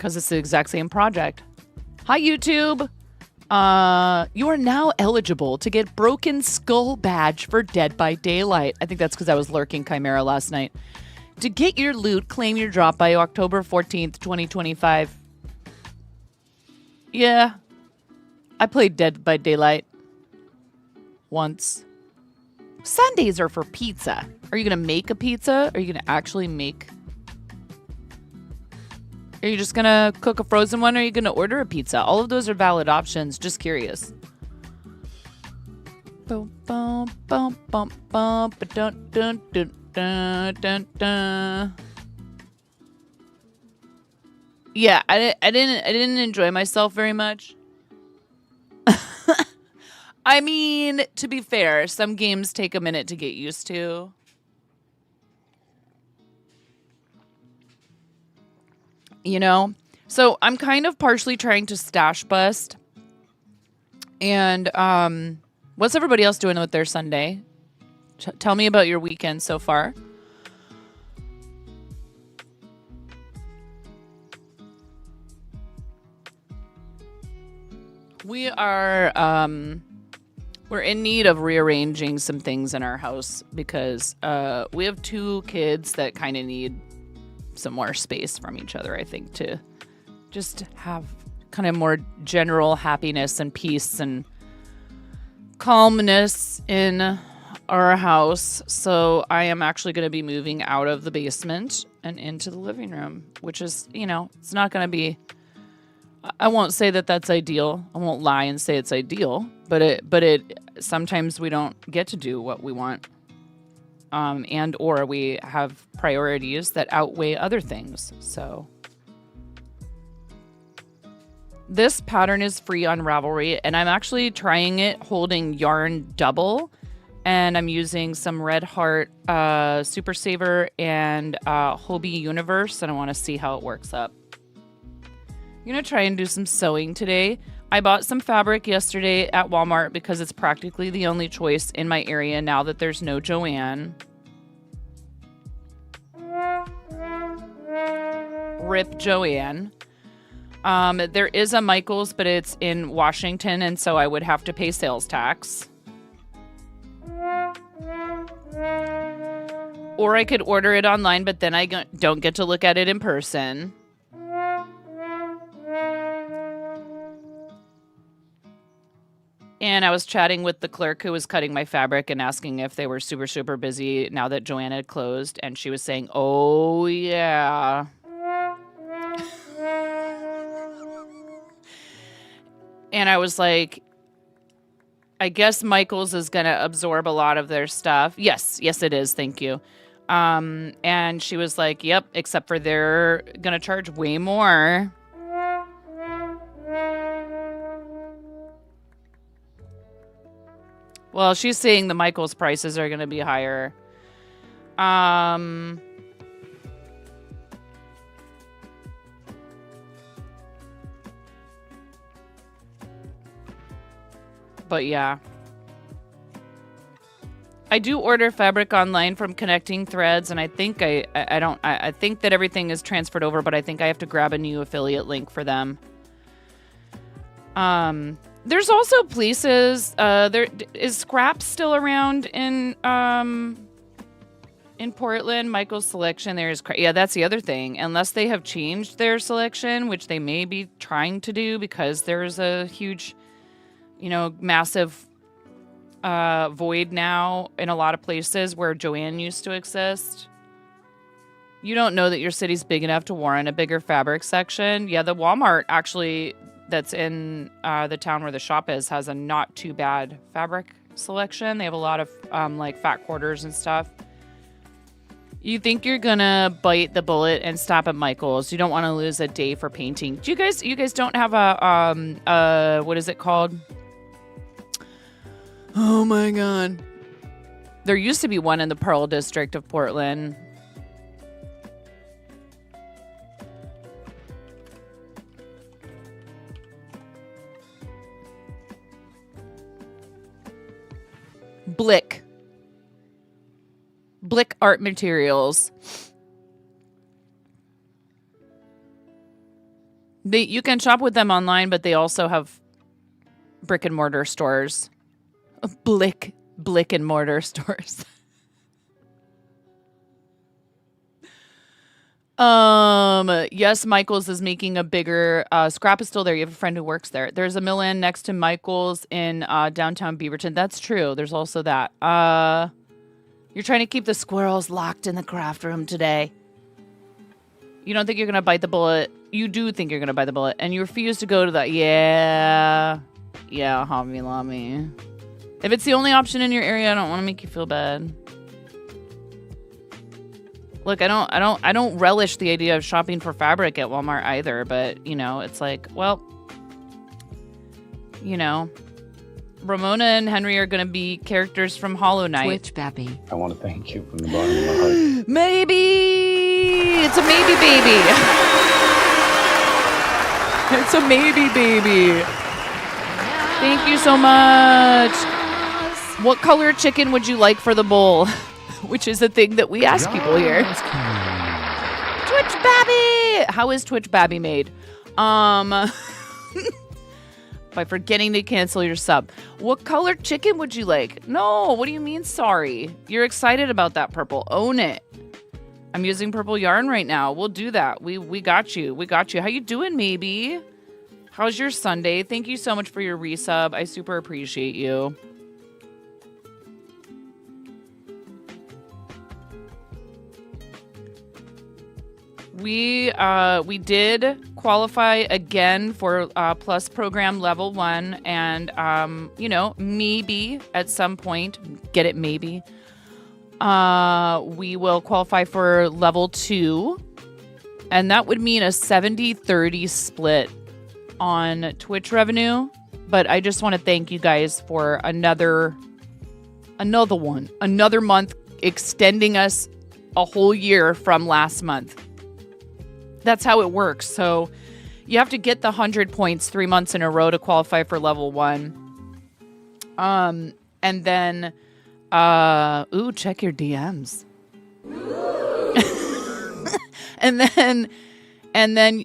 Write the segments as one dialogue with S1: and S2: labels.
S1: because it's the exact same project. Hi, YouTube. You are now eligible to get Broken Skull badge for Dead by Daylight. I think that's because I was lurking Chimera last night. To get your loot, claim your drop by October 14th, 2025. Yeah. I played Dead by Daylight once. Sundays are for pizza. Are you going to make a pizza? Are you going to actually make... Are you just going to cook a frozen one, or are you going to order a pizza? All of those are valid options. Just curious. Boom, boom, boom, boom, boom, dun, dun, dun, dun, dun, dun. Yeah, I didn't enjoy myself very much. I mean, to be fair, some games take a minute to get used to. You know? So I'm kind of partially trying to stash bust. And what's everybody else doing with their Sunday? Tell me about your weekend so far. We are we're in need of rearranging some things in our house because we have 2 kids that kind of need some more space from each other, I think, to just have kind of more general happiness and peace and calmness in our house. So I am actually going to be moving out of the basement and into the living room, which is, you know, it's not going to be... I won't say that that's ideal. I won't lie and say it's ideal, but it sometimes we don't get to do what we want. And or we have priorities that outweigh other things. So this pattern is free on Ravelry, and I'm actually trying it holding yarn double, and I'm using some Red Heart Super Saver and Hobie Universe, and I want to see how it works up. I'm going to try and do some sewing today. I bought some fabric yesterday at Walmart because it's practically the only choice in my area now that there's no Joanne. Rip Joanne. There is a Michael's, but it's in Washington, and so I would have to pay sales tax. Or I could order it online, but then I don't get to look at it in person. And I was chatting with the clerk who was cutting my fabric and asking if they were super, super busy now that Joanne had closed. And she was saying, oh, yeah. And I was like, I guess Michael's is going to absorb a lot of their stuff. Yes, it is. Thank you. And she was like, yep, except for they're going to charge way more. Well, she's saying the Michael's prices are going to be higher. But yeah. I do order fabric online from Connecting Threads, and I think I think that everything is transferred over, but I think I have to grab a new affiliate link for them. There's also places, is Scrap still around in Portland? Michael's Selection, yeah, that's the other thing. Unless they have changed their selection, which they may be trying to do because there's a huge, massive void now in a lot of places where Joanne used to exist. You don't know that your city's big enough to warrant a bigger fabric section. Yeah, the Walmart actually... that's in the town where the shop is has a not too bad fabric selection. They have a lot of like fat quarters and stuff. You think you're gonna bite the bullet and stop at Michael's. You don't want to lose a day for painting. Do you guys don't have a what is it called? Oh my god. There used to be one in the Pearl District of Portland. Blick Art Materials. You can shop with them online, but they also have brick and mortar stores. Blick and mortar stores. Yes, Michael's is making a bigger Scrap is still there. You have a friend who works there. There's a Mill-Inn next to Michael's in downtown Beaverton. That's true. There's also that. You're trying to keep the squirrels locked in the craft room today. You don't think you're gonna bite the bullet. You do think you're gonna bite the bullet, and you refuse to go to the Hobby Lobby. If it's the only option in your area, I don't want to make you feel bad. Look, I don't relish the idea of shopping for fabric at Walmart either, but you know, it's like, well, you know, Ramona and Henry are going to be characters from Hollow Knight.
S2: Twitch Babby.
S3: I want to thank you from the bottom of my heart.
S1: Maybe it's a maybe baby. It's a maybe baby. Thank you so much. What color chicken would you like for the bowl? Which is a thing that we ask people here. Twitch Babby! How is Twitch Babby made? By forgetting to cancel your sub. What color chicken would you like? No, what do you mean sorry? You're excited about that purple. Own it. I'm using purple yarn right now. We'll do that. We got you. We got you. How you doing, maybe? How's your Sunday? Thank you so much for your resub. I super appreciate you. We did qualify again for Plus Program Level 1, and you know, maybe at some point, get it maybe, we will qualify for Level 2, and that would mean a 70-30 split on Twitch revenue. But I just want to thank you guys for another month, extending us a whole year from last month. That's how it works. So you have to get the 100 points 3 months in a row to qualify for level 1. And then, check your DMs. and then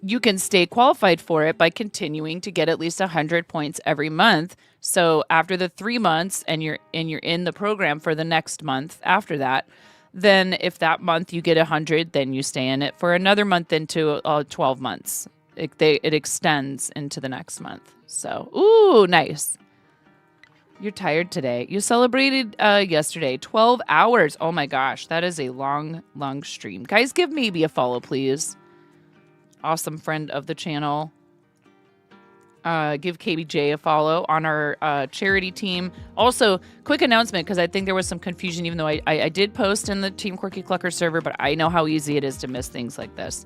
S1: you can stay qualified for it by continuing to get at least 100 points every month. So after the 3 months and you're in the program for the next month after that, then if that month you get 100, then you stay in it for another month into 12 months. It extends into the next month. So, ooh, nice. You're tired today. You celebrated yesterday, 12 hours. Oh my gosh, that is a long, long stream. Guys, give maybe a follow, please. Awesome friend of the channel. Give KBJ a follow on our charity team. Also, quick announcement, because I think there was some confusion, even though I did post in the Team Quirky Clucker server, but I know how easy it is to miss things like this.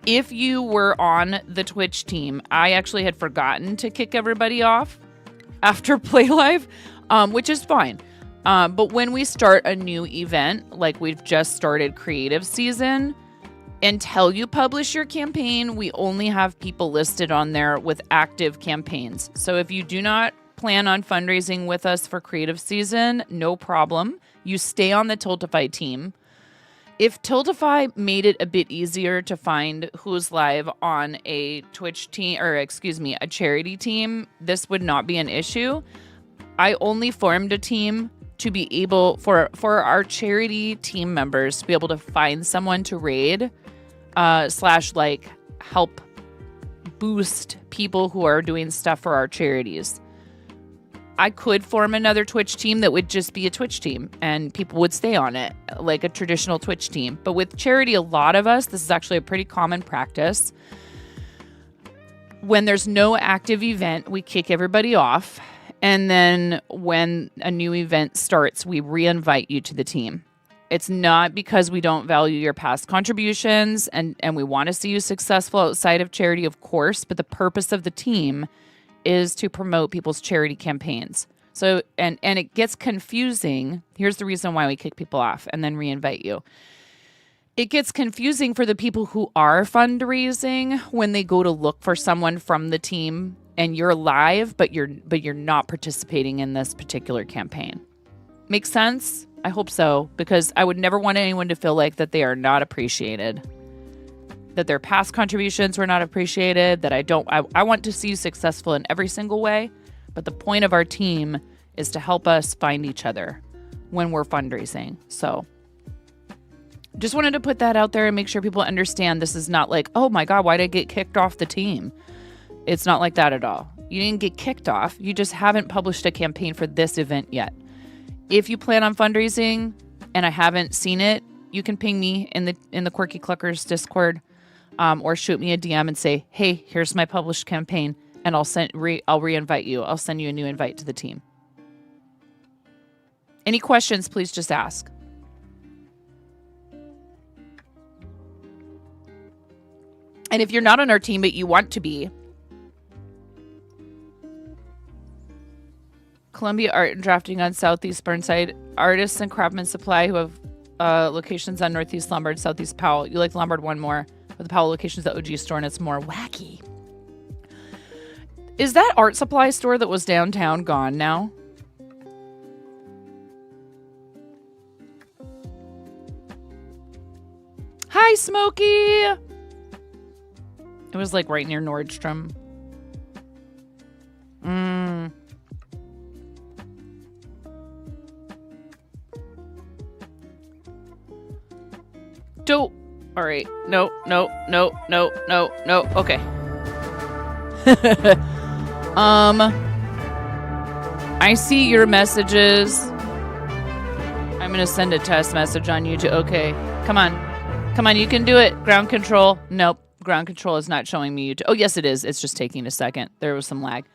S1: If you were on the Twitch team, I actually had forgotten to kick everybody off after Play Live, which is fine. But when we start a new event, like we've just started creative season, until you publish your campaign, we only have people listed on there with active campaigns. So if you do not plan on fundraising with us for creative season, no problem. You stay on the Tiltify team. If Tiltify made it a bit easier to find who's live on a Twitch team, or excuse me, a charity team, this would not be an issue. I only formed a team to be able, for our charity team members to be able to find someone to raid, / like help boost people who are doing stuff for our charities. I could form another Twitch team that would just be a Twitch team and people would stay on it like a traditional Twitch team. But with charity, a lot of us, this is actually a pretty common practice. When there's no active event, we kick everybody off. And then when a new event starts, we re-invite you to the team. It's not because we don't value your past contributions and we want to see you successful outside of charity, of course, but the purpose of the team is to promote people's charity campaigns. So, and it gets confusing. Here's the reason why we kick people off and then re-invite you. It gets confusing for the people who are fundraising when they go to look for someone from the team and you're live, but you're not participating in this particular campaign. Make sense? I hope so, because I would never want anyone to feel like that they are not appreciated. that their past contributions were not appreciated, that I want to see you successful in every single way. But the point of our team is to help us find each other when we're fundraising. So just wanted to put that out there and make sure people understand this is not like, oh my God, why did I get kicked off the team? It's not like that at all. You didn't get kicked off. You just haven't published a campaign for this event yet. If you plan on fundraising and I haven't seen it, you can ping me in the Quirky Cluckers Discord, or shoot me a DM and say, hey, here's my published campaign, and I'll re-invite you. I'll send you a new invite to the team. Any questions, please just ask. And if you're not on our team, but you want to be, Columbia Art and Drafting on Southeast Burnside, Artists and Craftsman Supply, who have locations on Northeast Lombard, Southeast Powell. You like Lombard one more, but the Powell location's the OG store, and it's more wacky. Is that art supply store that was downtown gone now? Hi, Smokey! It was like right near Nordstrom. Dope. All right. No. Okay. I see your messages. I'm gonna send a test message on YouTube. Okay. Come on. You can do it. Ground control. Nope. Ground control is not showing me YouTube. Oh, yes, it is. It's just taking a second. There was some lag.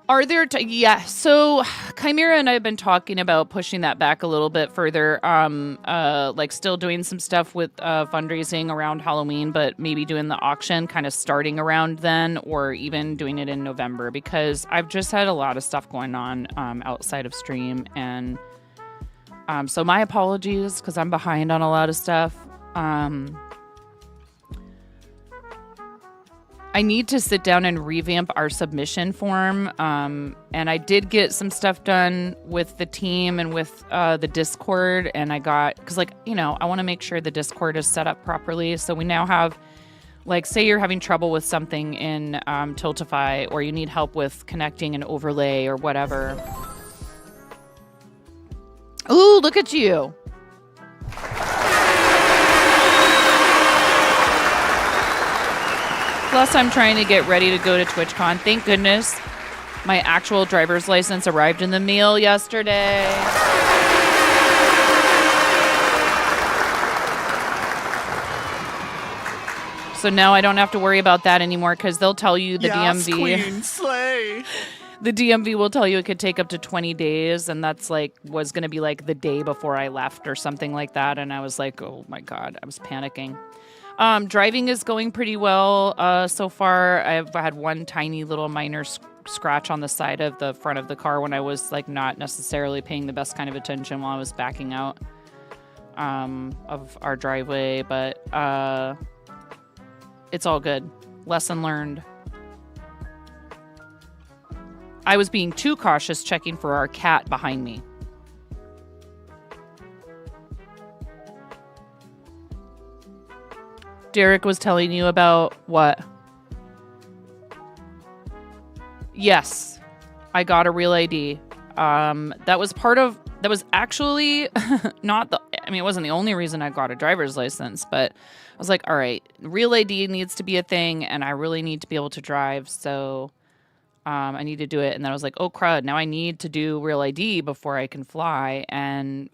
S1: Are there... yeah. So Chimera and I have been talking about pushing that back a little bit further. Like still doing some stuff with fundraising around Halloween, but maybe doing the auction kind of starting around then, or even doing it in November, because I've just had a lot of stuff going on outside of stream. And so my apologies, because I'm behind on a lot of stuff. I need to sit down and revamp our submission form. And I did get some stuff done with the team and with the Discord. And I got, because I want to make sure the Discord is set up properly. So we now have, like, say you're having trouble with something in Tiltify, or you need help with connecting an overlay or whatever. Ooh, look at you. Plus, I'm trying to get ready to go to TwitchCon. Thank goodness my actual driver's license arrived in the mail yesterday. So now I don't have to worry about that anymore, because they'll tell you the DMV.
S2: Queen, slay.
S1: The DMV will tell you it could take up to 20 days, and that's was going to be like the day before I left or something like that. And I was like, oh my God, I was panicking. Driving is going pretty well so far. I've had one tiny little minor scratch on the side of the front of the car when I was not necessarily paying the best kind of attention while I was backing out of our driveway, but it's all good. Lesson learned. I was being too cautious checking for our cat behind me. Derek was telling you about what? Yes, I got a real ID. That was actually not it wasn't the only reason I got a driver's license, but I was like, all right, real ID needs to be a thing, and I really need to be able to drive, so I need to do it. And then I was like, oh crud, now I need to do real ID before I can fly. And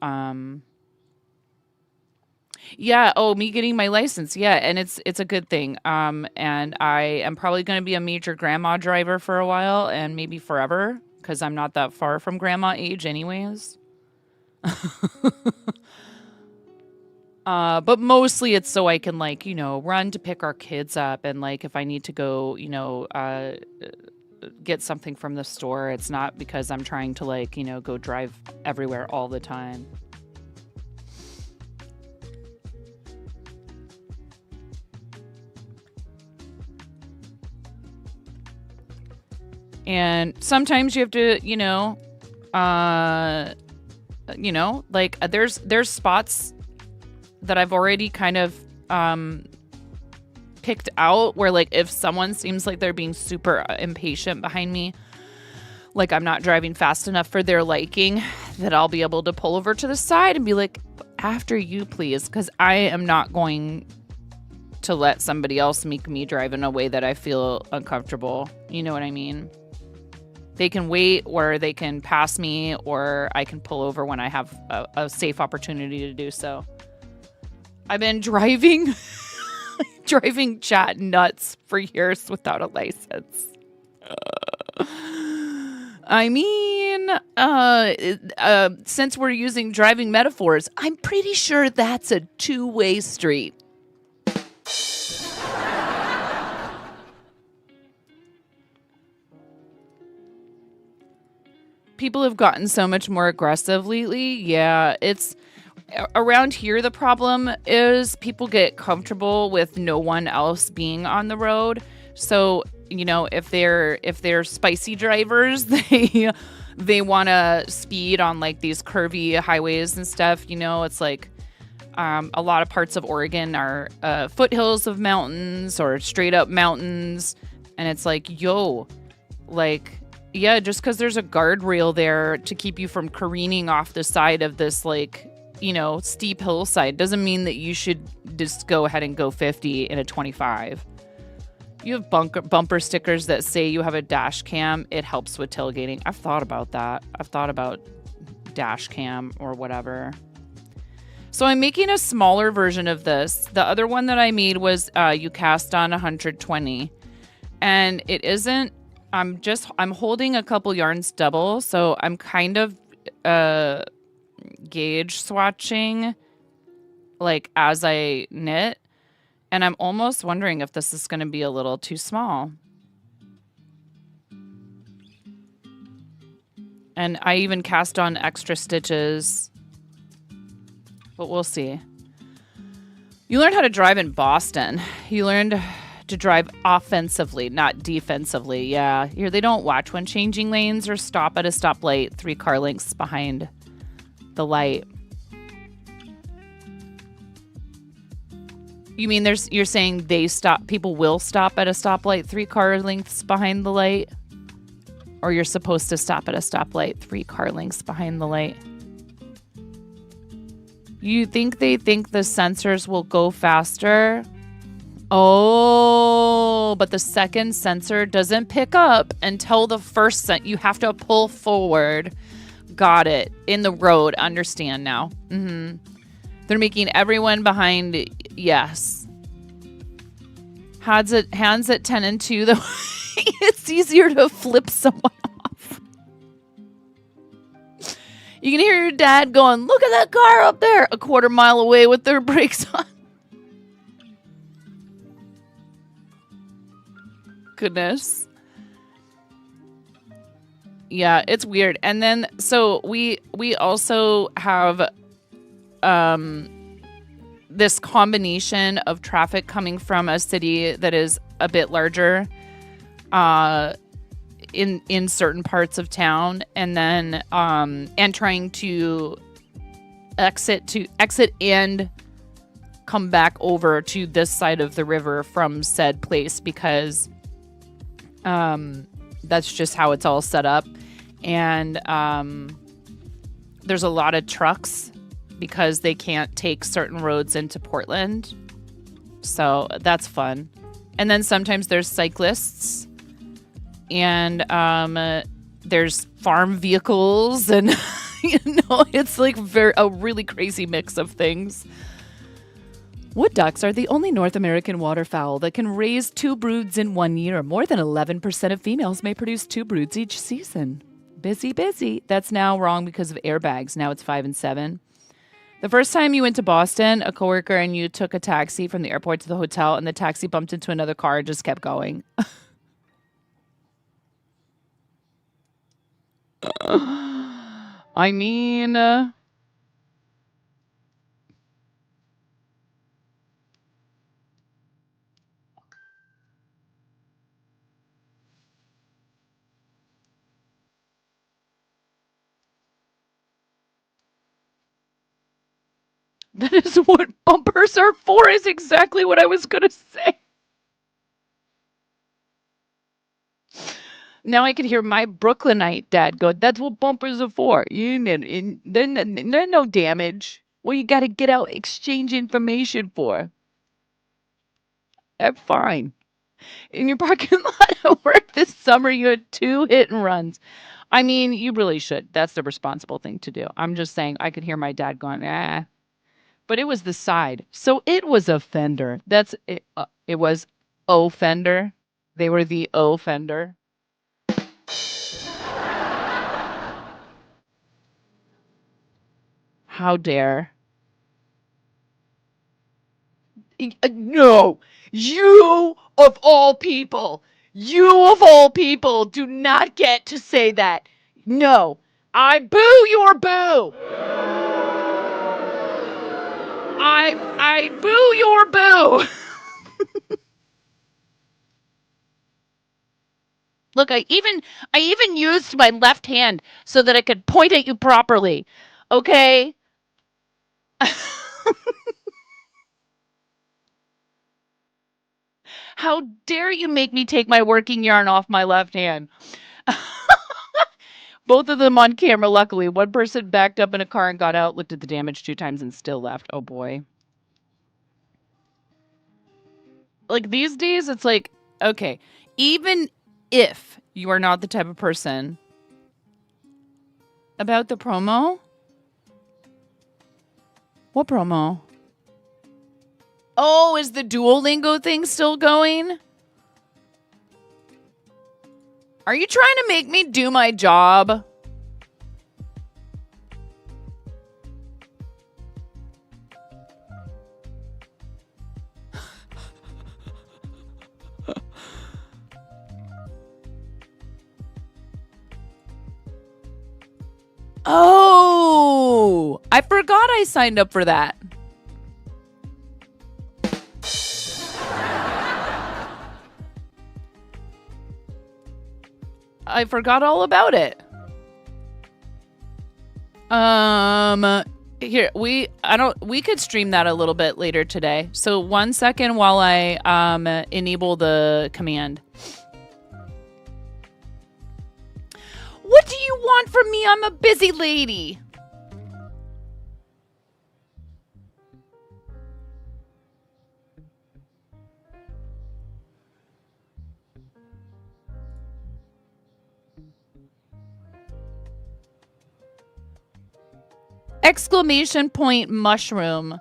S1: yeah, me getting my license. Yeah, and it's a good thing. And I am probably going to be a major grandma driver for a while, and maybe forever, because I'm not that far from grandma age anyways. But mostly it's so I can run to pick our kids up, and if I need to go, get something from the store. It's not because I'm trying to go drive everywhere all the time. And sometimes you have to, there's spots that I've already kind of picked out where like if someone seems like they're being super impatient behind me, like I'm not driving fast enough for their liking, that I'll be able to pull over to the side and be like, after you, please, because I am not going to let somebody else make me drive in a way that I feel uncomfortable. You know what I mean? They can wait, or they can pass me, or I can pull over when I have a safe opportunity to do so. I've been driving chat nuts for years without a license. I mean, since we're using driving metaphors, I'm pretty sure that's a two-way street. People have gotten so much more aggressive lately. Yeah, it's around here. The problem is people get comfortable with no one else being on the road. So, you know, if they're spicy drivers, they want to speed on like these curvy highways and stuff. You know, it's like a lot of parts of Oregon are foothills of mountains or straight up mountains, and it's like, yo, like. Yeah, just because there's a guardrail there to keep you from careening off the side of this, like, you know, steep hillside doesn't mean that you should just go ahead and go 50 in a 25. You have bumper stickers that say you have a dash cam. It helps with tailgating. I've thought about that. I've thought about dash cam or whatever. So I'm making a smaller version of this. The other one that I made was you cast on 120. And it isn't. I'm holding a couple yarns double, so I'm kind of gauge swatching like as I knit, and I'm almost wondering if this is going to be a little too small. And I even cast on extra stitches, but we'll see. You learned how to drive in Boston. You learned to drive offensively, not defensively. Yeah, here they don't watch when changing lanes or stop at a stoplight 3 car lengths behind the light. You mean you're saying people will stop at a stoplight 3 car lengths behind the light? Or you're supposed to stop at a stoplight 3 car lengths behind the light? You think they think the sensors will go faster? Oh, but the second sensor doesn't pick up until the first you have to pull forward. Got it. In the road. Understand now. Mm-hmm. They're making everyone behind. Yes. Hands at 10 and 2, though. It's easier to flip someone off. You can hear your dad going, look at that car up there, a quarter mile away with their brakes on. Goodness. Yeah, it's weird. And then so we also have this combination of traffic coming from a city that is a bit larger in certain parts of town, and then and trying to exit and come back over to this side of the river from said place, because that's just how it's all set up. And there's a lot of trucks because they can't take certain roads into Portland. So that's fun. And then sometimes there's cyclists, and there's farm vehicles, and it's like a really crazy mix of things. Wood ducks are the only North American waterfowl that can raise 2 broods in 1 year. More than 11% of females may produce 2 broods each season. Busy. That's now wrong because of airbags. Now it's 5 and 7. The first time you went to Boston, a coworker and you took a taxi from the airport to the hotel, and the taxi bumped into another car and just kept going. I mean... that is what bumpers are for, is exactly what I was going to say. Now I can hear my Brooklynite dad go, that's what bumpers are for. They're no damage. Well, you got to get out, exchange information for. That's fine. In your parking lot at work this summer, you had 2 hit and runs. I mean, you really should. That's the responsible thing to do. I'm just saying, I could hear my dad going, ah. But it was the side. So it was a fender. That's it. It was O fender. They were the O fender. How dare. No, you of all people do not get to say that. No, I boo your boo. I boo your boo. Look, I even used my left hand so that I could point at you properly. Okay? How dare you make me take my working yarn off my left hand? Both of them on camera, luckily. One person backed up in a car and got out, looked at the damage 2 times, and still left. Oh boy. Like these days, it's like, okay, even if you are not the type of person about the promo. What promo? Oh, is the Duolingo thing still going? Are you trying to make me do my job? Oh, I forgot I signed up for that. I forgot all about it. Here, we could stream that a little bit later today. So 1 second while I enable the command. What do you want from me? I'm a busy lady. Exclamation point mushroom.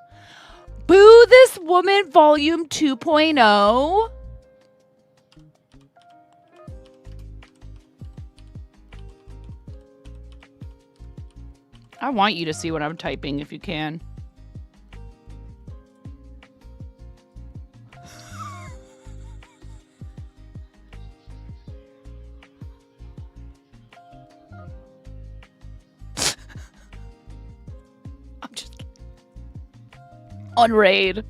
S1: Boo this woman volume 2.0. I want you to see what I'm typing if you can. I'm just kidding. On raid.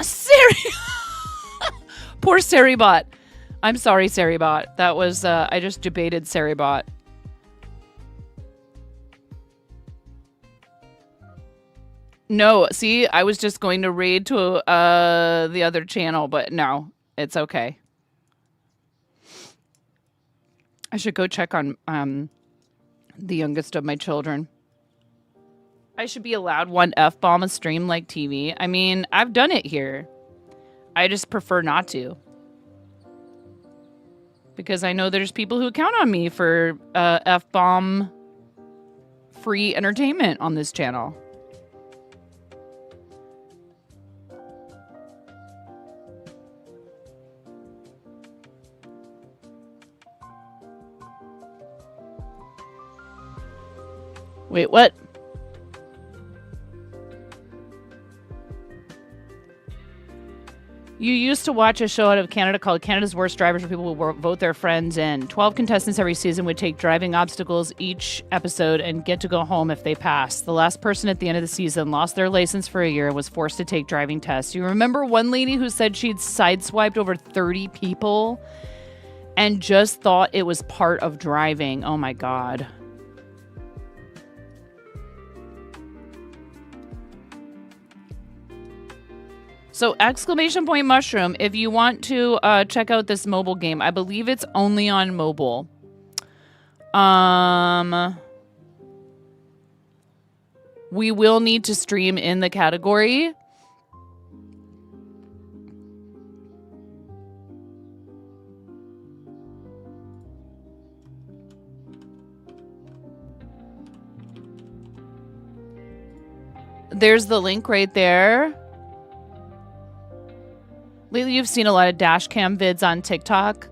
S1: Siri. Poor Saribot. I'm sorry, Saribot. That was, I just debated Saribot. No, see, I was just going to raid to the other channel, but no, it's okay. I should go check on the youngest of my children. I should be allowed 1 F-bomb a stream like TV. I mean, I've done it here. I just prefer not to. Because I know there's people who count on me for F-bomb free entertainment on this channel. Wait, what? You used to watch a show out of Canada called Canada's Worst Drivers where people would vote their friends in. 12 contestants every season would take driving obstacles each episode and get to go home if they passed. The last person at the end of the season lost their license for a year and was forced to take driving tests. You remember one lady who said she'd sideswiped over 30 people and just thought it was part of driving. Oh my God. So exclamation point mushroom, if you want to check out this mobile game, I believe it's only on mobile. We will need to stream in the category. There's the link right there. Lately, you've seen a lot of dash cam vids on TikTok.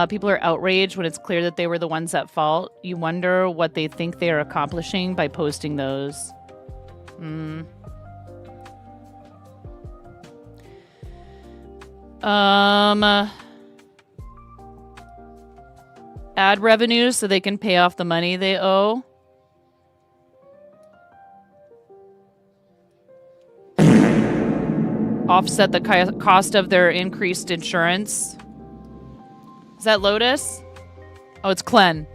S1: People are outraged when it's clear that they were the ones at fault. You wonder what they think they are accomplishing by posting those. Ad revenues so they can pay off the money they owe. Offset the cost of their increased insurance. Is that Lotus? Oh, it's Clen.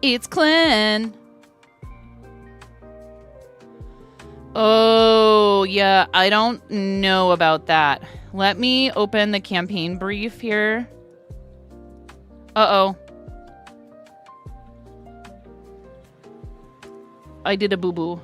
S1: It's Clen. Oh, yeah. I don't know about that. Let me open the campaign brief here. Uh-oh. I did a boo-boo.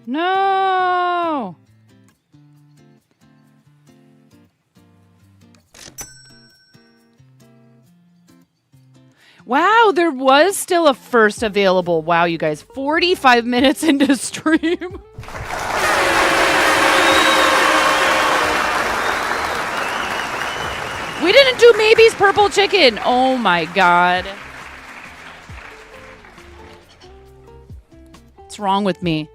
S1: No! Wow, there was still a first available. Wow, you guys, 45 minutes into stream. We didn't do Maybe's purple chicken. Oh my God. What's wrong with me?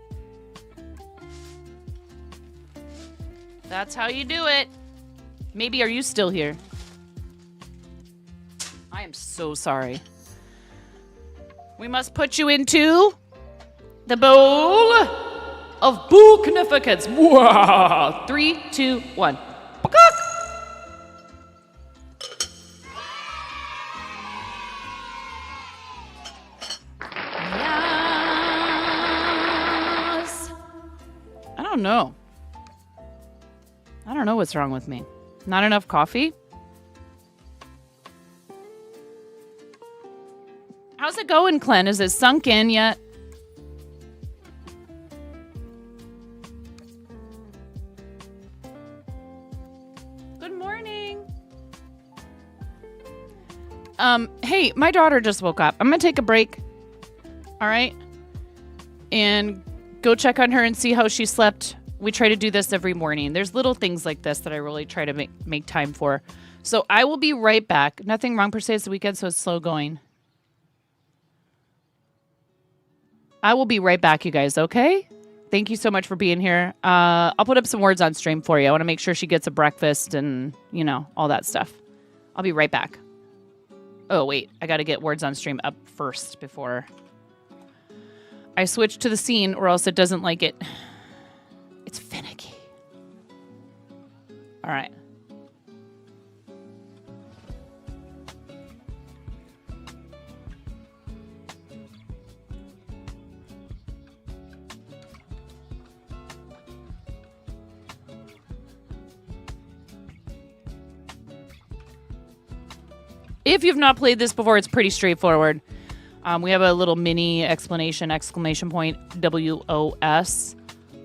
S1: That's how you do it. Maybe, are you still here? I am so sorry. We must put you into the bowl of booknificance. 3, 2, 1. Yes. I don't know. I don't know what's wrong with me. Not enough coffee? How's it going, Clen? Is it sunk in yet? Good morning. Hey, my daughter just woke up. I'm gonna take a break. All right? And go check on her and see how she slept. We try to do this every morning. There's little things like this that I really try to make time for. So I will be right back. Nothing wrong per se. It's the weekend, so it's slow going. I will be right back, you guys, okay? Thank you so much for being here. I'll put up some words on stream for you. I want to make sure she gets a breakfast and, you know, all that stuff. I'll be right back. Oh, wait. I got to get words on stream up first before I switch to the scene, or else it doesn't like it. It's finicky. All right. If you've not played this before, it's pretty straightforward. We have a little mini explanation, exclamation point, WOS.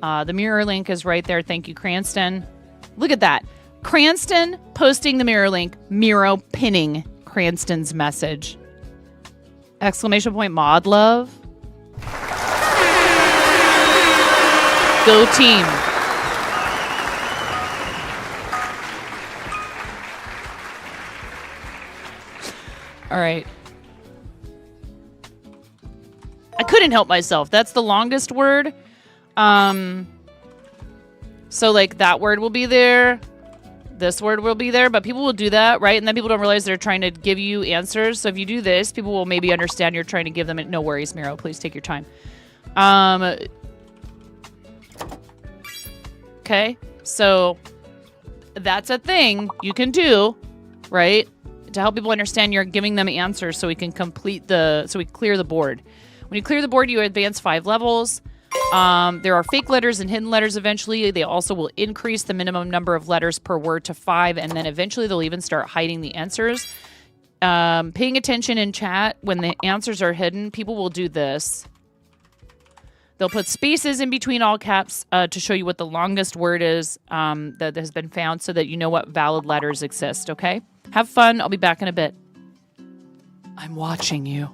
S1: The mirror link is right there. Thank you, Cranston. Look at that. Cranston posting the mirror link, Miro pinning Cranston's message. Exclamation point, mod love. Go team. All right. I couldn't help myself. That's the longest word. So like that word will be there. This word will be there, but people will do that, right? And then people don't realize they're trying to give you answers. So if you do this, people will maybe understand you're trying to give them no worries, Miro. Please take your time. Okay. So that's a thing you can do, right? To help people understand you're giving them answers so we can so we clear the board. When you clear the board, you advance 5 levels. There are fake letters and hidden letters eventually. They also will increase the minimum number of letters per word to 5, and then eventually they'll even start hiding the answers. Paying attention in chat when the answers are hidden, people will do this. They'll put spaces in between all caps to show you what the longest word is that has been found so that you know what valid letters exist, okay? Have fun. I'll be back in a bit. I'm watching you.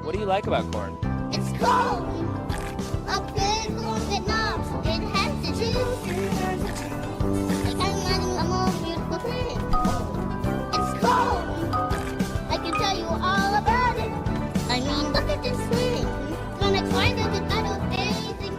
S2: What do you like about corn?
S4: It's cold. A big corn that knocks. It has to choose. I can't imagine a more beautiful thing. It's cold. I can tell you all about it. I mean, look at this thing. Gonna try to get out of anything.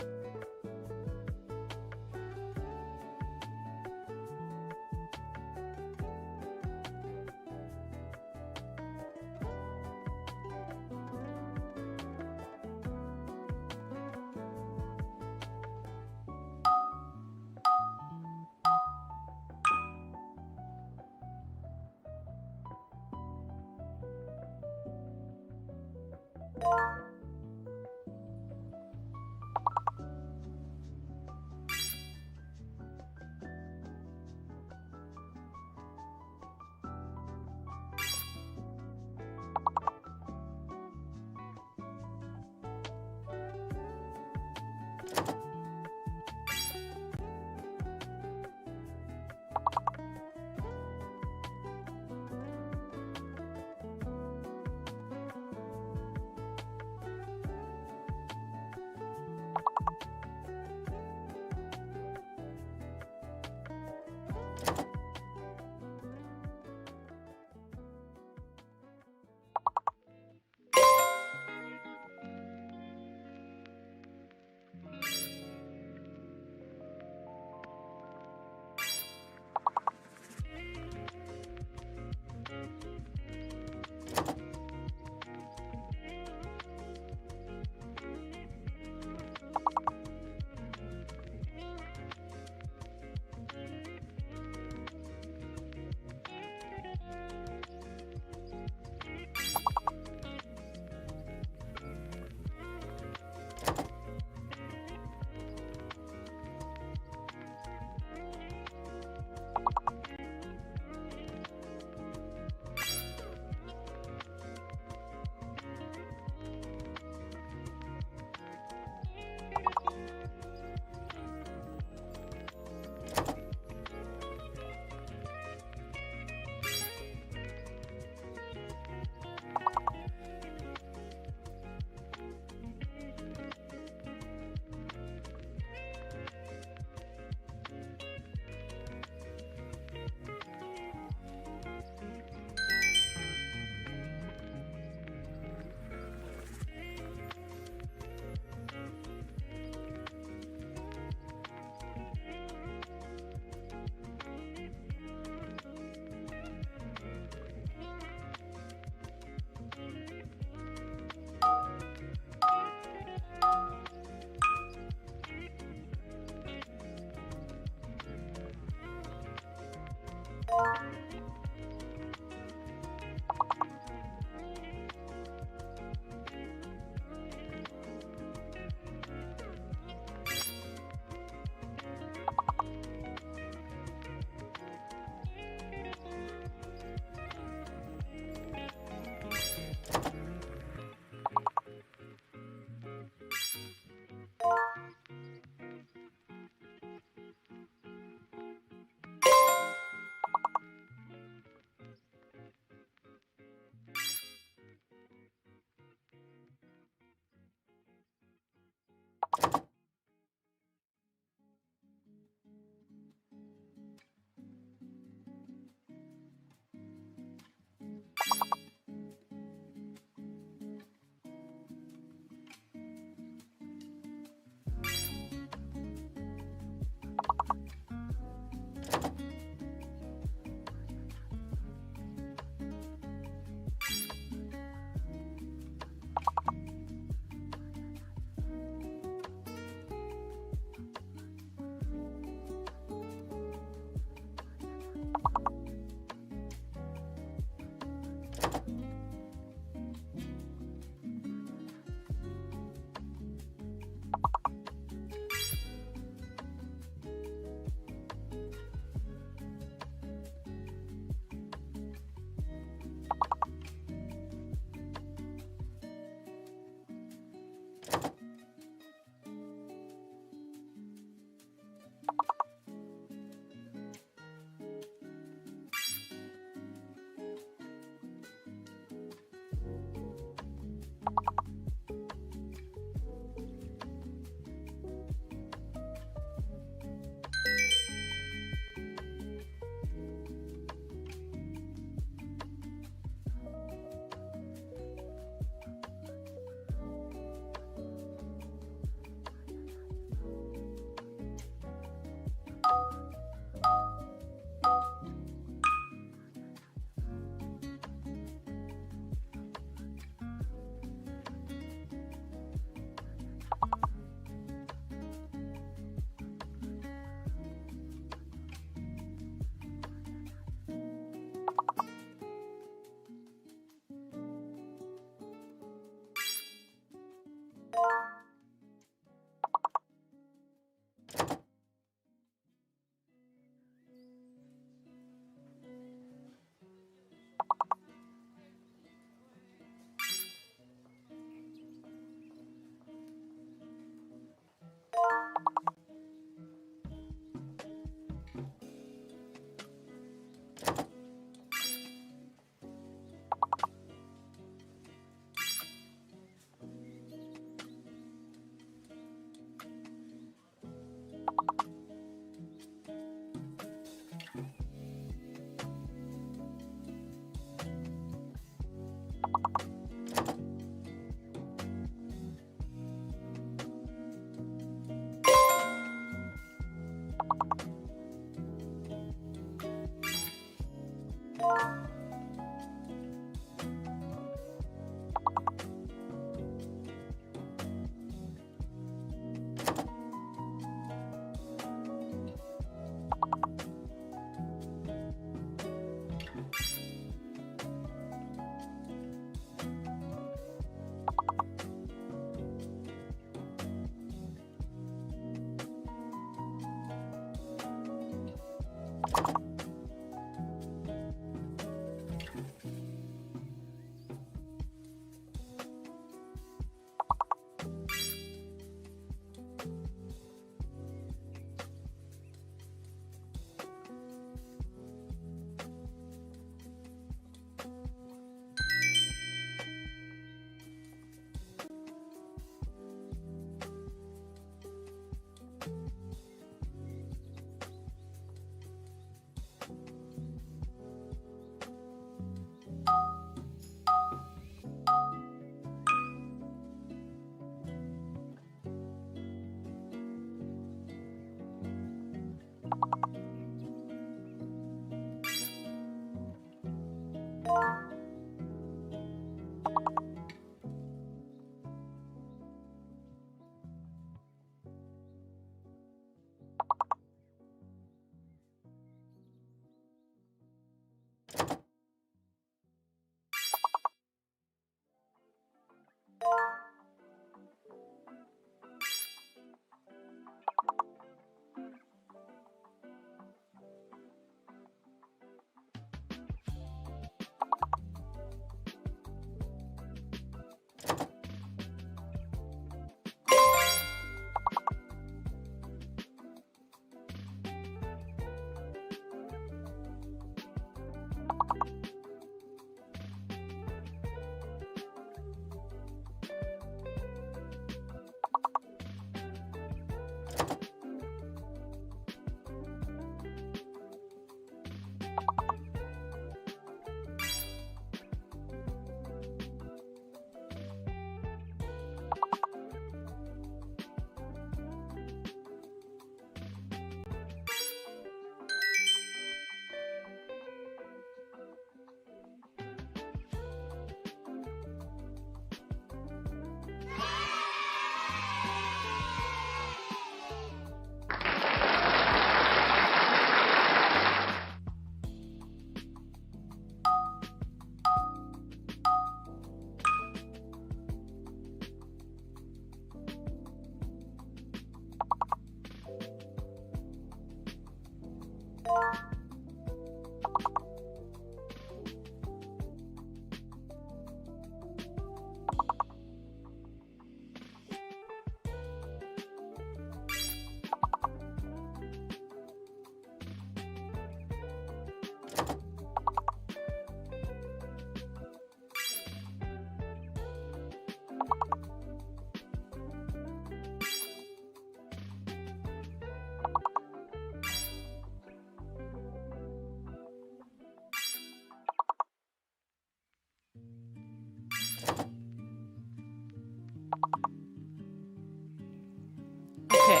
S1: Okay.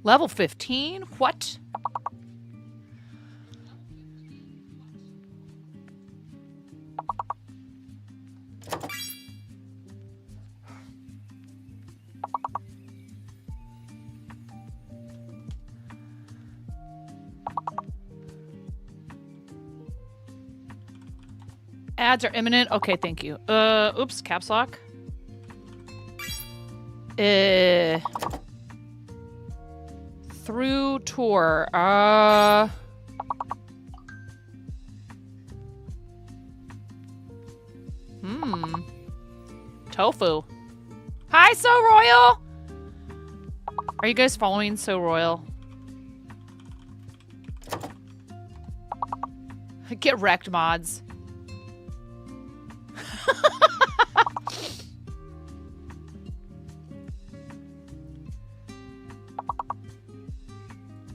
S1: Level 15? What? Ads are imminent. Okay, thank you. Oops, caps lock. Through tour. Tofu. Hi, So Royal. Are you guys following So Royal? Get wrecked, mods.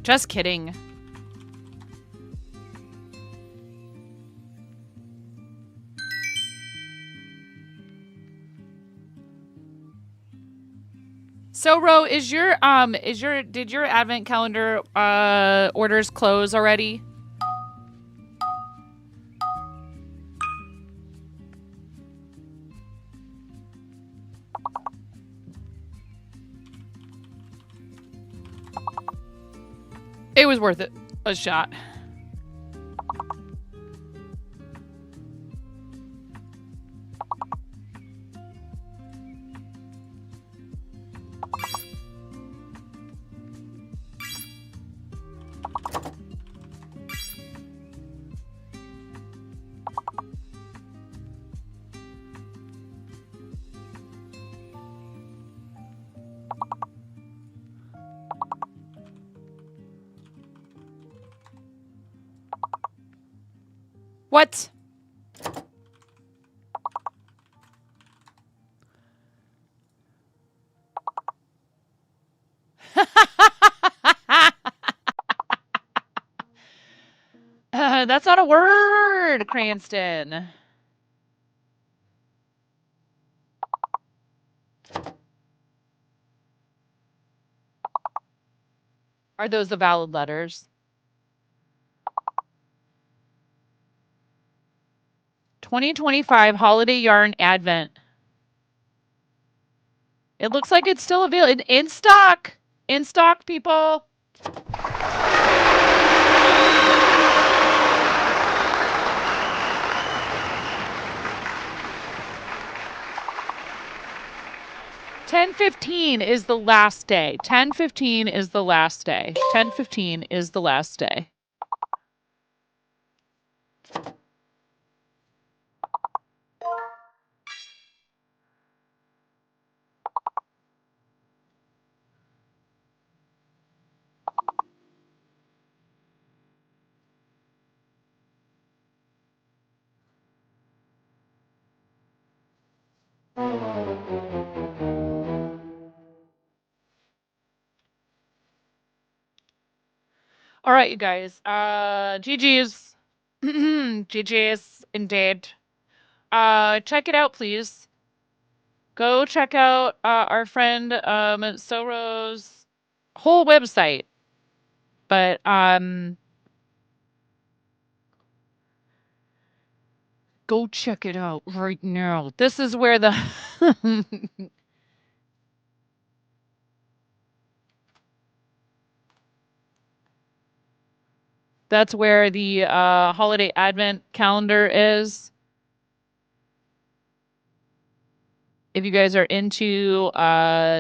S1: Just kidding. So, Ro, did your advent calendar orders close already? It was worth it. A shot. What? That's not a word, Cranston. Are those the valid letters? 2025 Holiday Yarn Advent. It looks like it's still available in stock. In stock, people. $10.15 is the last day. $10.15 is the last day. $10.15 is the last day. All right, you guys. GG's. GG's indeed. Check it out, please. Go check out our friend Soro's whole website. But go check it out right now. This is where the that's where the holiday advent calendar is. If you guys are into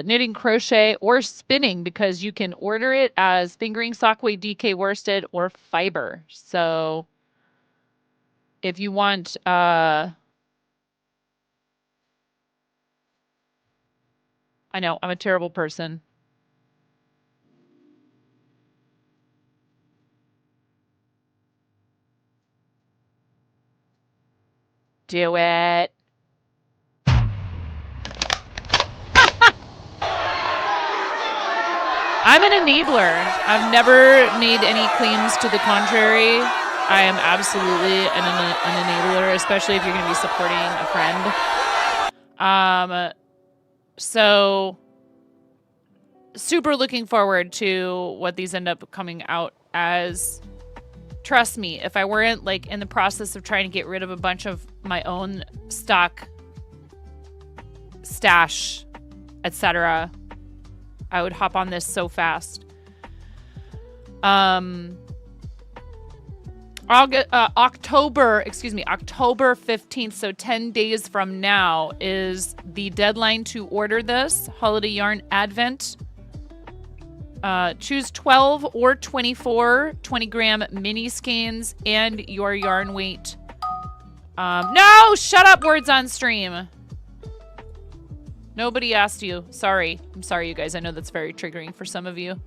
S1: knitting, crochet, or spinning, because you can order it as fingering, sockaway, DK worsted, or fiber. So if you want I know, I'm a terrible person. Do it. I'm an enabler. I've never made any claims to the contrary. I am absolutely an enabler, especially if you're going to be supporting a friend. So super looking forward to what these end up coming out as. Trust me, if I weren't like in the process of trying to get rid of a bunch of my own stock, stash, etc., I would hop on this so fast. October 15th, so 10 days from now, is the deadline to order this Holiday Yarn Advent. Choose 12 or 24 20-gram mini skeins and your yarn weight. No! Shut up, words on stream. Nobody asked you. Sorry. I'm sorry, you guys. I know that's very triggering for some of you.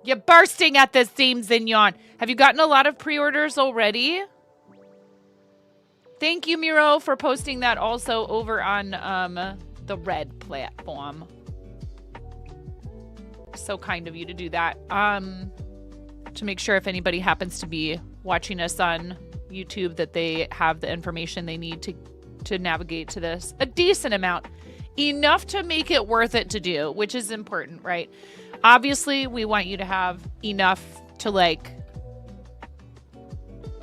S1: You're bursting at the seams in yarn. Have you gotten a lot of pre-orders already? Thank you, Miro, for posting that also over on the Red platform. So kind of you to do that. To make sure if anybody happens to be watching us on YouTube that they have the information they need to navigate to this. A decent amount. Enough to make it worth it to do, which is important, right? Obviously, we want you to have enough to like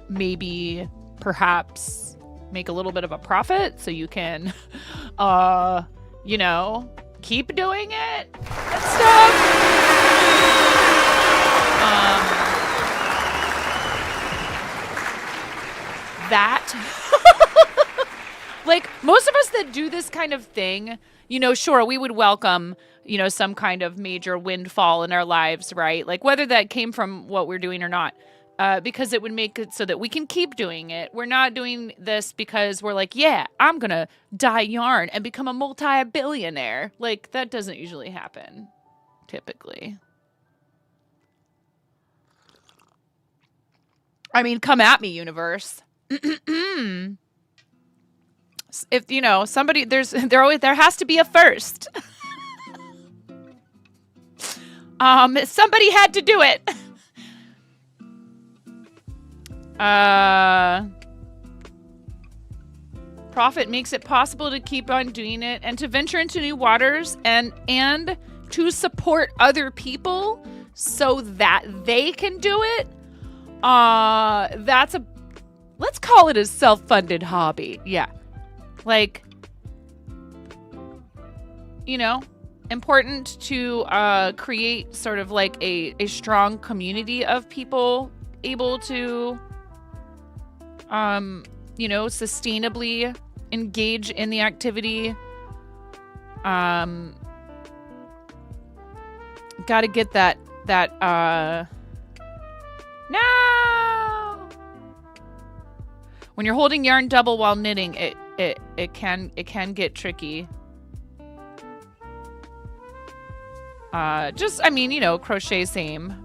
S1: maybe perhaps make a little bit of a profit so you can you know, keep doing it and stuff. Like, most of us that do this kind of thing, you know, sure, we would welcome, you know, some kind of major windfall in our lives, right? Like, whether that came from what we're doing or not. because it would make it so that we can keep doing it. We're not doing this because we're like, yeah, I'm going to dye yarn and become a multi-billionaire. Like, that doesn't usually happen, typically. I mean, come at me, universe. If, you know, somebody, there has to be a first. Somebody had to do it. Profit makes it possible to keep on doing it and to venture into new waters and to support other people so that they can do it. Let's call it a self-funded hobby. Yeah. Like, you know, important to create sort of like a strong community of people able to you know, sustainably engage in the activity. Got to get that no. When you're holding yarn double while knitting, it can get tricky. I mean, you know, crochet same.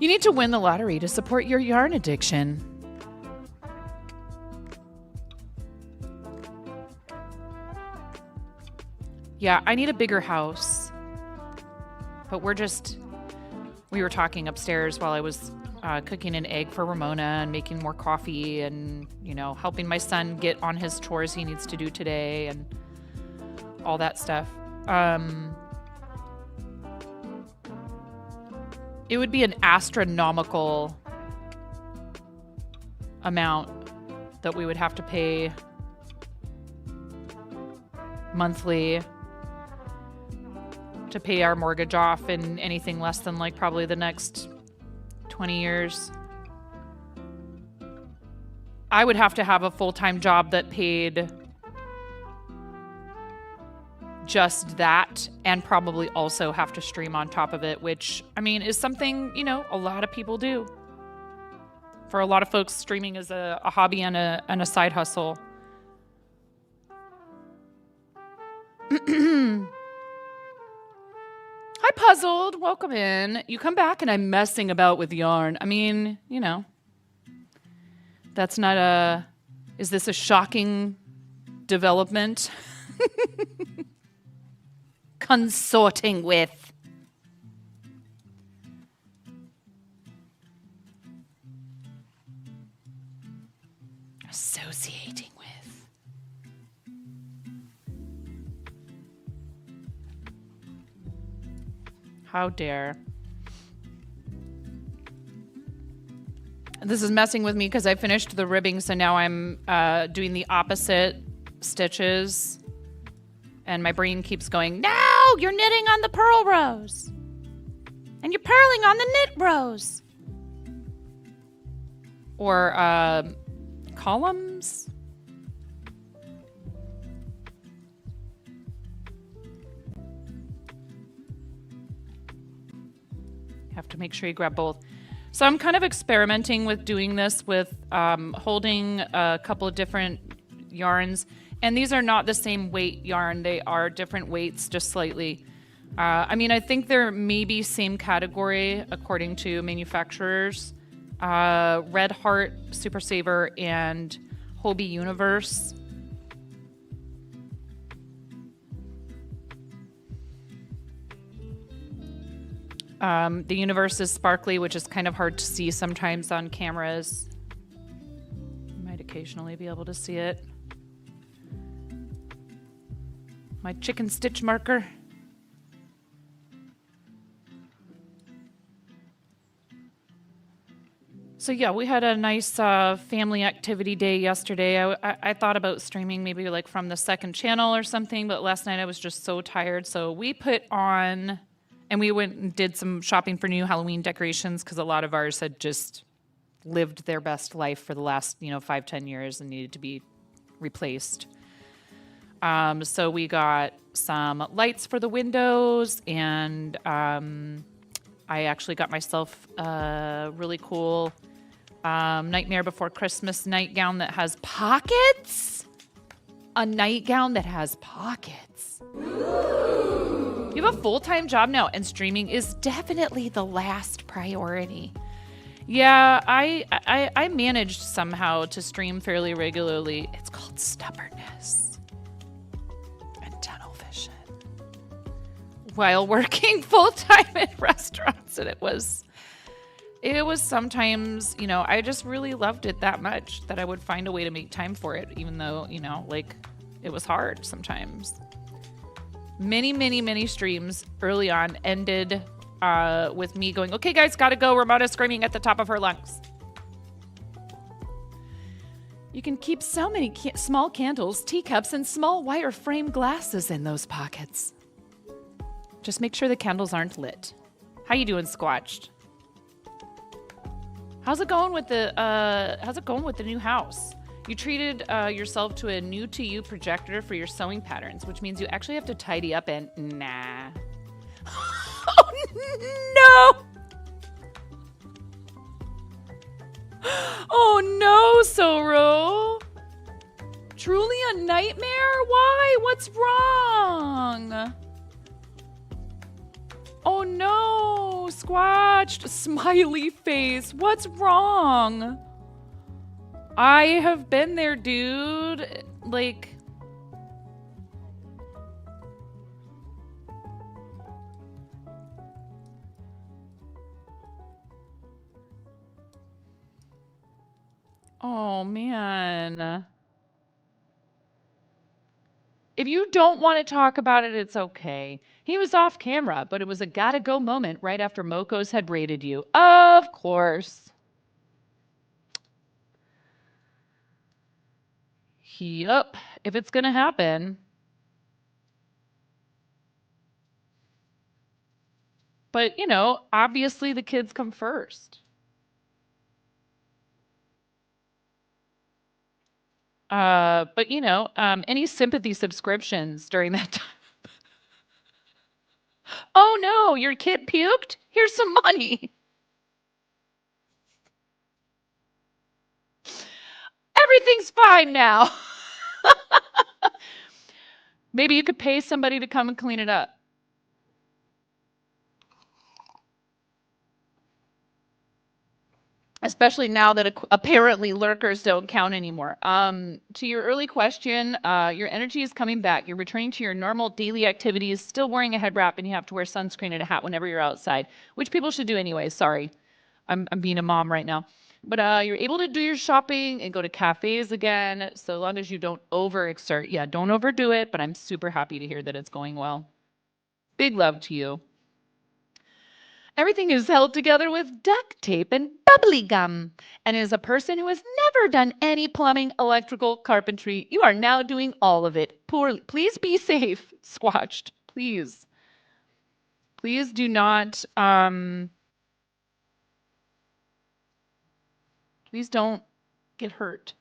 S1: You need to win the lottery to support your yarn addiction. Yeah, I need a bigger house. But we were talking upstairs while I was cooking an egg for Ramona and making more coffee and, you know, helping my son get on his chores he needs to do today and all that stuff. It would be an astronomical amount that we would have to pay monthly to pay our mortgage off in anything less than like probably the next 20 years. I would have to have a full-time job that paid just that and probably also have to stream on top of it, which, I mean, is something, you know, a lot of people do. For a lot of folks, streaming is a hobby and a side hustle. Hi, Puzzled. Welcome in. You come back and I'm messing about with yarn. I mean, you know, that's not is this a shocking development? Consorting with. Associating with. How dare. This is messing with me because I finished the ribbing, so now I'm doing the opposite stitches. And my brain keeps going, no, you're knitting on the purl rows. And you're purling on the knit rows. Or columns. Have to make sure you grab both. So I'm kind of experimenting with doing this with holding a couple of different yarns. And these are not the same weight yarn. They are different weights, just slightly. I mean, I think they're maybe same category according to manufacturers. Red Heart, Super Saver, and Hobie Universe. The Universe is sparkly, which is kind of hard to see sometimes on cameras. You might occasionally be able to see it. My chicken stitch marker. So yeah, we had a nice family activity day yesterday. I thought about streaming maybe like from the second channel or something, but last night I was just so tired. So we put on, and we went and did some shopping for new Halloween decorations because a lot of ours had just lived their best life for the last, 5-10 years and needed to be replaced. So we got some lights for the windows, and I actually got myself a really cool Nightmare Before Christmas nightgown that has pockets. A nightgown that has pockets. You have a full-time job now, and streaming is definitely the last priority. Yeah, I managed somehow to stream fairly regularly. It's called stubbornness and tunnel vision. While working full-time in restaurants, and it was sometimes, you know, I just really loved it that much that I would find a way to make time for it, even though, you know, like, it was hard sometimes. Many streams early on ended with me going, okay, guys, gotta go. Ramona screaming at the top of her lungs. You can keep so many small candles, teacups, and small wire frame glasses in those pockets. Just make sure the candles aren't lit. How you doing, Squatched? How's it going with the new house? You treated yourself to a new to you projector for your sewing patterns, which means you actually have to tidy up and nah. Oh no! Oh no, Soro! Truly a nightmare? Why? What's wrong? Oh no, Squatched, smiley face. What's wrong? I have been there, dude. Like, oh man. If you don't want to talk about it, it's okay. He was off camera, but it was a gotta go moment right after Moko's had raided you. Of course. Yup, if it's gonna happen. But, you know, obviously the kids come first. But you know, any sympathy subscriptions during that time. Oh no, your kid puked? Here's some money. Everything's fine now. Maybe you could pay somebody to come and clean it up. Especially now that apparently lurkers don't count anymore. To your early question, your energy is coming back. You're returning to your normal daily activities, still wearing a head wrap, and you have to wear sunscreen and a hat whenever you're outside, which people should do anyway. Sorry, I'm being a mom right now. But you're able to do your shopping and go to cafes again, so long as you don't overexert. Yeah, don't overdo it, but I'm super happy to hear that it's going well. Big love to you. Everything is held together with duct tape and bubbly gum. And as a person who has never done any plumbing, electrical, carpentry, you are now doing all of it. Please be safe, Squatched. Please. Please do not, please don't get hurt.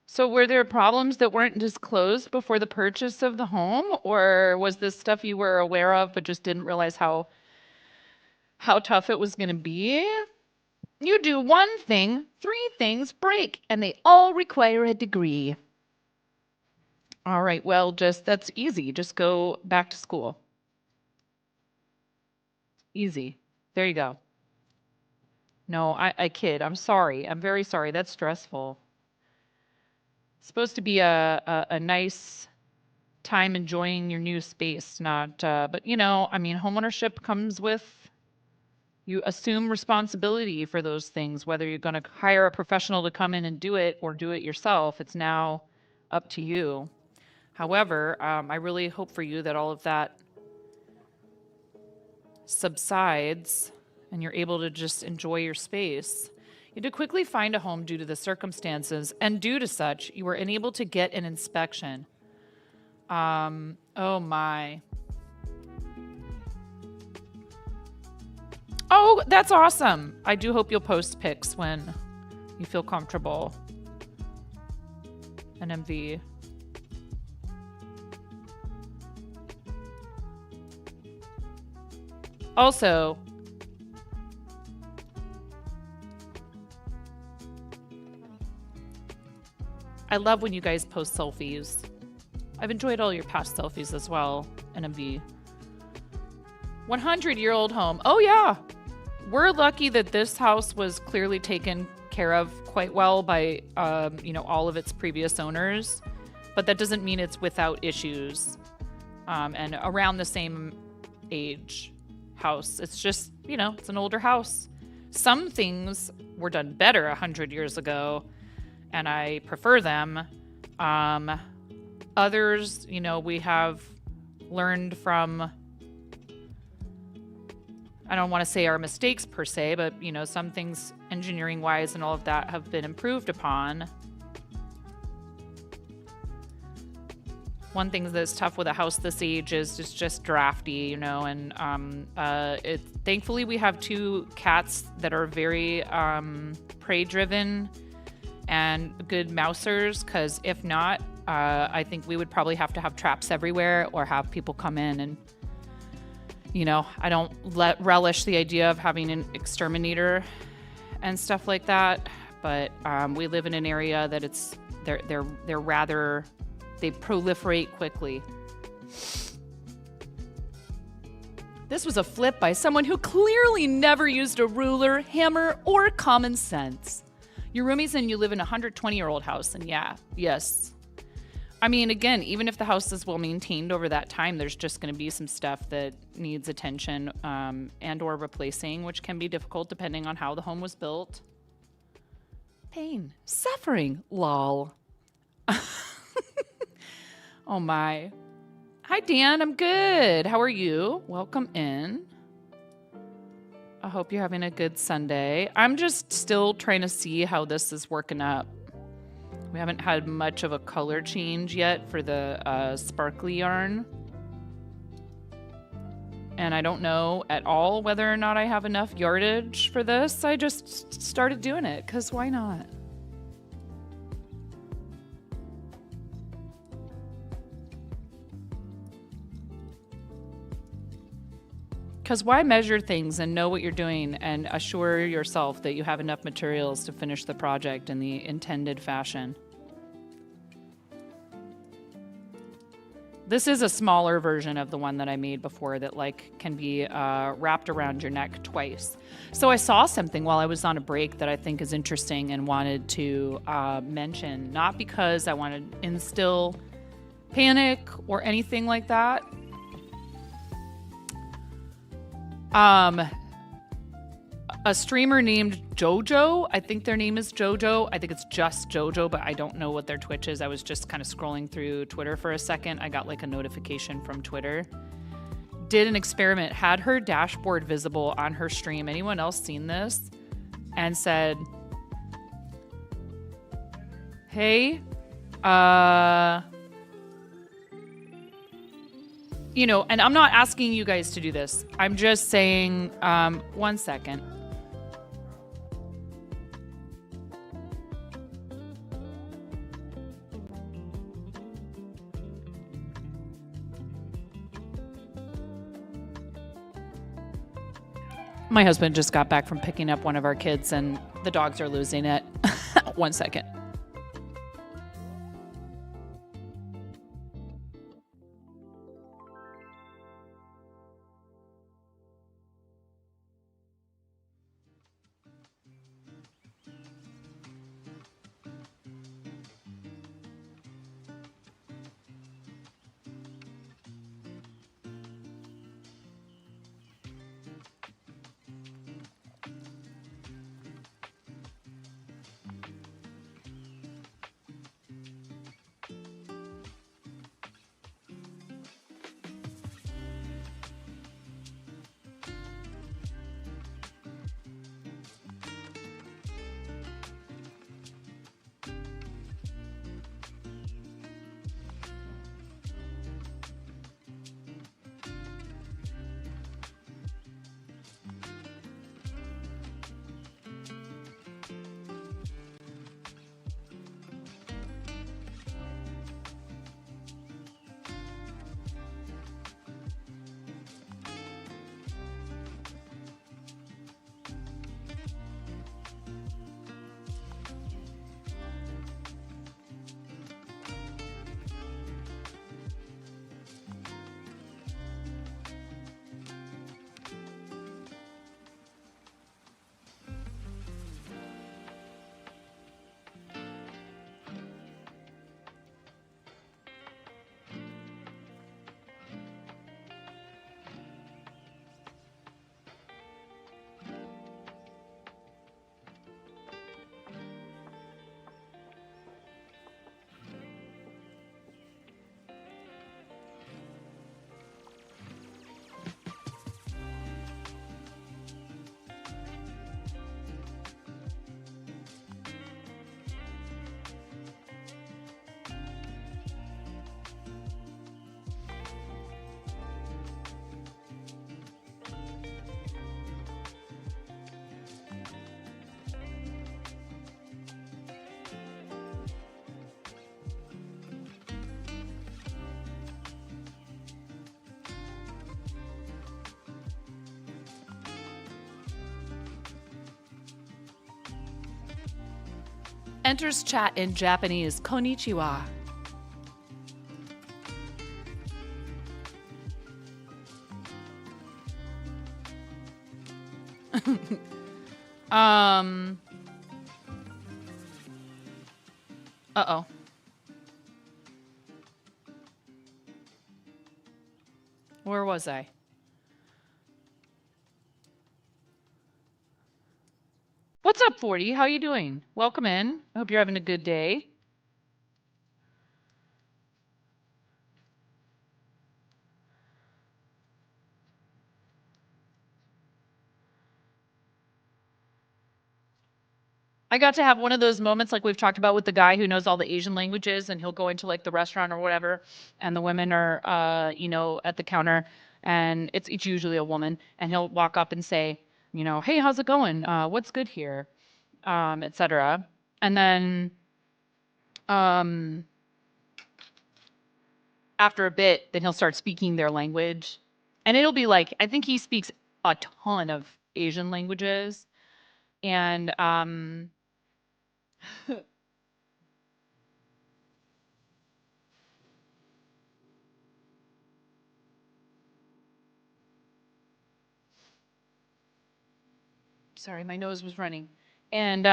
S1: So were there problems that weren't disclosed before the purchase of the home, or was this stuff you were aware of but just didn't realize how tough it was going to be? You do one thing, 3 things break, and they all require a degree. All right, well, that's easy. Just go back to school. Easy. There you go. No, I kid. I'm sorry. I'm very sorry. That's stressful. It's supposed to be a nice time enjoying your new space, not, but you know, I mean, homeownership comes with, you assume responsibility for those things, whether you're going to hire a professional to come in and do it or do it yourself. It's now up to you. However, I really hope for you that all of that subsides and you're able to just enjoy your space. You had to quickly find a home due to the circumstances, and due to such, you were unable to get an inspection. Oh my. Oh, that's awesome. I do hope you'll post pics when you feel comfortable. NMV. Also, I love when you guys post selfies. I've enjoyed all your past selfies as well, NMV. 100-year-old home. Oh, yeah. We're lucky that this house was clearly taken care of quite well by, all of its previous owners. But that doesn't mean it's without issues. And around the same age house. It's just, it's an older house. Some things were done better 100 years ago, and I prefer them. Others, we have learned from, I don't want to say our mistakes per se, but, some things engineering wise and all of that have been improved upon. One thing that's tough with a house this age is it's just drafty, and thankfully we have 2 cats that are very prey driven and good mousers, because if not, I think we would probably have to have traps everywhere or have people come in and, I don't relish the idea of having an exterminator and stuff like that. But we live in an area that they're rather, they proliferate quickly. This was a flip by someone who clearly never used a ruler, hammer, or common sense. Your roomies and you live in a 120-year-old house, and yes. I mean, again, even if the house is well maintained over that time, there's just going to be some stuff that needs attention and or replacing, which can be difficult depending on how the home was built. Pain, suffering, lol. Oh my. Hi, Dan. I'm good. How are you? Welcome in. I hope you're having a good Sunday. I'm just still trying to see how this is working up. We haven't had much of a color change yet for the sparkly yarn. And I don't know at all whether or not I have enough yardage for this. I just started doing it, because why not? Because why measure things and know what you're doing and assure yourself that you have enough materials to finish the project in the intended fashion? This is a smaller version of the one that I made before that can be wrapped around your neck twice. So I saw something while I was on a break that I think is interesting and wanted to mention, not because I want to instill panic or anything like that. A streamer named Jojo, I think their name is Jojo. I think it's just Jojo, but I don't know what their Twitch is. I was just kind of scrolling through Twitter for a second. I got a notification from Twitter. Did an experiment, had her dashboard visible on her stream. Anyone else seen this? And said, hey, and I'm not asking you guys to do this. I'm just saying, 1 second. My husband just got back from picking up one of our kids and the dogs are losing it. 1 second. Enters chat in Japanese. Konnichiwa. Uh-oh. Where was I? What's up, 40? How you doing? Welcome in. I hope you're having a good day. I got to have one of those moments like we've talked about with the guy who knows all the Asian languages, and he'll go into like the restaurant or whatever, and the women are, you know, at the counter, and it's usually a woman, and he'll walk up and say, you know, hey, how's it going? What's good here? Etc. And then after a bit, then he'll start speaking their language, and it'll be like, I think he speaks a ton of Asian languages, and sorry, my nose was running. And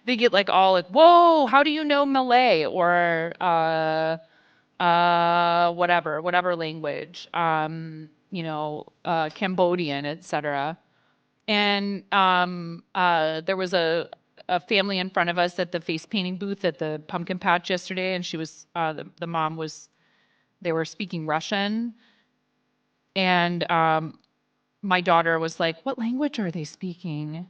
S1: they get like all like, whoa, how do you know Malay or whatever language, you know, Cambodian, etc. And there was a family in front of us at the face painting booth at the pumpkin patch yesterday, and she was the mom was, they were speaking Russian, and my daughter was like, what language are they speaking?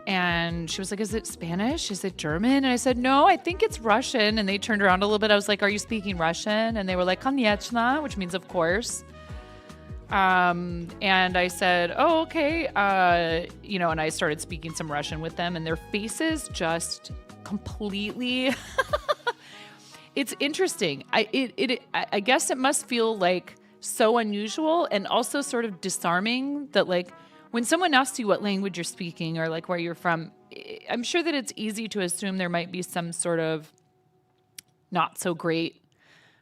S1: And she was like, is it Spanish? Is it German? And I said, no, I think it's Russian. And they turned around a little bit. I was like, are you speaking Russian? And they were like, Конечно, which means of course. And I said, oh, okay. You know, and I started speaking some Russian with them, and their faces just completely, it's interesting. I guess it must feel like so unusual and also sort of disarming that like when someone asks you what language you're speaking or like where you're from, I'm sure that it's easy to assume there might be some sort of not so great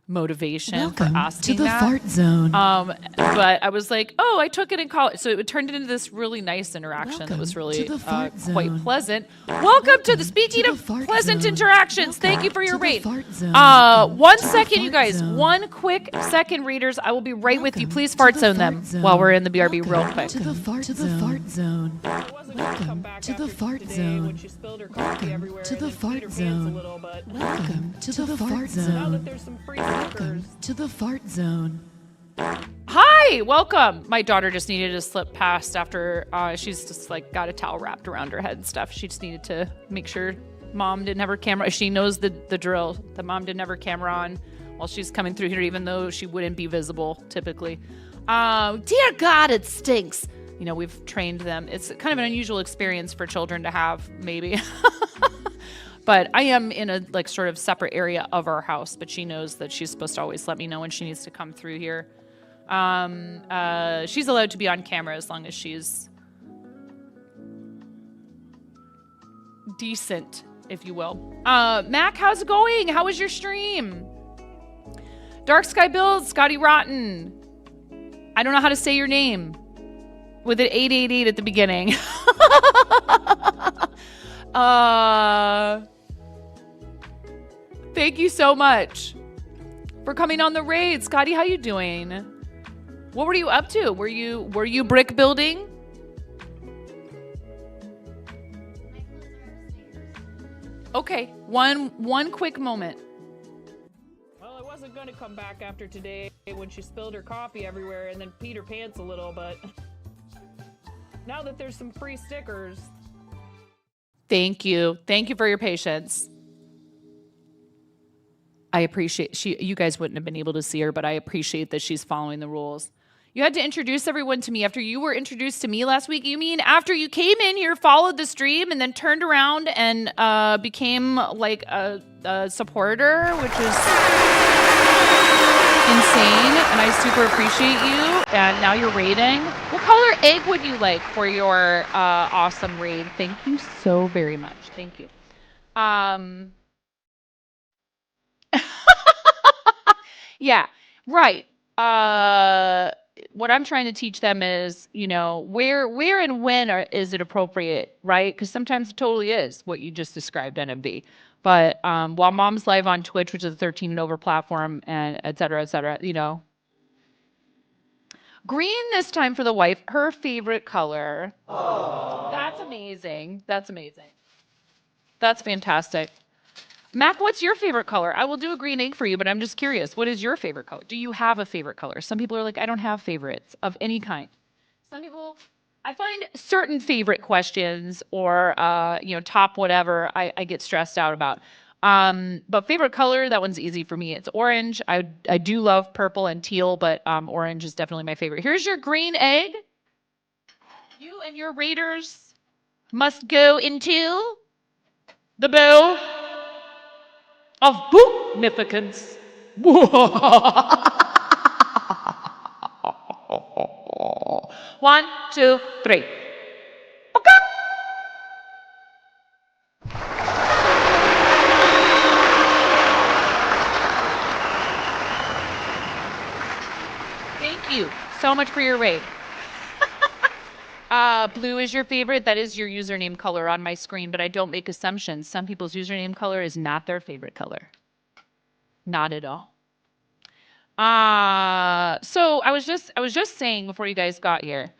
S1: motivation for asking
S2: to the
S1: that.
S2: fart zone.
S1: But I was like, oh, I took it in college. So it turned into this really nice interaction that was really quite pleasant. Welcome to the speaking of pleasant interactions. Thank you for your rate. 1 second, you guys. 1 quick second, readers. I will be right with you. Please fart zone them while we're in the BRB real quick.
S2: To the fart zone. Welcome to the fart zone. Welcome to the fart zone. Welcome to the fart zone. Welcome to the fart zone.
S1: Hi, welcome. My daughter just needed to slip past after she's just like got a towel wrapped around her head and stuff. She just needed to make sure mom didn't have her camera. She knows the drill. The mom didn't have her camera on while she's coming through here, even though she wouldn't be visible typically. Dear God, it stinks. You know, we've trained them. It's kind of an unusual experience for children to have, maybe. But I am in a like sort of separate area of our house, but she knows that she's supposed to always let me know when she needs to come through here. She's allowed to be on camera as long as she's decent, if you will. Mac, how's it going? How was your stream? Dark Sky Build, Scotty Rotten. I don't know how to say your name. With an 888 at the beginning. Thank you so much for coming on the raid. Scotty, how you doing? What were you up to? Were you brick building? Okay, one quick moment.
S5: Well, I wasn't going to come back after today when she spilled her coffee everywhere and then peed her pants a little, but now that there's some free stickers.
S1: Thank you. Thank you for your patience. I appreciate you guys wouldn't have been able to see her, but I appreciate that she's following the rules. You had to introduce everyone to me after you were introduced to me last week. You mean after you came in here, followed the stream, and then turned around and became like a supporter, which is insane, and I super appreciate you. And now you're raiding. What color egg would you like for your awesome raid? Thank you so very much. Thank you. Yeah, right. What I'm trying to teach them is, where and when is it appropriate, right? Because sometimes it totally is what you just described, NMB. But while mom's live on Twitch, which is a 13 and over platform, and et cetera, green this time for the wife, her favorite color. That's amazing. That's amazing. That's fantastic. Mac, what's your favorite color? I will do a green egg for you, but I'm just curious. What is your favorite color? Do you have a favorite color? Some people are like, I don't have favorites of any kind. Some people, I find certain favorite questions or, top whatever, I get stressed out about. But favorite color, that one's easy for me. It's orange. I do love purple and teal, but orange is definitely my favorite. Here's your green egg. You and your raiders must go into the bowl of boognificence. 1, 2, 3. Thank you so much for your raid. Blue is your favorite. That is your username color on my screen, but I don't make assumptions. Some people's username color is not their favorite color. Not at all. So I was just saying before you guys got here.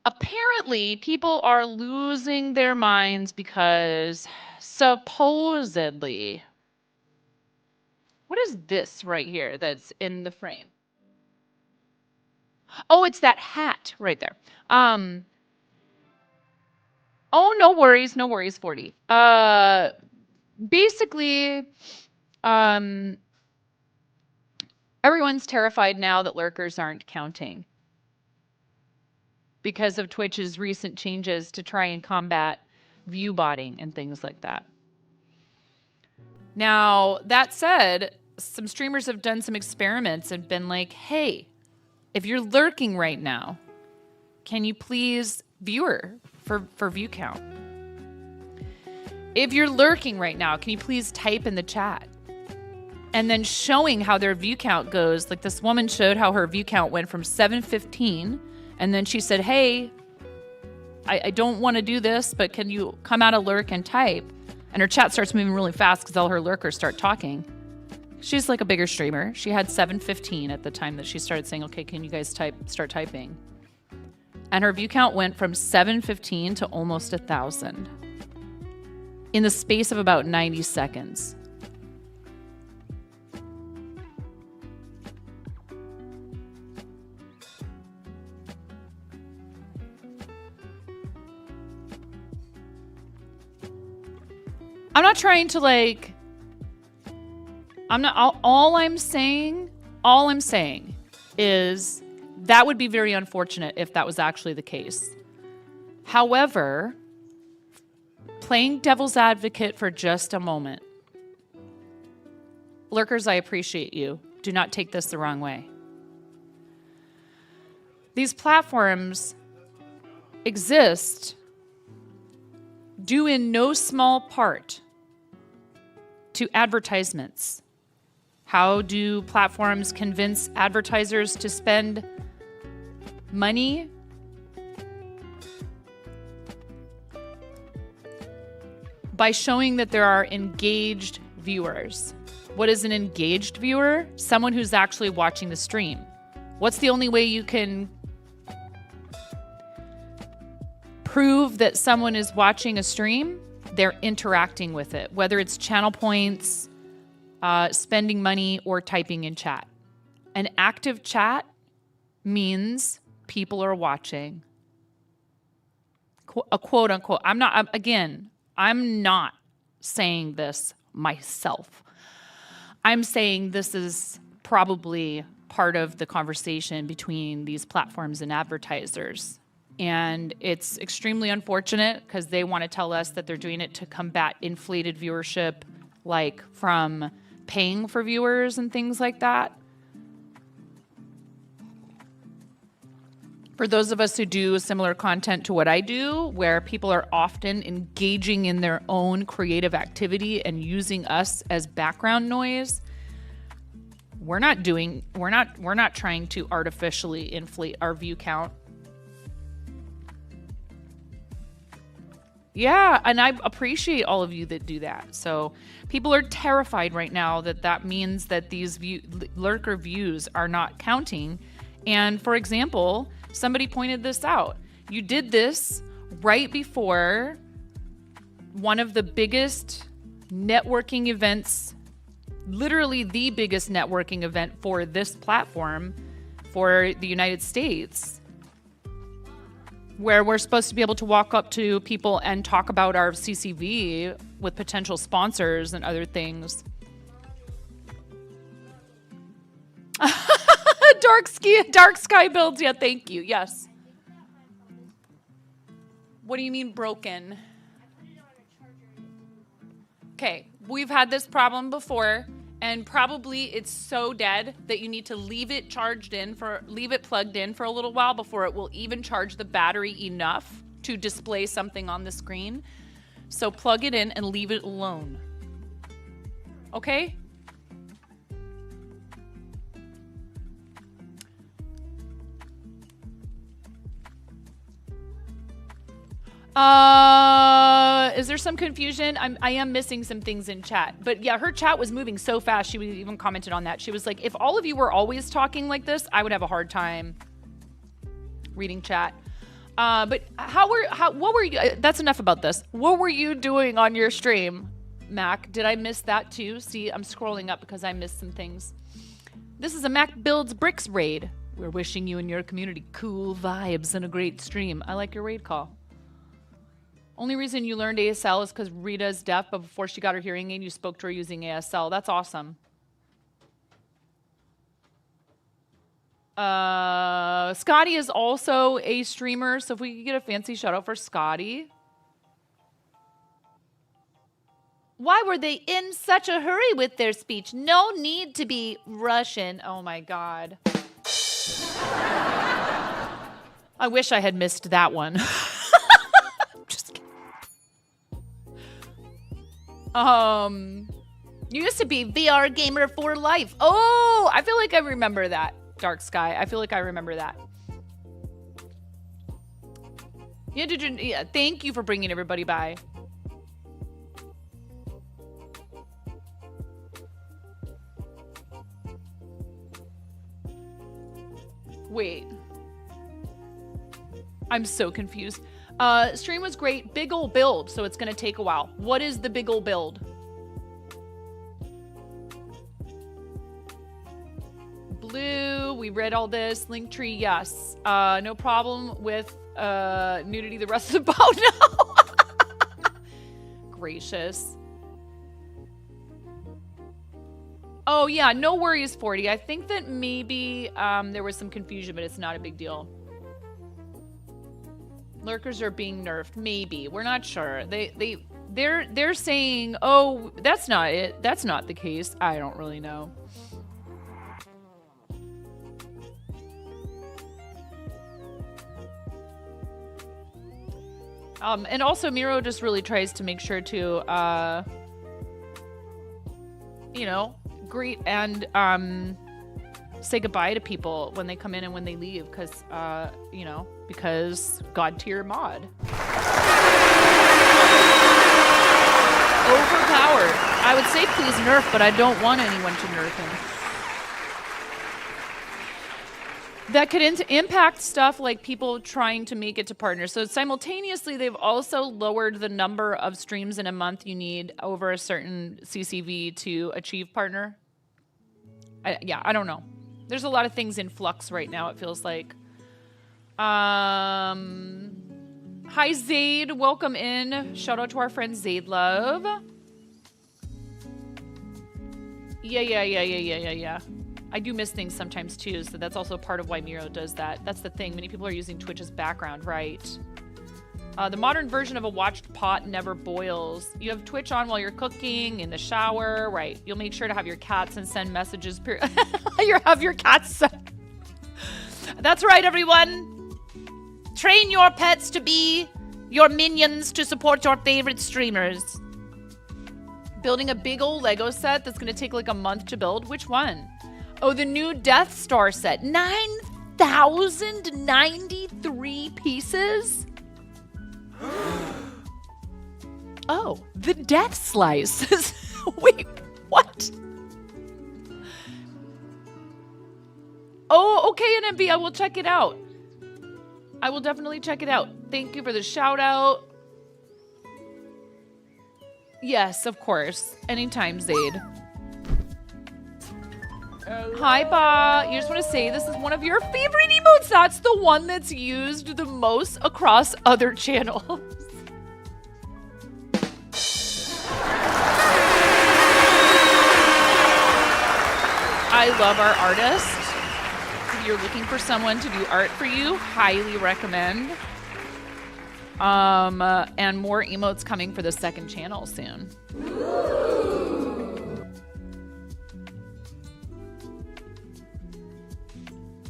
S1: Apparently, people are losing their minds because supposedly, what is this right here that's in the frame? Oh, it's that hat right there. Oh, no worries, 40. Basically, everyone's terrified now that lurkers aren't counting because of Twitch's recent changes to try and combat view botting and things like that. Now, that said, some streamers have done some experiments and been like, hey, if you're lurking right now, can you please viewer for view count? If you're lurking right now, can you please type in the chat? And then showing how their view count goes. Like this woman showed how her view count went from 715. And then she said, hey, I don't want to do this, but can you come out of lurk and type? And her chat starts moving really fast because all her lurkers start talking. She's like a bigger streamer. She had 715 at the time that she started saying, okay, can you guys start typing? And her view count went from 715 to almost 1,000 in the space of about 90 seconds. I'm not trying to all I'm saying is that would be very unfortunate if that was actually the case. However, playing devil's advocate for just a moment. Lurkers, I appreciate you. Do not take this the wrong way. These platforms exist due in no small part to advertisements. How do platforms convince advertisers to spend money? By showing that there are engaged viewers. What is an engaged viewer? Someone who's actually watching the stream. What's the only way you can prove that someone is watching a stream? They're interacting with it, whether it's channel points, spending money, or typing in chat. An active chat means people are watching. A quote unquote. I'm not saying this myself. I'm saying this is probably part of the conversation between these platforms and advertisers. And it's extremely unfortunate because they want to tell us that they're doing it to combat inflated viewership, like from paying for viewers and things like that. For those of us who do similar content to what I do, where people are often engaging in their own creative activity and using us as background noise, we're not trying to artificially inflate our view count. Yeah, and I appreciate all of you that do that. So people are terrified right now that means that these lurker views are not counting. And for example, somebody pointed this out. You did this right before one of the biggest networking events, literally the biggest networking event for this platform for the United States, where we're supposed to be able to walk up to people and talk about our CCV with potential sponsors and other things. Dark sky builds. Yeah, thank you. Yes. What do you mean broken? Okay, we've had this problem before, and probably it's so dead that you need to leave it plugged in for a little while before it will even charge the battery enough to display something on the screen. So plug it in and leave it alone. Okay? Is there some confusion? I am missing some things in chat. But yeah, her chat was moving so fast. She even commented on that. She was like, if all of you were always talking like this, I would have a hard time reading chat. But what were you, that's enough about this. What were you doing on your stream, Mac? Did I miss that too? See, I'm scrolling up because I missed some things. This is a Mac Builds Bricks raid. We're wishing you and your community cool vibes and a great stream. I like your raid call. Only reason you learned ASL is because Rita's deaf, but before she got her hearing aid, you spoke to her using ASL. That's awesome. Scotty is also a streamer, so if we could get a fancy shout out for Scotty. Why were they in such a hurry with their speech? No need to be Russian. Oh my God. I wish I had missed that one. You used to be VR gamer for life. Oh, I feel like I remember that. Dark Sky. I feel like I remember that. Yeah, thank you for bringing everybody by. Wait. I'm so confused. Stream was great. Big ol' build, so it's going to take a while. What is the big ol' build? Blue, we read all this. Linktree, yes. No problem with nudity the rest of the boat. No. Gracious. Oh, yeah, no worries, 40. I think that maybe there was some confusion, but it's not a big deal. Lurkers are being nerfed. Maybe. We're not sure. They're saying, oh, that's not it. That's not the case. I don't really know. And also Miro just really tries to make sure to, you know, greet and say goodbye to people when they come in and when they leave, because you know, because God tier mod. Overpowered. I would say please nerf, but I don't want anyone to nerf him. That could impact stuff like people trying to make it to partners. So simultaneously, they've also lowered the number of streams in a month you need over a certain CCV to achieve partner. Yeah, I don't know. There's a lot of things in flux right now, it feels like. Hi, Zaid. Welcome in. Shout out to our friend Zaid Love. Yeah. I do miss things sometimes too, so that's also part of why Miro does that. That's the thing. Many people are using Twitch as background, right? The modern version of a watched pot never boils. You have Twitch on while you're cooking, in the shower, right? You'll make sure to have your cats and send messages. You have your cats. That's right, everyone. Train your pets to be your minions to support your favorite streamers. Building a big old Lego set that's going to take like a month to build. Which one? Oh, the new Death Star set. 9,093 pieces? Oh, the Death Slice. Wait, what? Oh, okay, NMB, I will check it out. I will definitely check it out. Thank you for the shout out. Yes, of course. Anytime, Zaid. Hi, Ba. You just want to say this is one of your favorite emotes. That's the one that's used the most across other channels. I love our artists. If you're looking for someone to do art for you, highly recommend. And more emotes coming for the second channel soon.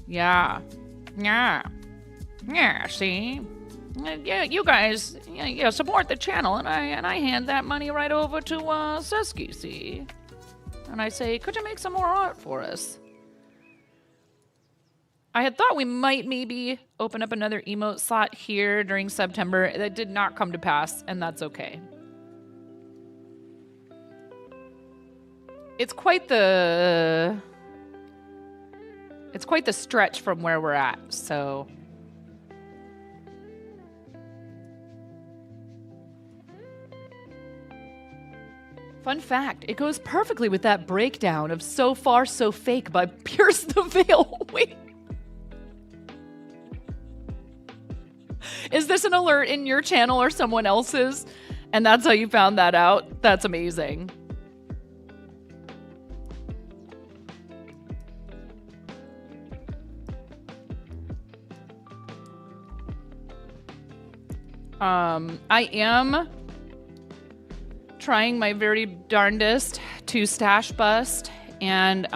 S1: Yeah. See, yeah, you guys, yeah, support the channel, and I hand that money right over to Susky. See, and I say, could you make some more art for us? I had thought we might maybe open up another emote slot here during September. That did not come to pass, and that's okay. It's quite the stretch from where we're at, so. Fun fact, it goes perfectly with that breakdown of So Far So Fake by Pierce the Veil. Wait. Is this an alert in your channel or someone else's? And that's how you found that out? That's amazing. I am trying my very darndest to stash bust and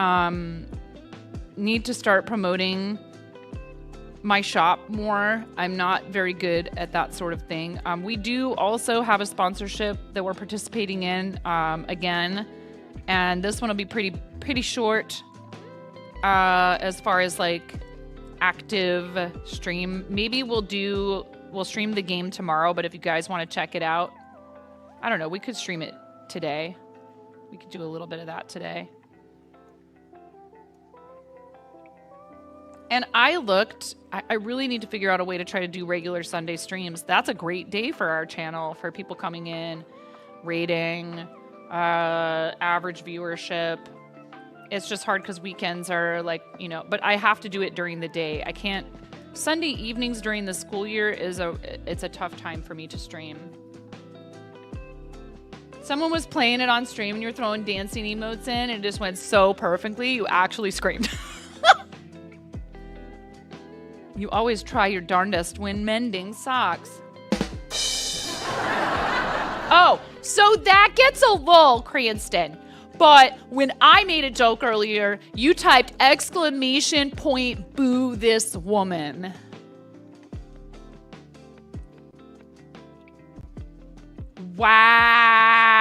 S1: need to start promoting my shop more. I'm not very good at that sort of thing. We do also have a sponsorship that we're participating in again, and this one will be pretty short as far as like active stream. Maybe we'll stream the game tomorrow, but if you guys want to check it out, I don't know, we could stream it today. We could do a little bit of that today. And I really need to figure out a way to try to do regular Sunday streams. That's a great day for our channel, for people coming in, rating, average viewership. It's just hard because weekends are like, but I have to do it during the day. I can't. Sunday evenings during the school year it's a tough time for me to stream. Someone was playing it on stream and you're throwing dancing emotes in and it just went so perfectly, you actually screamed. You always try your darndest when mending socks. Oh, so that gets a lull, Cranston. But when I made a joke earlier, you typed exclamation point, boo this woman. Wow.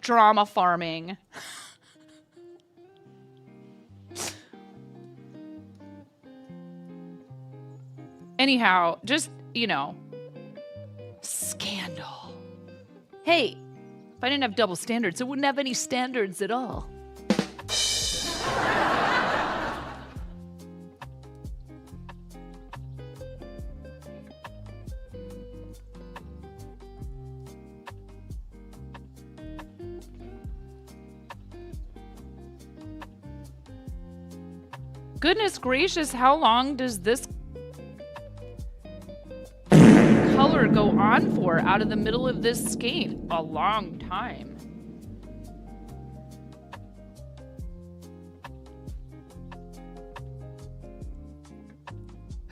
S1: Drama farming. Anyhow, just, scandal. Hey, if I didn't have double standards, I wouldn't have any standards at all. Goodness gracious, how long does this color go on for out of the middle of this skate? A long time.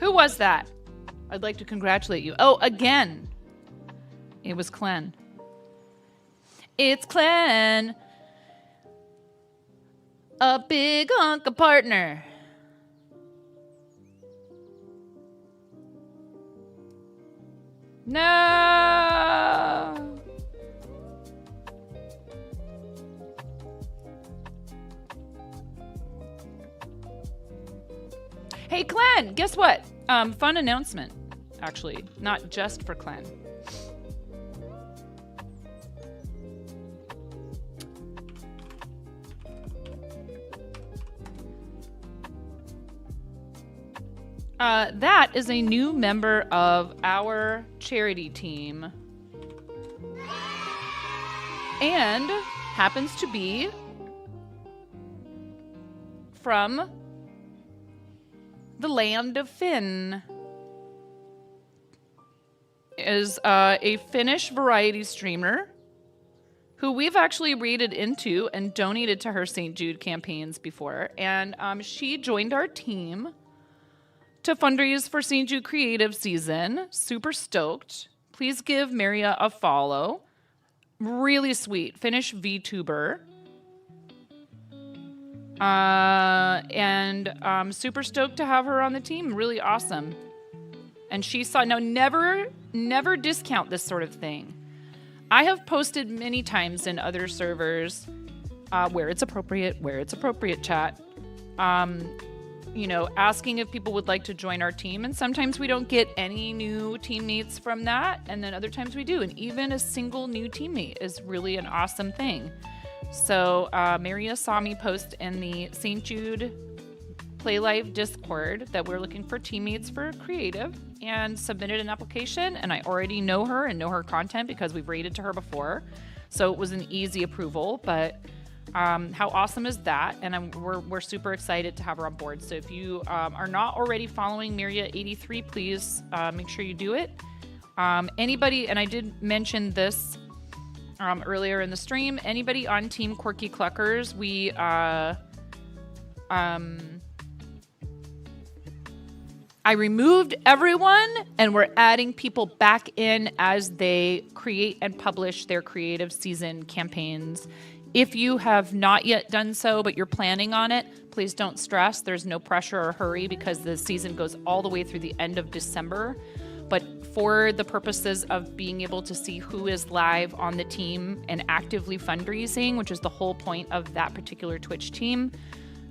S1: Who was that? I'd like to congratulate you. Oh, again. It was Clen. It's Clen. A big hunk of partner. No. Hey, Clen, guess what? Fun announcement, actually. Not just for Clen. That is a new member of our charity team. And happens to be from the land of Finn. Is a Finnish variety streamer who we've actually raided into and donated to her St. Jude campaigns before. And she joined our team to fundraise for St. Jude Creative Season. Super stoked. Please give Maria a follow. Really sweet Finnish VTuber. And super stoked to have her on the team. Really awesome. And she saw, now never discount this sort of thing. I have posted many times in other servers where it's appropriate, chat. You know, asking if people would like to join our team. And sometimes we don't get any new teammates from that. And then other times we do. And even a single new teammate is really an awesome thing. So Maria saw me post in the St. Jude Play Live Discord that we're looking for teammates for creative and submitted an application. And I already know her and know her content because we've raided to her before. So it was an easy approval. But how awesome is that? And we're super excited to have her on board. So if you are not already following Maria83, please make sure you do it. Anybody, and I did mention this earlier in the stream, anybody on Team Quirky Cluckers, I removed everyone and we're adding people back in as they create and publish their creative season campaigns. If you have not yet done so, but you're planning on it, please don't stress. There's no pressure or hurry because the season goes all the way through the end of December. But for the purposes of being able to see who is live on the team and actively fundraising, which is the whole point of that particular Twitch team,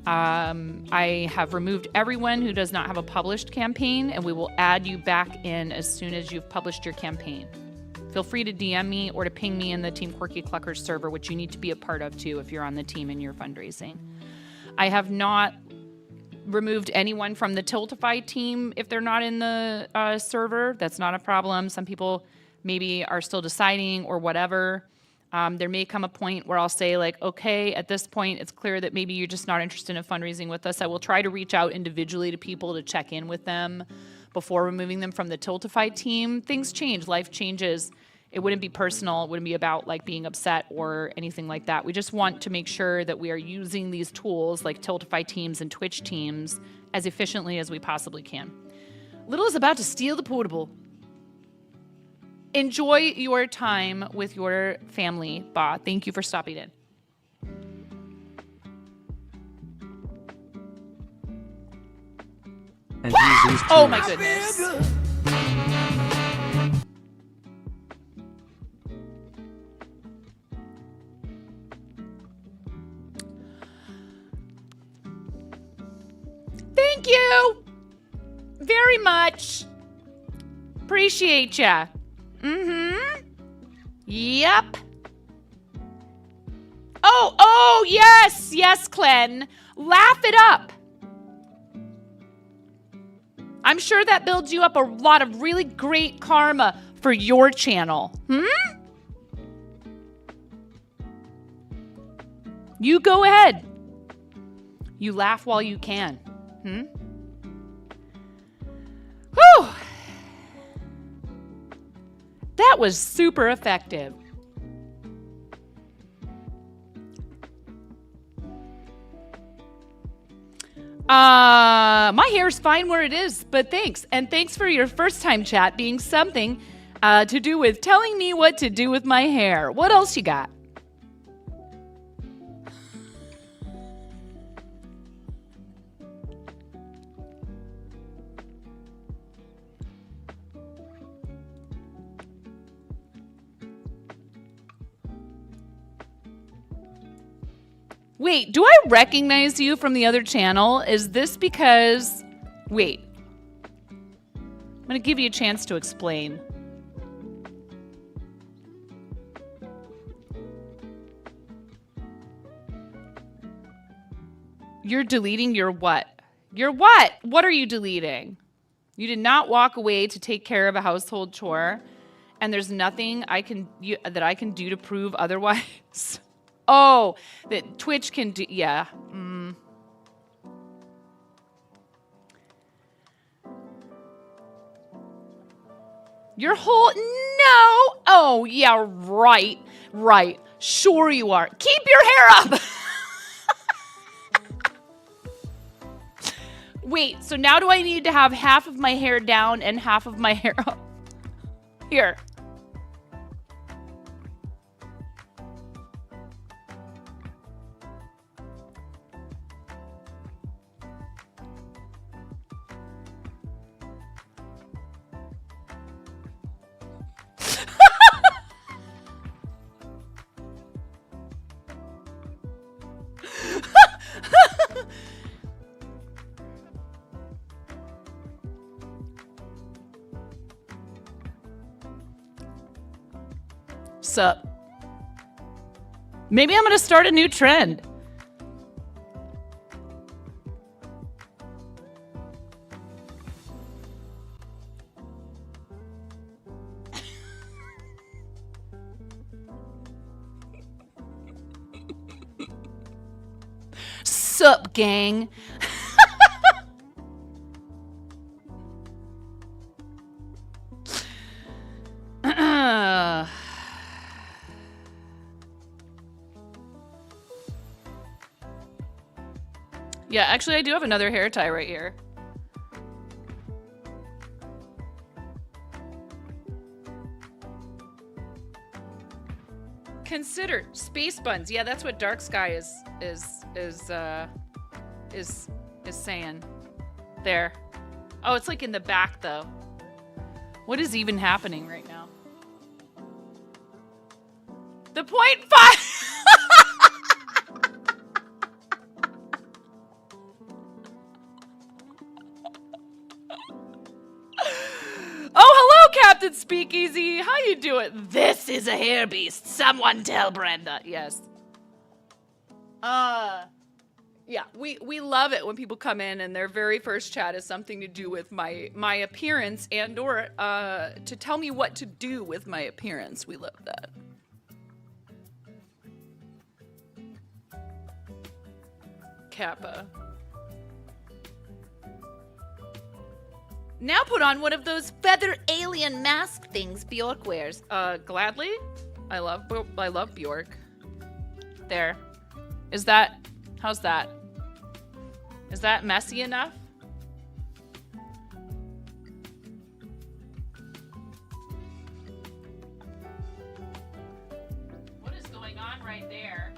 S1: I have removed everyone who does not have a published campaign, and we will add you back in as soon as you've published your campaign. Feel free to DM me or to ping me in the Team Quirky Cluckers server, which you need to be a part of too if you're on the team and you're fundraising. I have not removed anyone from the Tiltify team if they're not in the server. That's not a problem. Some people maybe are still deciding or whatever. There may come a point where I'll say like, okay, at this point, it's clear that maybe you're just not interested in fundraising with us. I will try to reach out individually to people to check in with them before removing them from the Tiltify team. Things change, life changes. It wouldn't be personal. It wouldn't be about like being upset or anything like that. We just want to make sure that we are using these tools like Tiltify teams and Twitch teams as efficiently as we possibly can. Little is about to steal the portable. Enjoy your time with your family, Ba. Thank you for stopping in.
S3: And use these
S1: Oh my
S3: tools.
S1: goodness. Thank you very much. Appreciate ya. Mm-hmm. Yep. Oh, yes, Clen. Laugh it up. I'm sure that builds you up a lot of really great karma for your channel. You go ahead. You laugh while you can. Whew. That was super effective. My hair's fine where it is, but thanks. And thanks for your first time chat being something to do with telling me what to do with my hair. What else you got? Wait, do I recognize you from the other channel? Is this because... Wait. I'm going to give you a chance to explain. You're deleting your what? Your what? What are you deleting? You did not walk away to take care of a household chore, and there's nothing that I can do to prove otherwise. Oh, that Twitch can do, yeah. Your whole, no. Oh, yeah, right. Sure you are. Keep your hair up. Wait, so now do I need to have half of my hair down and half of my hair up? Here. Sup? Maybe I'm gonna start a new trend. Sup, gang? Yeah, actually, I do have another hair tie right here. Consider space buns. Yeah, that's what Dark Sky is saying. There. Oh, it's like in the back though. What is even happening right now? The 0.5. Oh, hello, Captain Speakeasy. How you doing? This is a hair beast. Someone tell Brenda. Yes. Yeah, we love it when people come in and their very first chat is something to do with my appearance and or to tell me what to do with my appearance. We love that. Kappa. Now put on one of those feather alien mask things Bjork wears. Gladly. I love Bjork. There. Is that, how's that? Is that messy enough? What is going on right there?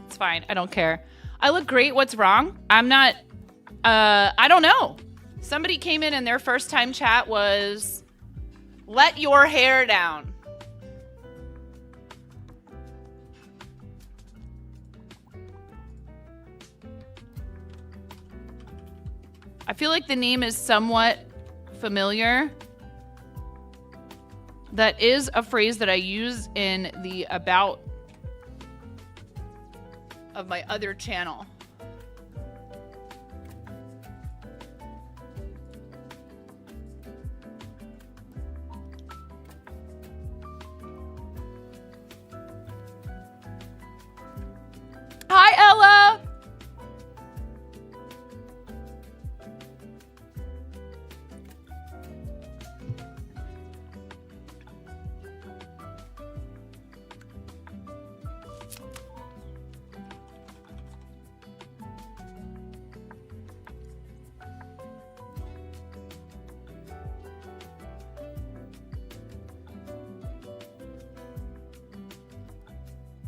S1: It's fine. I don't care. I look great. What's wrong? I'm not, I don't know. Somebody came in and their first time chat was, let your hair down. I feel like the name is somewhat familiar. That is a phrase that I use in the about of my other channel. Hi, Ella.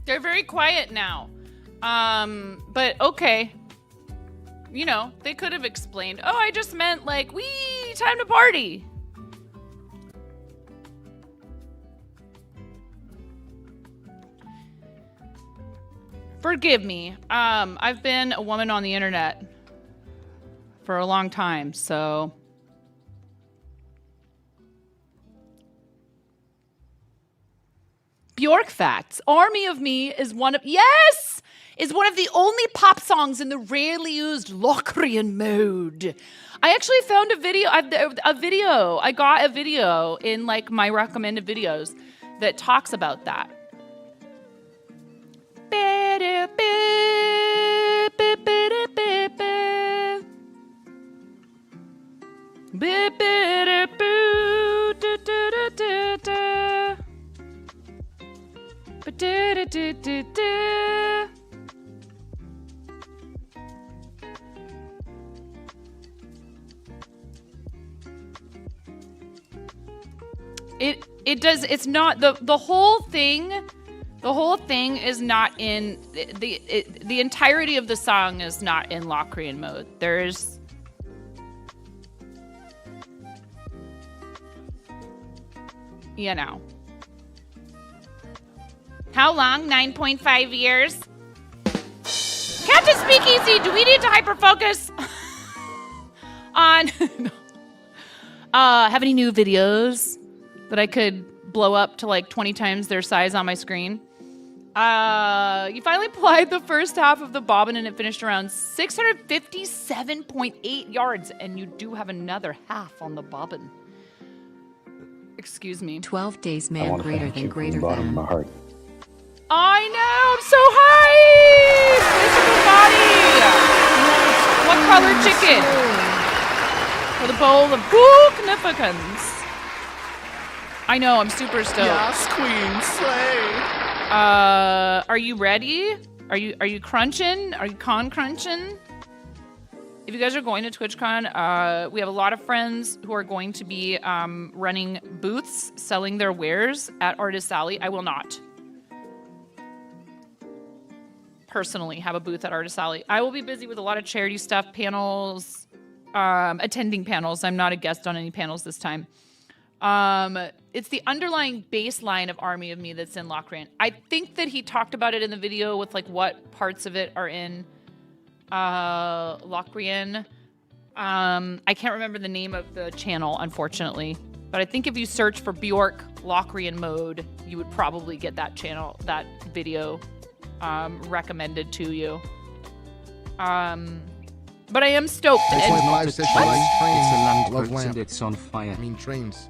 S1: They're very quiet now. But okay. You know, they could have explained, oh, I just meant like, wee, time to party. Forgive me. I've been a woman on the internet for a long time, so. Bjork facts. Army of Me is one of, yes! Is one of the only pop songs in the rarely used Locrian mode. I actually found a video. I got a video in like my recommended videos that talks about that. It does. It's not the whole thing. The whole thing is not in the entirety of the song is not in Locrian mode. There's you know. How long? 9.5 years. Captain Speakeasy, do we need to hyperfocus on have any new videos that I could blow up to like 20 times their size on my screen? You finally applied the first half of the bobbin and it finished around 657.8 yards, and you do have another half on the bobbin. Excuse me.
S2: 12 days,
S3: I
S2: man,
S3: want to
S2: greater
S3: thank
S2: than
S3: you from
S2: greater
S3: the bottom of my
S2: than.
S3: heart.
S1: I know, I'm so hyped! Mr. Bugatti! What color chicken? For the bowl of significance. I know, I'm super stoked.
S6: Yes, queen, slay.
S1: Are you ready? Are you crunching? Are you crunching? If you guys are going to TwitchCon, we have a lot of friends who are going to be running booths, selling their wares at Artist Alley. I will not personally have a booth at Artist Alley. I will be busy with a lot of charity stuff, panels, attending panels. I'm not a guest on any panels this time. It's the underlying baseline of Army of Me that's in Locrian. I think that he talked about it in the video with like what parts of it are in Locrian. I can't remember the name of the channel, unfortunately, but I think if you search for Bjork Locrian mode, you would probably get that channel, that video recommended to you. But I am stoked.
S6: It's
S1: And-
S6: my live session, like trains.
S7: It's a land
S6: Love
S7: and
S6: lamp.
S7: it's on fire.
S6: I mean trains.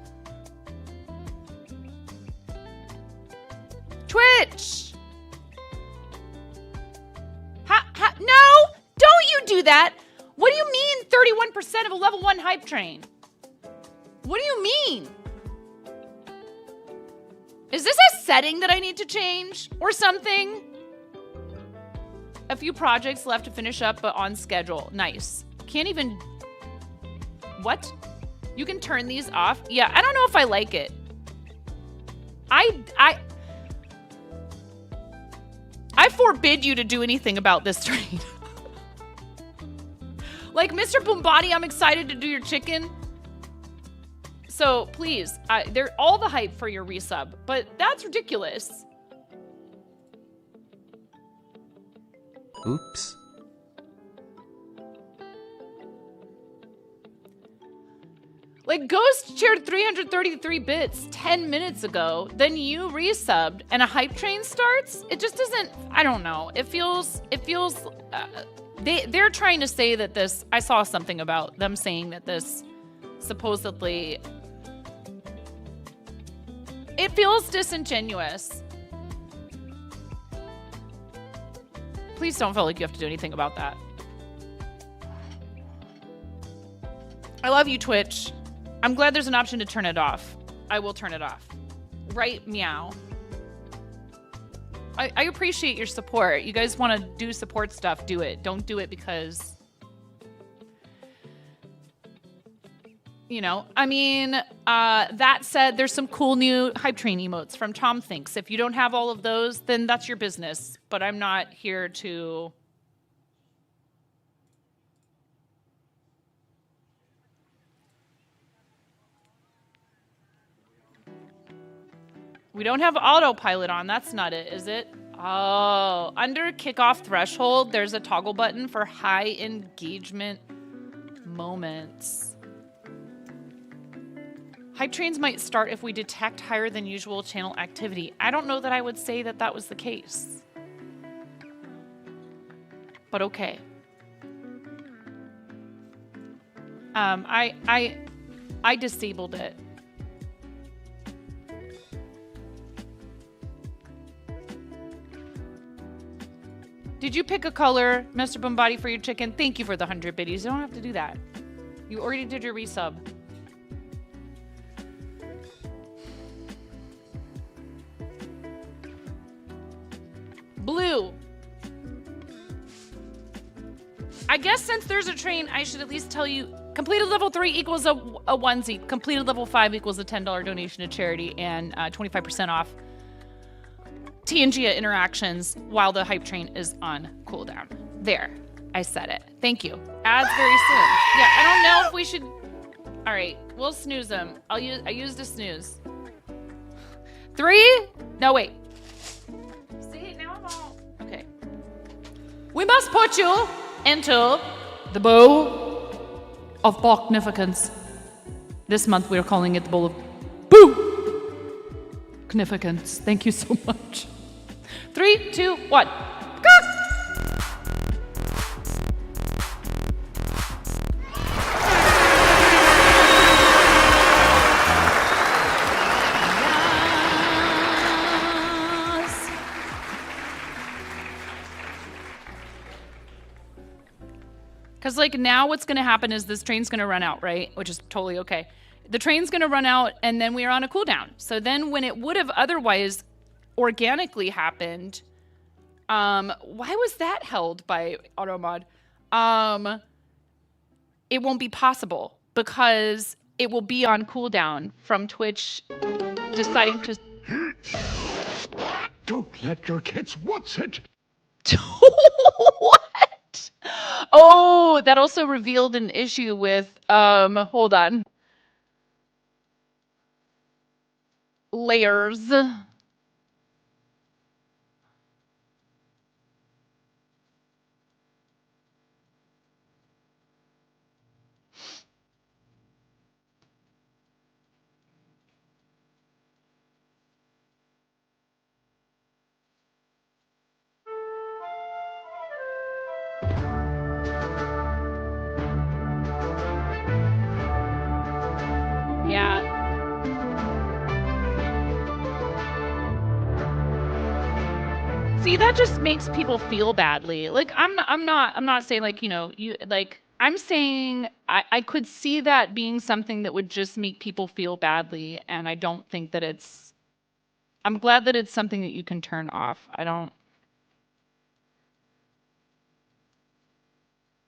S1: Twitch! No! Don't you do that! What do you mean 31% of a level 1 hype train? What do you mean? Is this a setting that I need to change? Or something? A few projects left to finish up, but on schedule. Nice. Can't even... What? You can turn these off? Yeah, I don't know if I like it. I forbid you to do anything about this train. Like, Mr. Boombody, I'm excited to do your chicken. So, please, they're all the hype for your resub, but that's ridiculous.
S7: Oops.
S1: Like, Ghost shared 333 bits 10 minutes ago, then you resubbed, and a hype train starts? It just doesn't, I don't know. It feels, they're trying to say that this, I saw something about them saying that this supposedly, it feels disingenuous. Please don't feel like you have to do anything about that. I love you, Twitch. I'm glad there's an option to turn it off. I will turn it off. Right, meow. I appreciate your support. You guys want to do support stuff, do it. Don't do it because... You know, I mean, that said, there's some cool new hype train emotes from Tom Thinks. If you don't have all of those, then that's your business. But I'm not here to... We don't have autopilot on. That's not it, is it? Oh, under kickoff threshold, there's a toggle button for high engagement moments. Hype trains might start if we detect higher than usual channel activity. I don't know that I would say that that was the case. But okay. I disabled it. Did you pick a color, Mr. Bombati, for your chicken? Thank you for the 100 biddies. You don't have to do that. You already did your resub. Blue. I guess since there's a train, I should at least tell you, completed level 3 equals a onesie. Completed level 5 equals a $10 donation to charity and 25% off TNG interactions while the hype train is on cooldown. There, I said it. Thank you. Ads very soon. Yeah, I don't know if we should. All right, we'll snooze them. I used a snooze. 3? No, wait. See, now I'm all okay. We must put you into the bow of Bognificence. This month we are calling it the bowl of Boo-Gnificence. Thank you so much. 3, 2, 1. Because, like, now what's going to happen is this train's going to run out, right? Which is totally okay. The train's going to run out, and then we are on a cooldown. So then when it would have otherwise organically happened, why was that held by AutoMod? It won't be possible because it will be on cooldown from Twitch deciding to...
S7: Don't let your kids watch it.
S1: What? Oh, that also revealed an issue with, hold on. Layers. Yeah. See, that just makes people feel badly. Like I'm not saying like, you know, I'm saying I could see that being something that would just make people feel badly, and I don't think that I'm glad that it's something that you can turn off. I don't.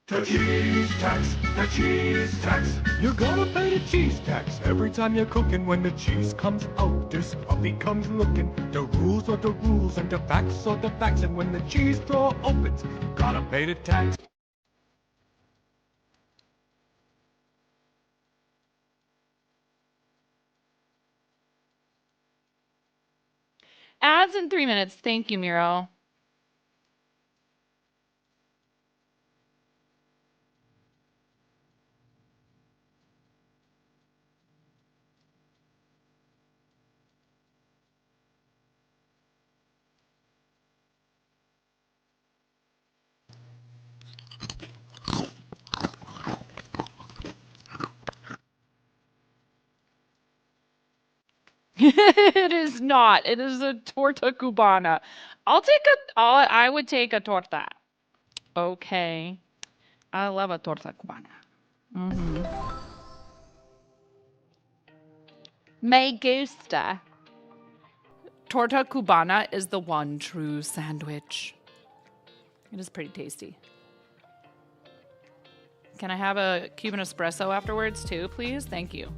S7: The cheese tax, the cheese tax. You're gonna pay the cheese tax every time you're cooking. When the cheese comes out, this puppy comes looking. The rules are the rules and the facts are the facts. And when the cheese drawer opens, gotta pay the tax.
S1: Ads in 3 minutes. Thank you, Miro. It is not. It is a torta cubana. I would take a torta. Okay. I love a torta cubana. Me gusta. Torta cubana is the one true sandwich. It is pretty tasty. Can I have a Cuban espresso afterwards too, please? Thank you.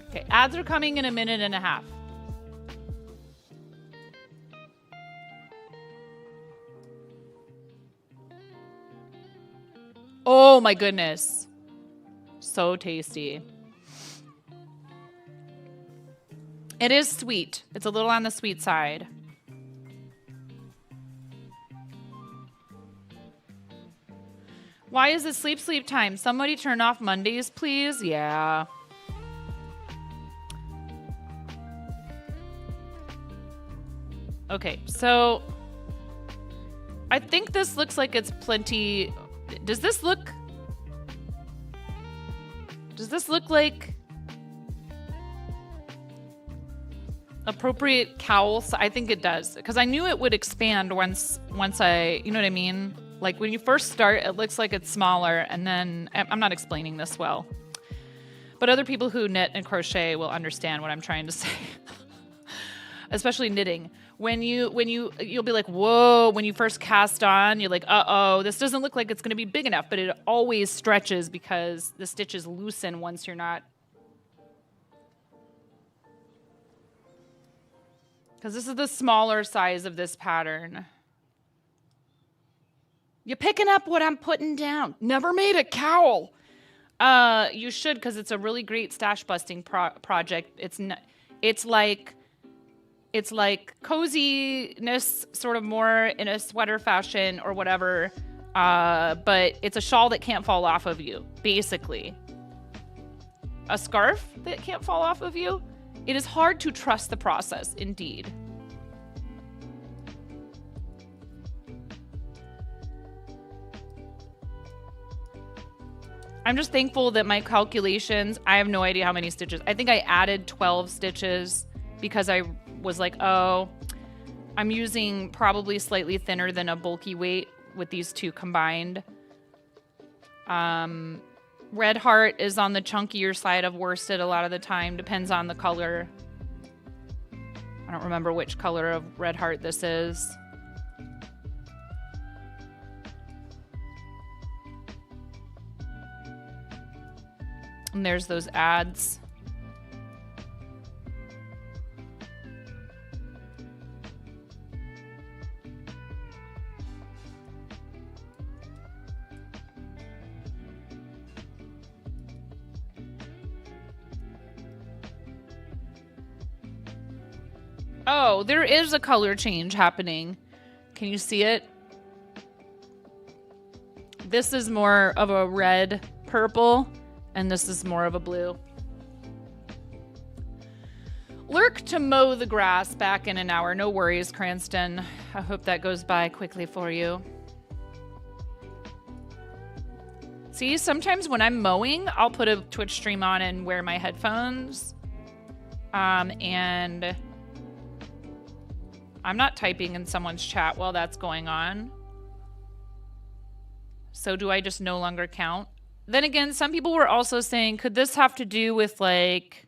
S1: Okay, ads are coming in a minute and a half. Oh my goodness. So tasty. It is sweet. It's a little on the sweet side. Why is it sleep time? Somebody turn off Mondays, please. Yeah. Okay, so I think this looks like it's plenty. Does this look like appropriate cowl? I think it does, because I knew it would expand once I, you know what I mean? Like when you first start, it looks like it's smaller, and then I'm not explaining this well, but other people who knit and crochet will understand what I'm trying to say. Especially knitting. When you'll be like, whoa, when you first cast on, you're like, uh-oh, this doesn't look like it's going to be big enough, but it always stretches because the stitches loosen once you're not. Because this is the smaller size of this pattern. You're picking up what I'm putting down. Never made a cowl. You should, because it's a really great stash busting project. It's like coziness, sort of more in a sweater fashion or whatever, but it's a shawl that can't fall off of you, basically. A scarf that can't fall off of you. It is hard to trust the process, indeed. I'm just thankful that my calculations, I have no idea how many stitches. I think I added 12 stitches because I was like, oh, I'm using probably slightly thinner than a bulky weight with these two combined. Red Heart is on the chunkier side of worsted a lot of the time. Depends on the color. I don't remember which color of Red Heart this is. And there's those ads. Oh, there is a color change happening. Can you see it? This is more of a red purple, and this is more of a blue. Lurk to mow the grass, back in an hour. No worries, Cranston. I hope that goes by quickly for you. See, sometimes when I'm mowing, I'll put a Twitch stream on and wear my headphones. And I'm not typing in someone's chat while that's going on. So do I just no longer count? Then again, some people were also saying, could this have to do with, like,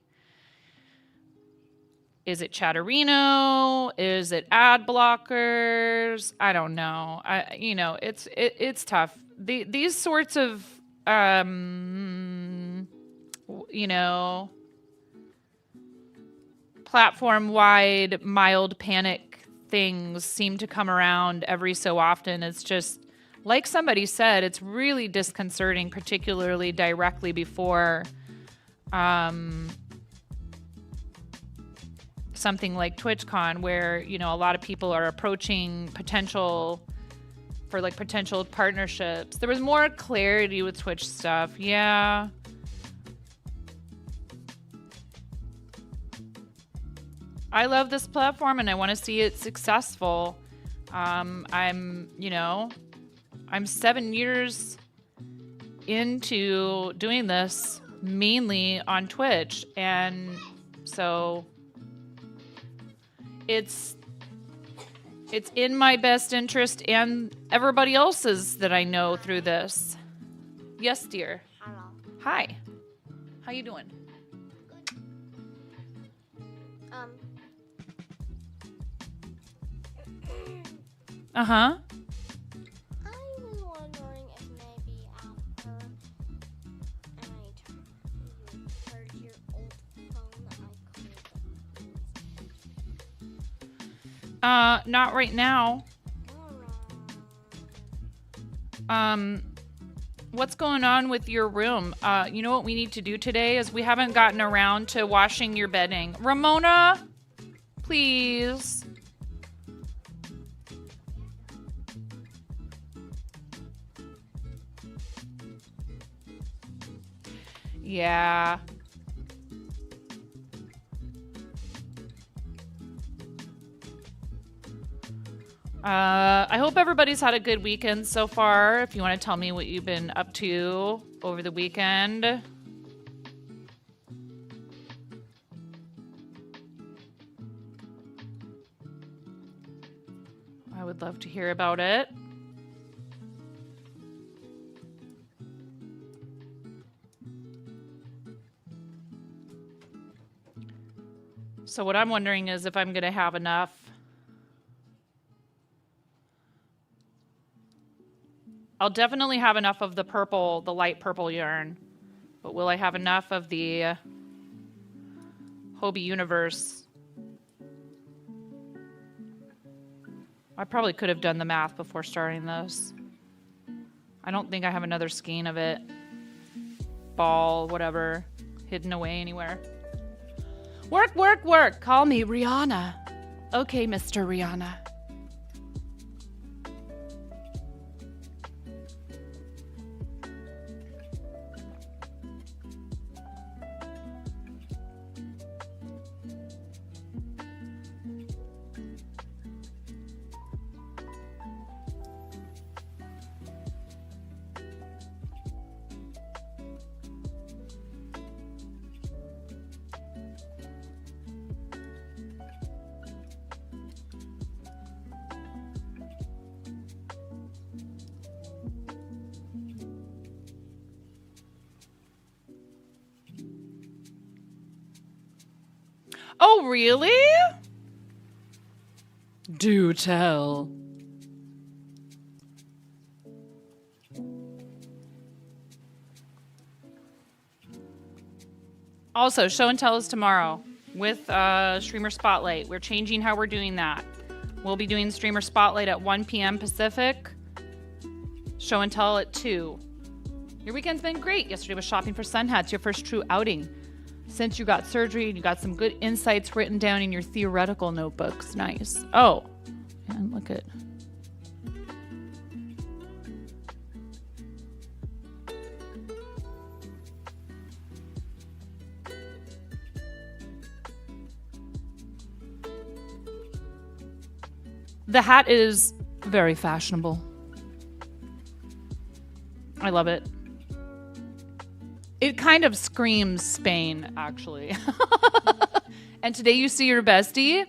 S1: is it Chatterino? Is it ad blockers? I don't know. It's tough. These sorts of, platform-wide mild panic things seem to come around every so often. It's just, like somebody said, it's really disconcerting, particularly directly before something like TwitchCon, where, a lot of people are approaching potential partnerships. There was more clarity with Twitch stuff. Yeah. I love this platform and I want to see it successful. I'm 7 years into doing this mainly on Twitch, and so it's It's in my best interest and everybody else's that I know through this. Yes, dear.
S4: Hello.
S1: Hi. How you doing? Uh-huh.
S4: I was wondering if maybe after I heard your old phone, I could.
S1: Not right now. What's going on with your room? You know what we need to do today is we haven't gotten around to washing your bedding. Ramona, please. Yeah. I hope everybody's had a good weekend so far. If you want to tell me what you've been up to over the weekend. I would love to hear about it. So what I'm wondering is if I'm going to have enough. I'll definitely have enough of the purple, the light purple yarn. But will I have enough of the Hobie Universe? I probably could have done the math before starting this. I don't think I have another skein of it. Ball, whatever, hidden away anywhere. Work, work, work. Call me Rihanna. Okay, Mr. Rihanna. Oh, really? Do tell. Also, show and tell is tomorrow with Streamer Spotlight. We're changing how we're doing that. We'll be doing Streamer Spotlight at 1 p.m. Pacific. Show and tell at 2. Your weekend's been great. Yesterday was shopping for sun hats, your first true outing. Since you got surgery, you got some good insights written down in your theoretical notebooks. Nice. Oh, and look at. The hat is very fashionable. I love it. It kind of screams Spain, actually. And today you see your bestie.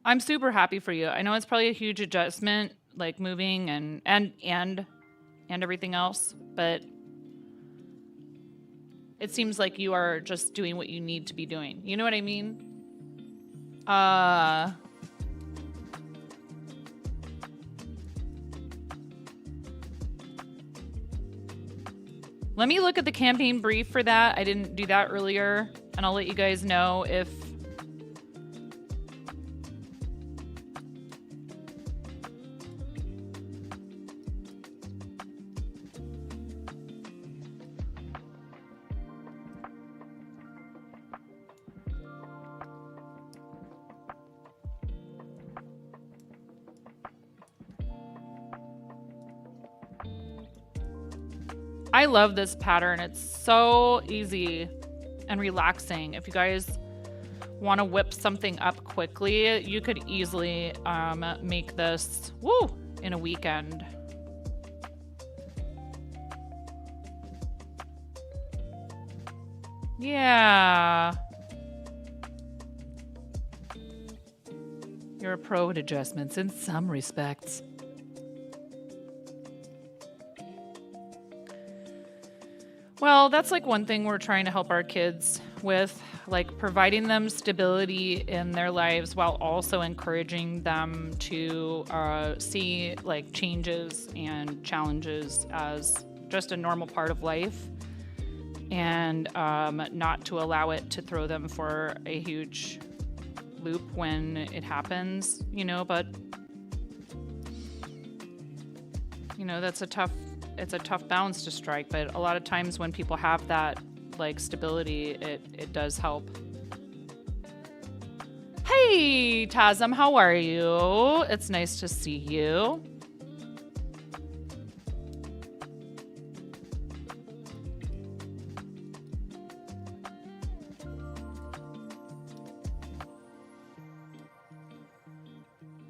S1: I'm super happy for you. I know it's probably a huge adjustment, like moving and everything else, but it seems like you are just doing what you need to be doing. You know what I mean? Let me look at the campaign brief for that. I didn't do that earlier, and I'll let you guys know if... I love this pattern. It's so easy and relaxing. If you guys want to whip something up quickly, you could easily make this in a weekend. Yeah. You're a pro at adjustments in some respects. Well, that's like one thing we're trying to help our kids with, like providing them stability in their lives while also encouraging them to see like changes and challenges as just a normal part of life, and not to allow it to throw them for a huge loop when it happens, you know, but you know, it's a tough balance to strike, but a lot of times when people have that like stability, it does help. Hey Tazam, how are you? It's nice to see you.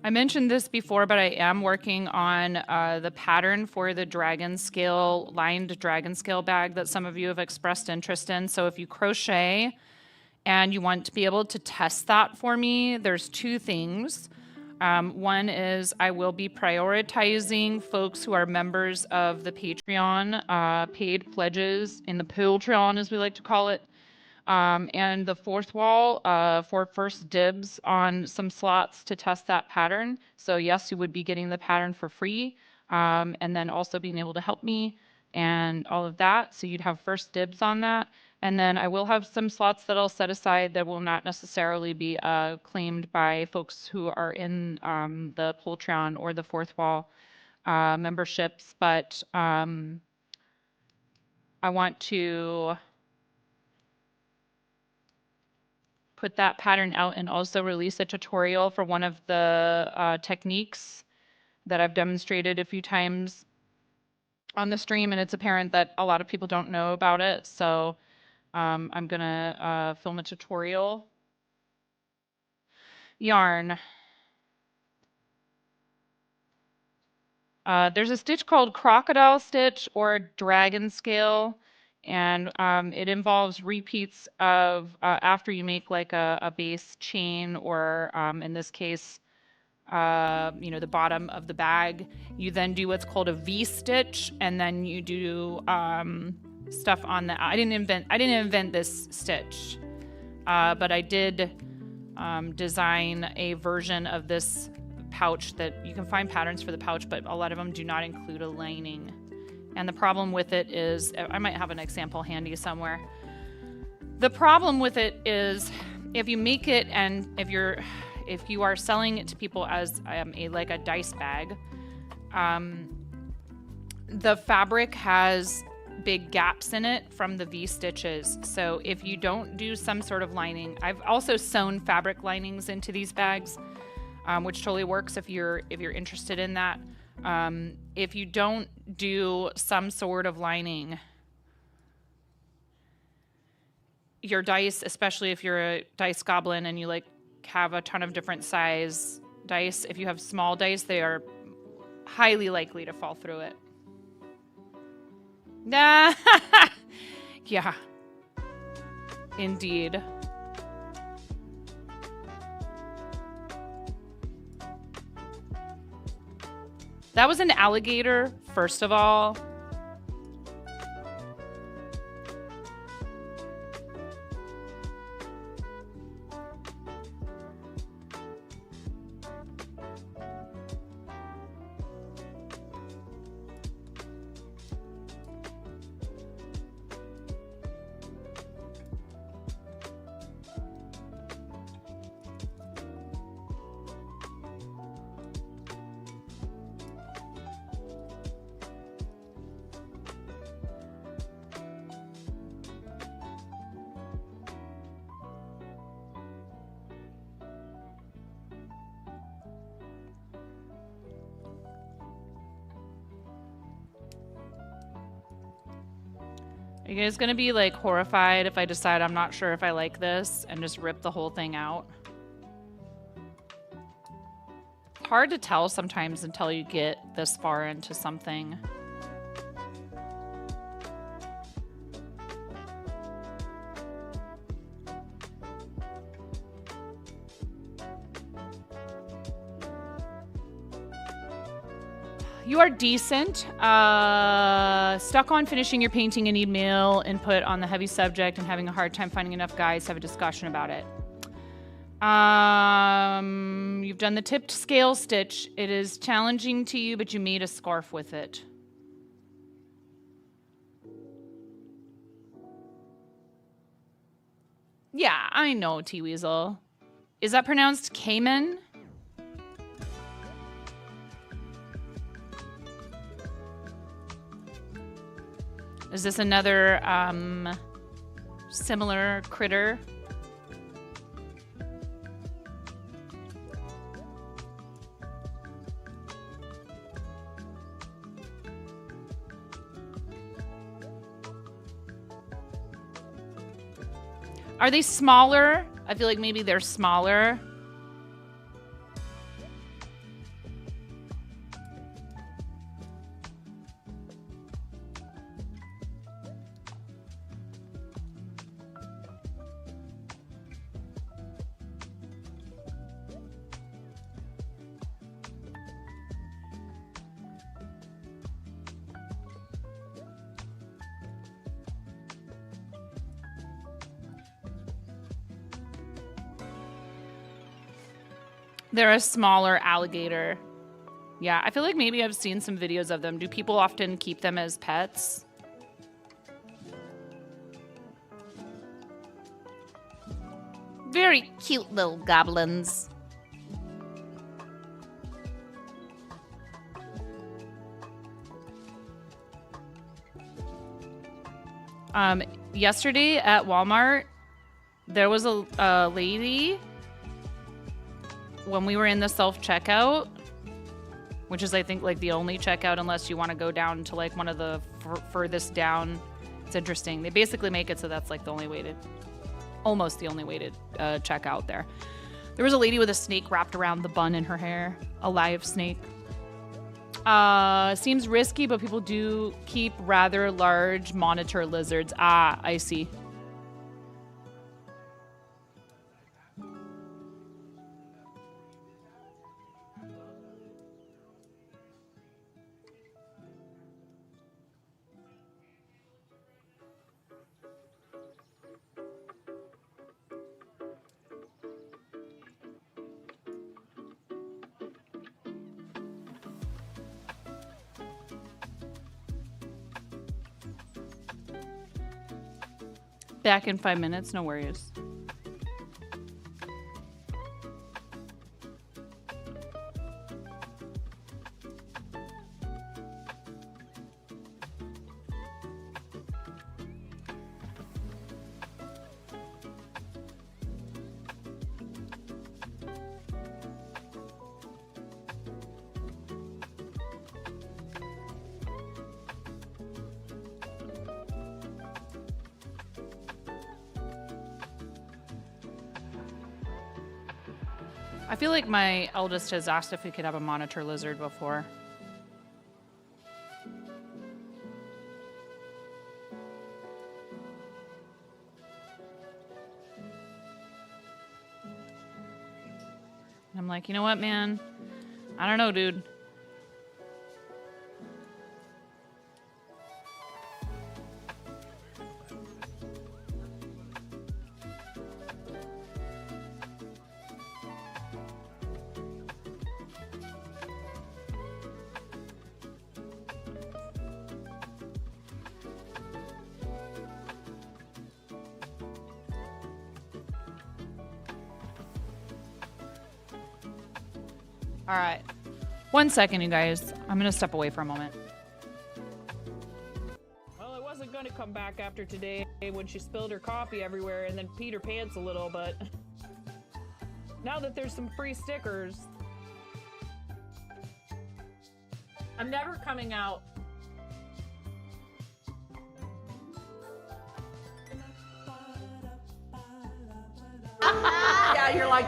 S1: I mentioned this before, but I am working on the pattern for the dragon scale, lined dragon scale bag that some of you have expressed interest in. So if you crochet and you want to be able to test that for me, there's two things. One is I will be prioritizing folks who are members of the Patreon, paid pledges in the Patreon, as we like to call it. And the fourth wall for first dibs on some slots to test that pattern. So yes, you would be getting the pattern for free, and then also being able to help me and all of that. So you'd have first dibs on that. And then I will have some slots that I'll set aside that will not necessarily be claimed by folks who are in the Patreon or the fourth wall memberships. But I want to put that pattern out and also release a tutorial for one of the techniques that I've demonstrated a few times on the stream, and it's apparent that a lot of people don't know about it. So I'm gonna film a tutorial. Yarn. There's a stitch called crocodile stitch or dragon scale, and it involves repeats of after you make like a base chain, or in this case, you know, the bottom of the bag. You then do what's called a V stitch, and then you do stuff on the. I didn't invent this stitch, but I did design a version of this pouch that you can find patterns for the pouch, but a lot of them do not include a lining. And the problem with it is, I might have an example handy somewhere. The problem with it is if you make it, and if you are selling it to people as like a dice bag, the fabric has big gaps in it from the V stitches. So if you don't do some sort of lining, I've also sewn fabric linings into these bags, which totally works if you're interested in that. If you don't do some sort of lining, your dice, especially if you're a dice goblin and you like have a ton of different size dice, if you have small dice, they are highly likely to fall through it. Nah. Yeah, indeed. That was an alligator, first of all. Are you guys gonna be like horrified if I decide I'm not sure if I like this and just rip the whole thing out? hard to tell sometimes until you get this far into something. You are decent. Stuck on finishing your painting and need male input on the heavy subject and having a hard time finding enough guys to have a discussion about it. You've done the tipped scale stitch. It is challenging to you, but you made a scarf with it. Yeah, I know, T-Weasel. Is that pronounced Cayman? Is this another similar critter? Are they smaller? I feel like maybe they're smaller. They're a smaller alligator. Yeah, I feel like maybe I've seen some videos of them. Do people often keep them as pets? Very cute little goblins. Yesterday at Walmart, there was a lady when we were in the self-checkout, which is, I think, like the only checkout unless you want to go down to like one of the furthest down. It's interesting. They basically make it so that's like the only way to, almost the only way to check out there. There was a lady with a snake wrapped around the bun in her hair, a live snake. Seems risky, but people do keep rather large monitor lizards. Ah, I see. Back in 5 minutes, no worries. I feel like my eldest has asked if we could have a monitor lizard before. I'm like, you know what, man? I don't know, dude. All right. 1 second, you guys. I'm going to step away for a moment.
S5: Well, I wasn't going to come back after today when she spilled her coffee everywhere and then peed her pants a little, but now that there's some free stickers, I'm never coming out.
S8: Yeah, you're like,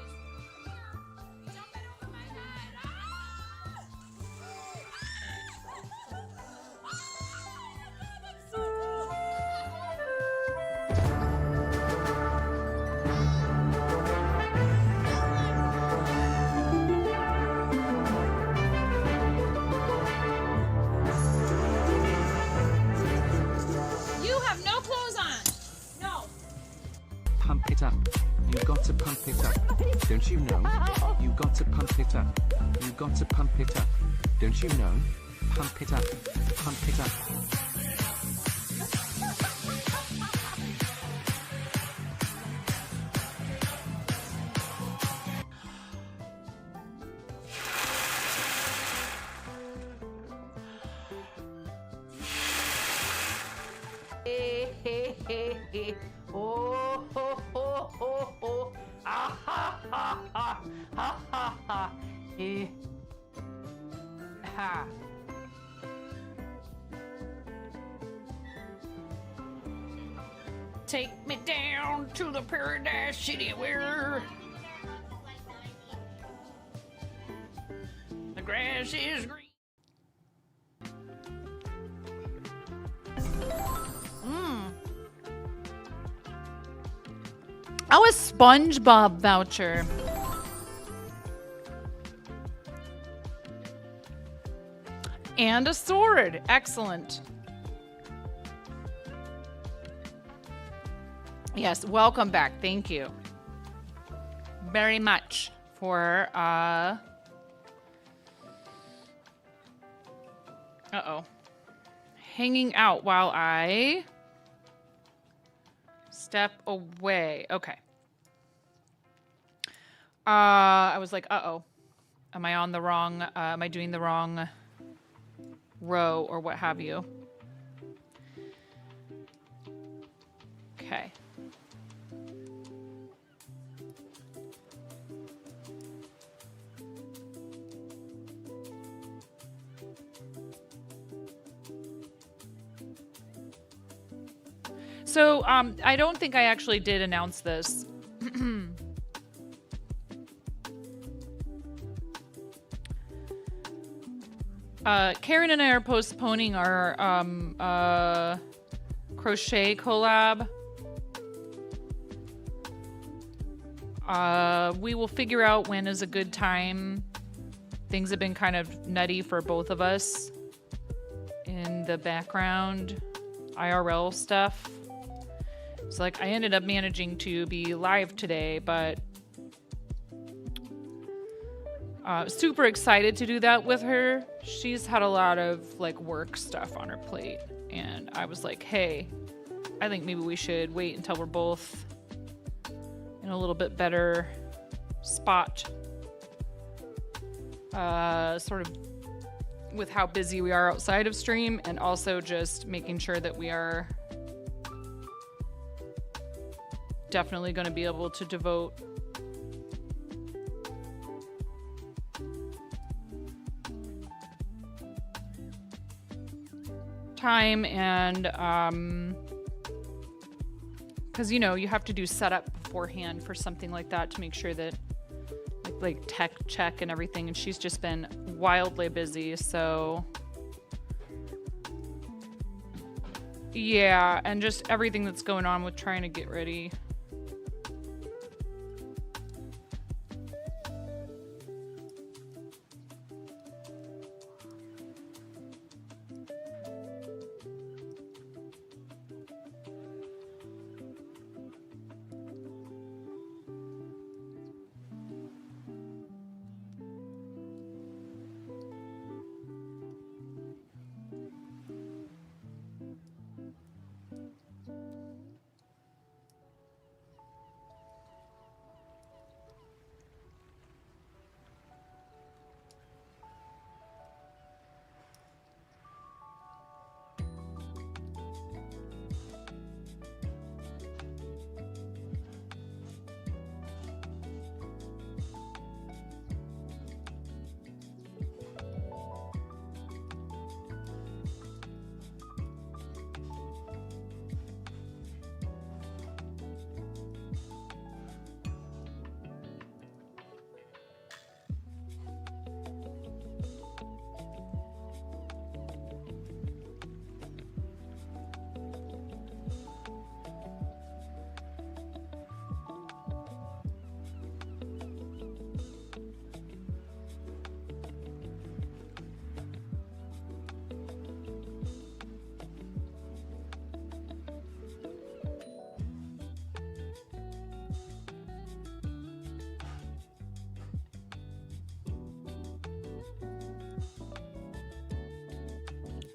S9: You got to pump it up. You got to pump it up. Don't you know? Pump it up. Pump it up.
S5: Oh, ho, ho, ho, ho. Ah, ha, ha, ha, ha, ha, ha. Eh. Ha. Take me down to the paradise city where the grass is green.
S1: Oh, a SpongeBob voucher. And a sword. Excellent. Yes, welcome back. Thank you very much for hanging out while I step away. Okay. I was like, uh-oh. Am I on the wrong, am I doing the wrong row or what have you? Okay. So, I don't think I actually did announce this. Karen and I are postponing our crochet collab. We will figure out when is a good time. Things have been kind of nutty for both of us in the background, IRL stuff. So like I ended up managing to be live today, but super excited to do that with her. She's had a lot of like work stuff on her plate, and I was like, hey, I think maybe we should wait until we're both in a little bit better spot, sort of with how busy we are outside of stream, and also just making sure that we are definitely going to be able to devote time, and because you know you have to do setup beforehand for something like that to make sure that like tech check and everything, and she's just been wildly busy. So yeah, and just everything that's going on with trying to get ready.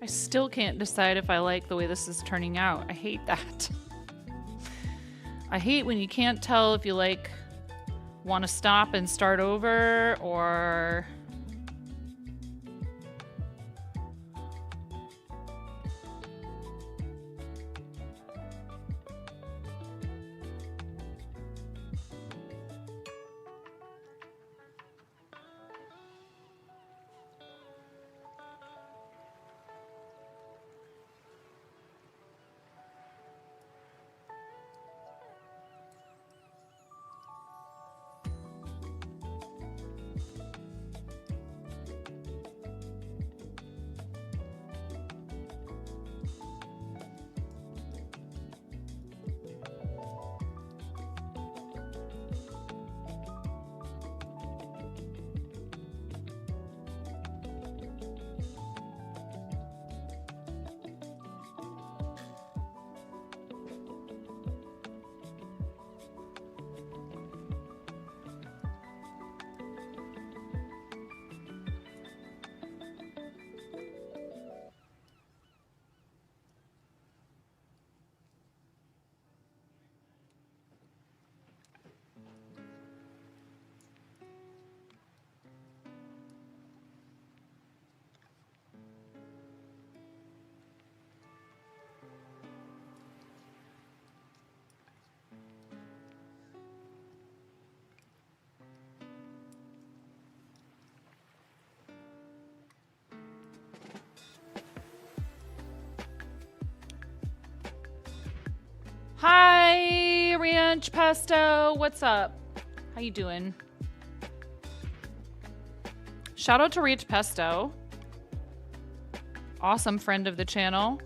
S1: I still can't decide if I like the way this is turning out. I hate that. I hate when you can't tell if you like want to stop and start over or Hi, Ranch Pesto. What's up? How you doing? Shout out to Ranch Pesto. Awesome friend of the channel.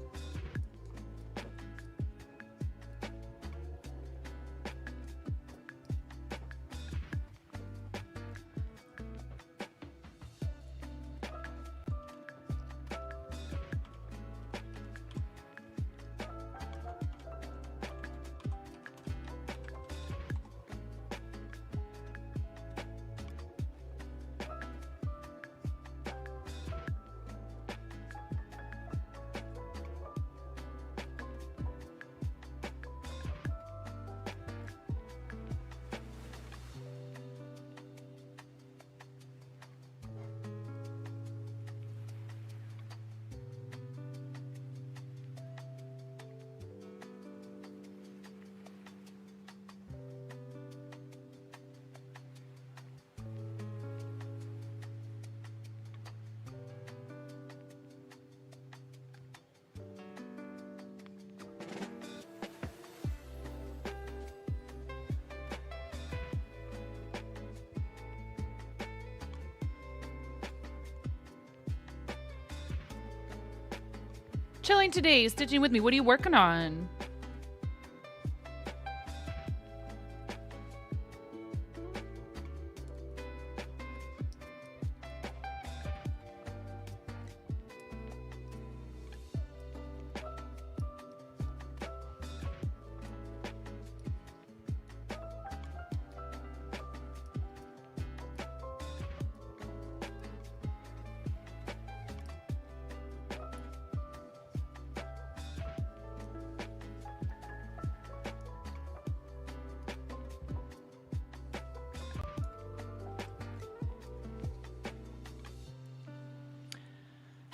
S1: Chilling today, stitching with me. What are you working on?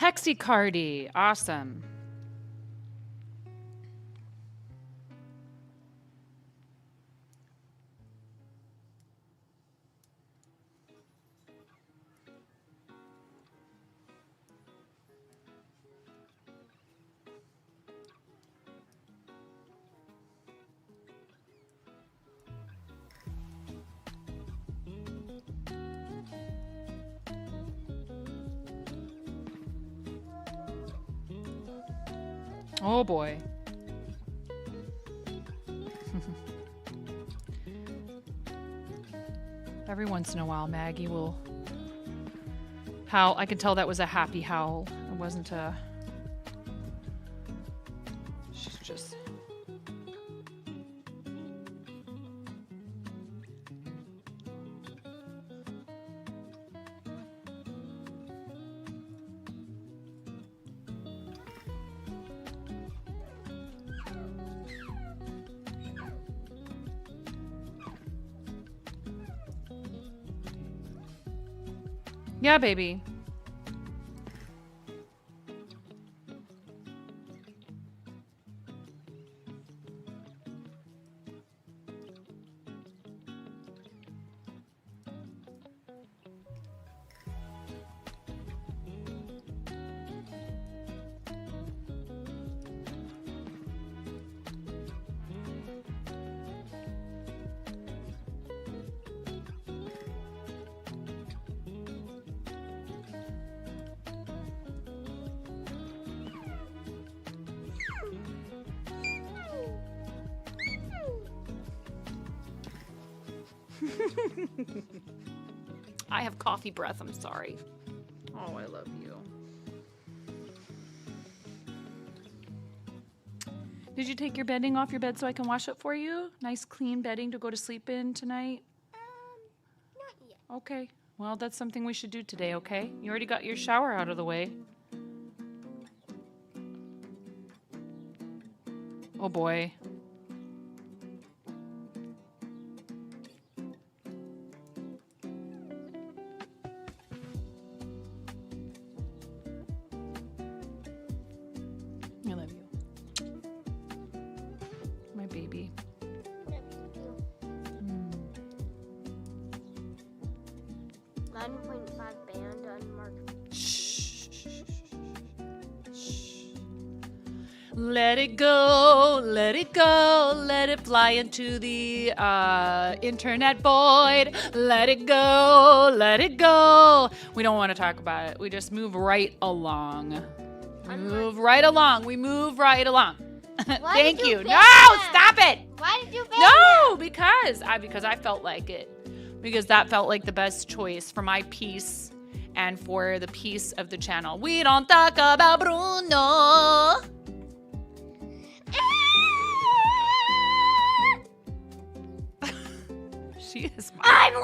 S1: Hexicardy, awesome. Oh boy. Every once in a while, Maggie will howl. I can tell that was a happy howl. It wasn't a... She's just... Yeah, baby. I have coffee breath, I'm sorry. Oh, I love you. Did you take your bedding off your bed so I can wash it for you? Nice clean bedding to go to sleep in tonight?
S4: Not yet.
S1: Okay. Well, that's something we should do today, okay? You already got your shower out of the way. Oh boy. I love you. My baby.
S4: 9.5 band unmarked.
S1: Let it go, let it go, let it fly into the internet void. Let it go, let it go. We don't want to talk about it. We just move right along. We move right along. We move right along. Thank you. No, stop it.
S4: Why did you ban
S1: No, because I felt like it. Because that felt like the best choice for my peace and for the peace of the channel. We don't talk about Bruno. She is my...
S4: I'm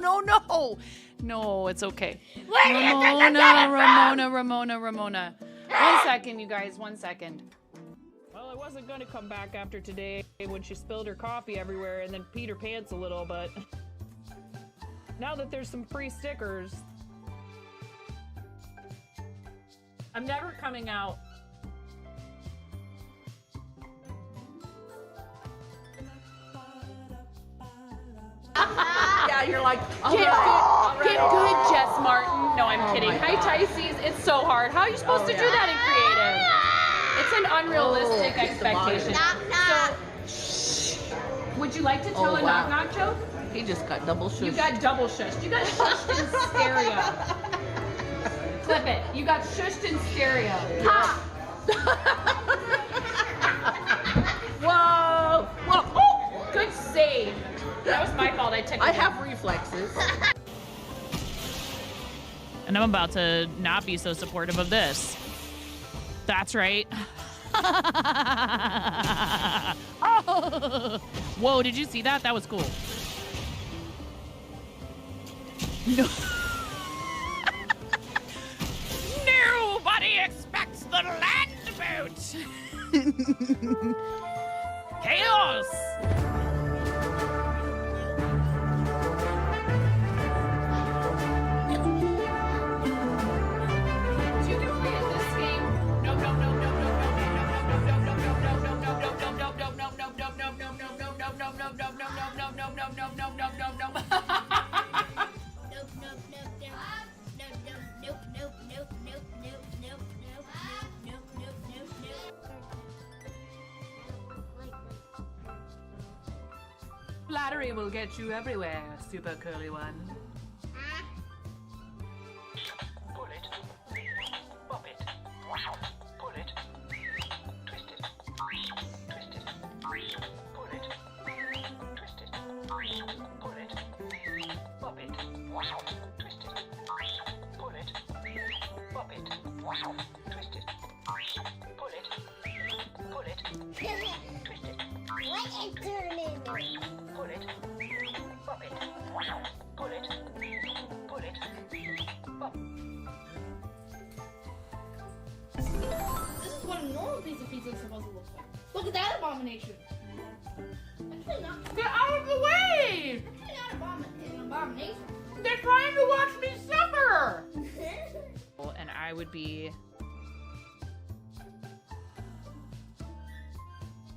S4: loud!
S1: No. No, it's okay.
S4: Where did you think I got it from?
S1: Ramona. 1 second, you guys, 1 second.
S5: Well, I wasn't going to come back after today when she spilled her coffee everywhere and then peed her pants a little, but now that there's some free stickers,
S1: I'm never coming out.
S10: Yeah, you're like,
S1: Get good, Jess Martin. No, I'm kidding. Hi, Tysees. It's so hard. How are you supposed to do that in creative? It's an unrealistic expectation. So, would you like to tell a knock-knock joke?
S10: He just got double shushed.
S1: You got double shushed. You got shushed in stereo. Clip it. You got shushed in stereo. Ha!
S10: Whoa! Whoa! Oh!
S1: Good save. That was my fault.
S10: I have reflexes.
S1: And I'm about to not be so supportive of this. That's right. Oh. Whoa, did you see that? That was cool. No. Nobody expects the land boat. Chaos. Flattery will get you everywhere, super curly one.
S8: Pull it. Pop it. Pull it. Twist it. Twist it. Pull it. Twist it. Pull it. Pop it. Twist it. Pull it. Pop it. Twist it. Pull it. Pull it. Twist it.
S4: What is turning?
S8: Pull it. Pop it. Pull it. Pull it. Pop.
S11: This is what a normal piece of pizza is supposed to look like. Look at that abomination. Actually not.
S1: Get out of the way!
S11: Actually not an abomination.
S1: They're trying to watch me suffer! would be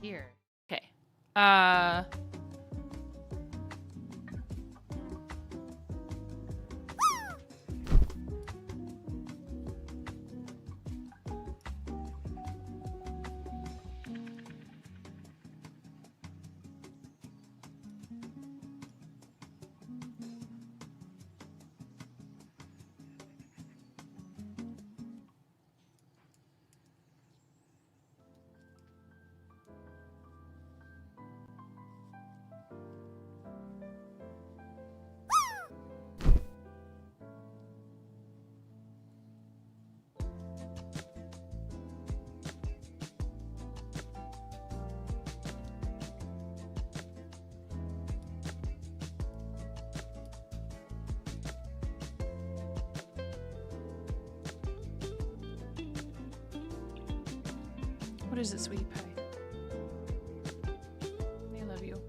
S1: here. Okay. What is it, sweetie pie? I love you.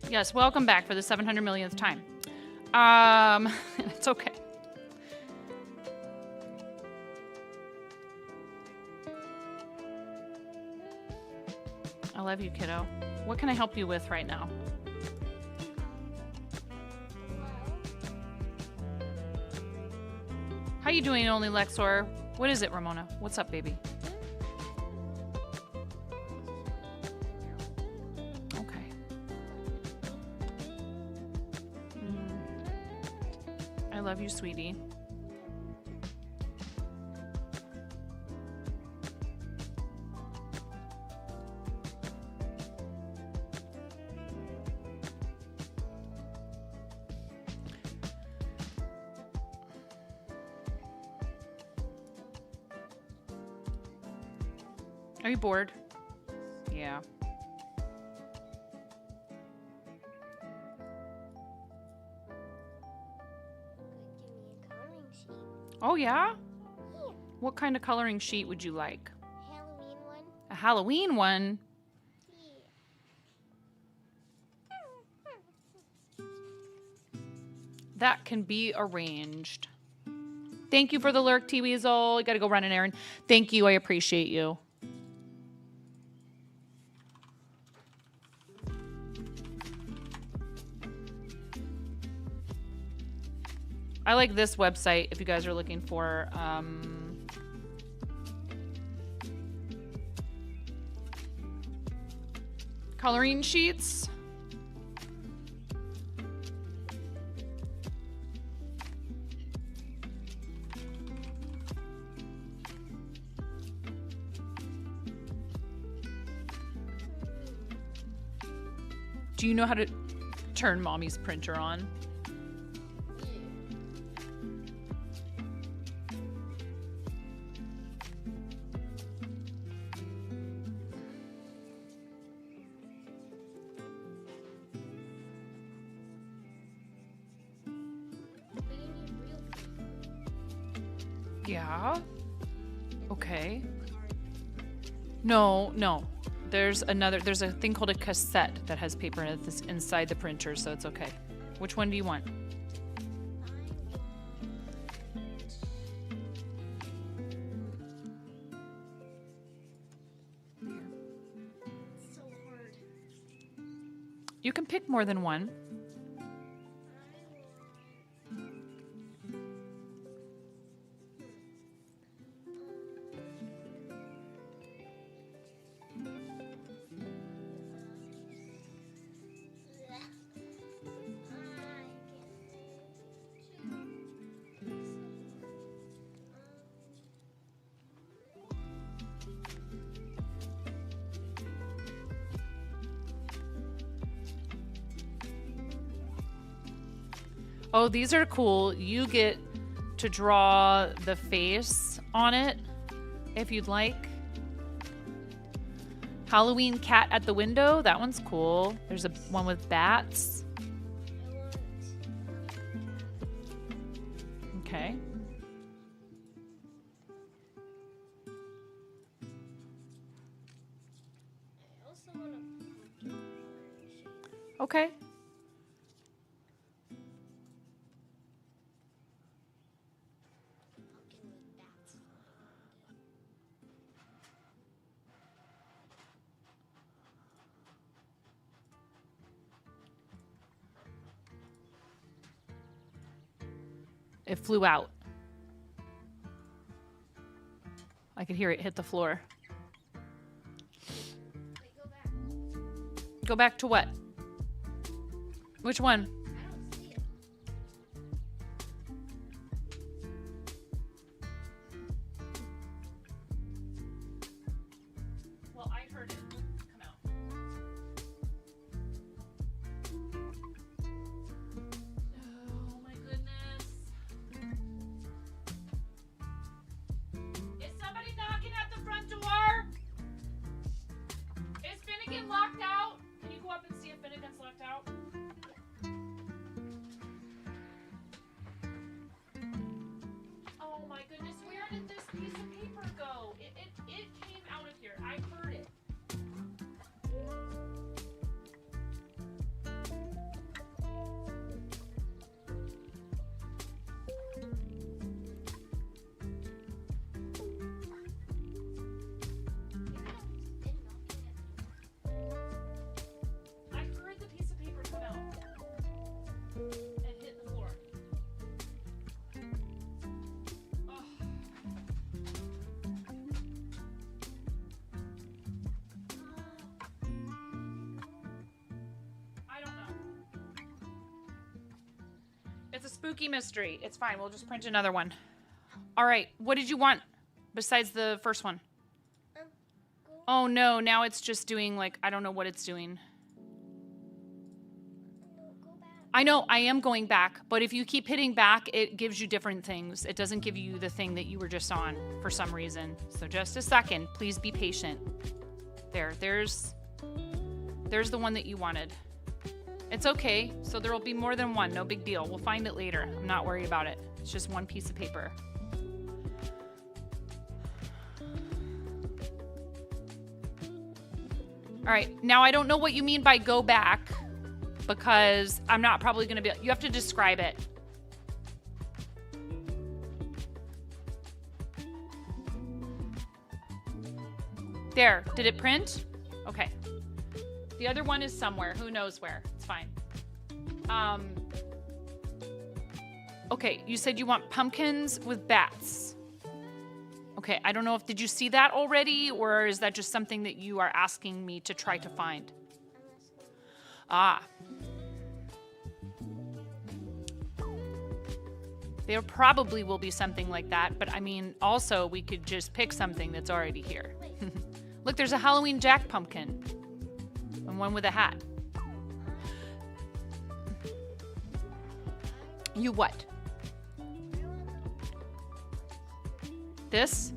S1: Yes, welcome back for the 700 millionth time. It's okay. I love you, kiddo. What can I help you with right now? How you doing, Only Lexor? What is it, Ramona? What's up, baby? Okay. I love you, sweetie. Are you bored? Yeah. Oh, yeah?
S4: Yeah.
S1: What kind of coloring sheet would you like?
S4: Halloween one.
S1: A Halloween one? That can be arranged. Thank you for the lurk, T-Weasel. You gotta go run an errand. Thank you. I appreciate you. I like this website if you guys are looking for coloring sheets. Do you know how to turn mommy's printer on? Yeah. Okay. No. There's a thing called a cassette that has paper in it that's inside the printer, so it's okay. Which one do you want?
S11: So hard.
S1: You can pick more than one. Oh, these are cool. You get to draw the face on it if you'd like. Halloween cat at the window. That one's cool. There's a one with bats. Okay. Okay. It flew out. I could hear it hit the floor. Go back to what? Which one? Well, I heard it come out. Oh my goodness. Is somebody knocking at the front door? Is Finnegan locked out? Can you go up and see if Finnegan's locked out? Oh my goodness, where did this piece of paper go? It came out of here. I heard it. I heard the piece of paper come out and hit the floor. Oh. I don't know. It's a spooky mystery. It's fine. We'll just print another one. All right. What did you want besides the first one? Oh no, now it's just doing like, I don't know what it's doing. I know, I am going back, but if you keep hitting back, it gives you different things. It doesn't give you the thing that you were just on for some reason. So just a second, please be patient. There's the one that you wanted. It's okay, so there will be more than one, no big deal. We'll find it later. I'm not worried about it. It's just one piece of paper. All right, now I don't know what you mean by go back because I'm not probably gonna be, you have to describe it. There, did it print? Okay. The other one is somewhere, who knows where, it's fine. Okay, you said you want pumpkins with bats. Okay, I don't know if, did you see that already, or is that just something that you are asking me to try to find? Ah. There probably will be something like that, but I mean, also we could just pick something that's already here. Look, there's a Halloween Jack pumpkin. And one with a hat. You what? This?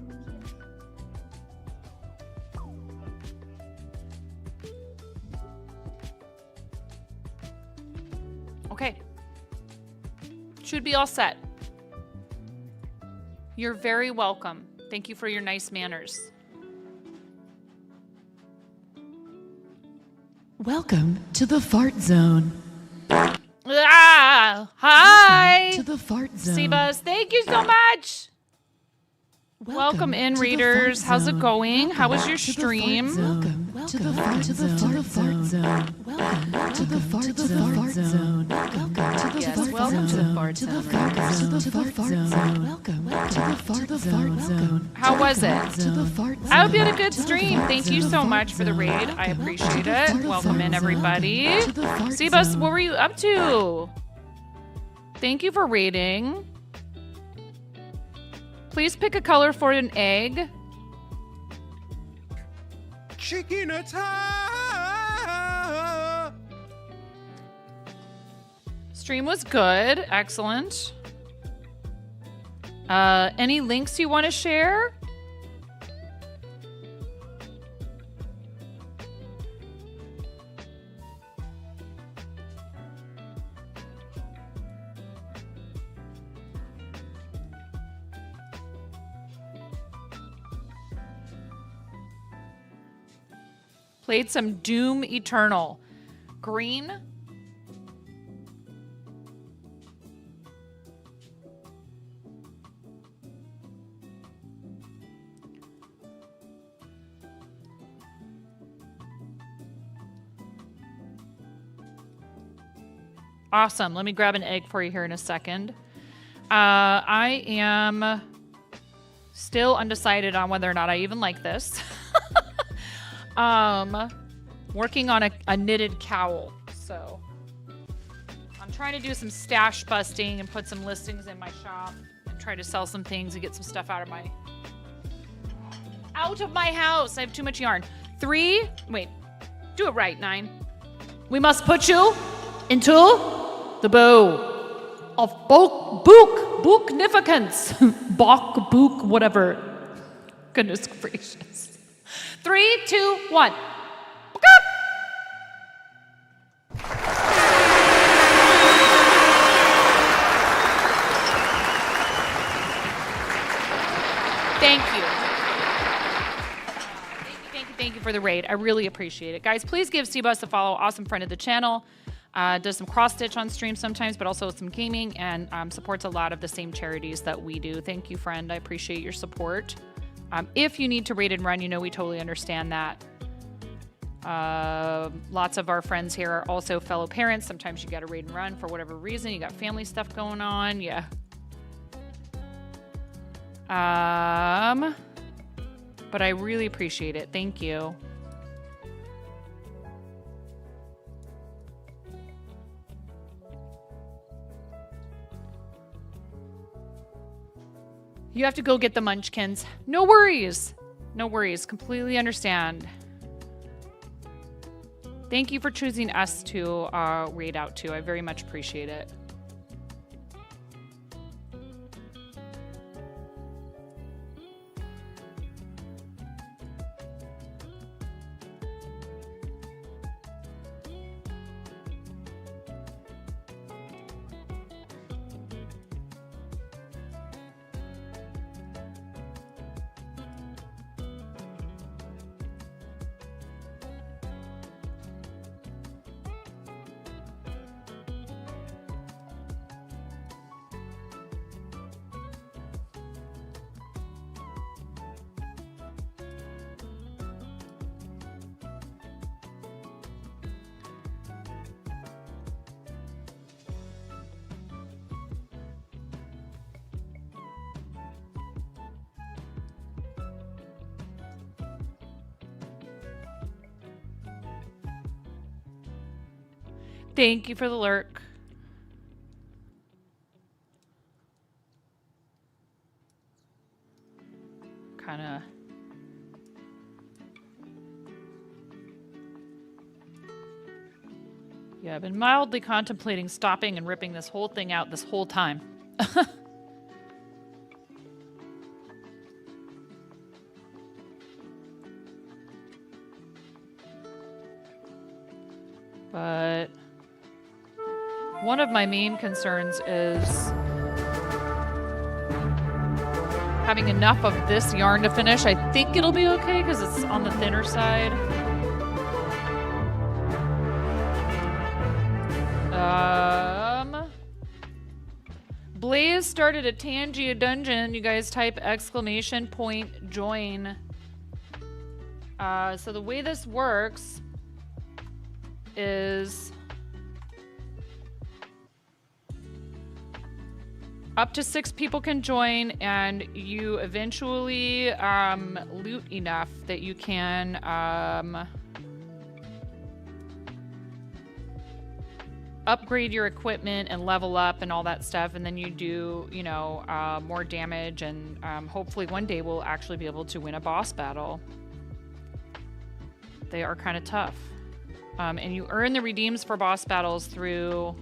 S1: Okay. Should be all set. You're very welcome. Thank you for your nice manners.
S2: Welcome to the fart zone.
S1: Ah, hi.
S2: Welcome to the fart zone.
S1: Sebas, thank you so much. Welcome in, readers. How's it going? How was your stream?
S2: Welcome to the fart zone. Welcome to the fart zone. Welcome to the fart zone. Welcome to the fart zone. Welcome to the fart zone.
S1: How was it? I hope you had a good stream. Thank you so much for the raid. I appreciate it. Welcome in, everybody. Sebas, what were you up to? Thank you for raiding. Please pick a color for an egg.
S6: Chicken attack!
S1: Stream was good. Excellent. Any links you want to share? Played some Doom Eternal. Green Awesome. Let me grab an egg for you here in a second. I am still undecided on whether or not I even like this. Working on a knitted cowl. So I'm trying to do some stash busting and put some listings in my shop and try to sell some things and get some stuff out of my house. I have too much yarn. 3, wait, do it right, 9. We must put you into the bow of booknificence. Book, whatever. Goodness gracious. 3, 2, 1. Thank you. Thank you for the raid. I really appreciate it. Guys, please give Seabus a follow. Awesome friend of the channel. Does some cross-stitch on stream sometimes, but also some gaming, and supports a lot of the same charities that we do. Thank you, friend. I appreciate your support. If you need to raid and run, you know we totally understand that. Lots of our friends here are also fellow parents. Sometimes you got to raid and run for whatever reason. You got family stuff going on. Yeah. But I really appreciate it. Thank you. You have to go get the munchkins. No worries. No worries. Completely understand. Thank you for choosing us to raid out to. I very much appreciate it. Thank you for the lurk. Kinda. Yeah, I've been mildly contemplating stopping and ripping this whole thing out this whole time. But one of my main concerns is having enough of this yarn to finish. I think it'll be okay because it's on the thinner side. Blaze started a Tangia dungeon. You guys type !join. So the way this works is up to 6 people can join, and you eventually loot enough that you can upgrade your equipment and level up and all that stuff, and then you do, you know, more damage, and hopefully one day we'll actually be able to win a boss battle. They are kind of tough. And you earn the redeems for boss battles through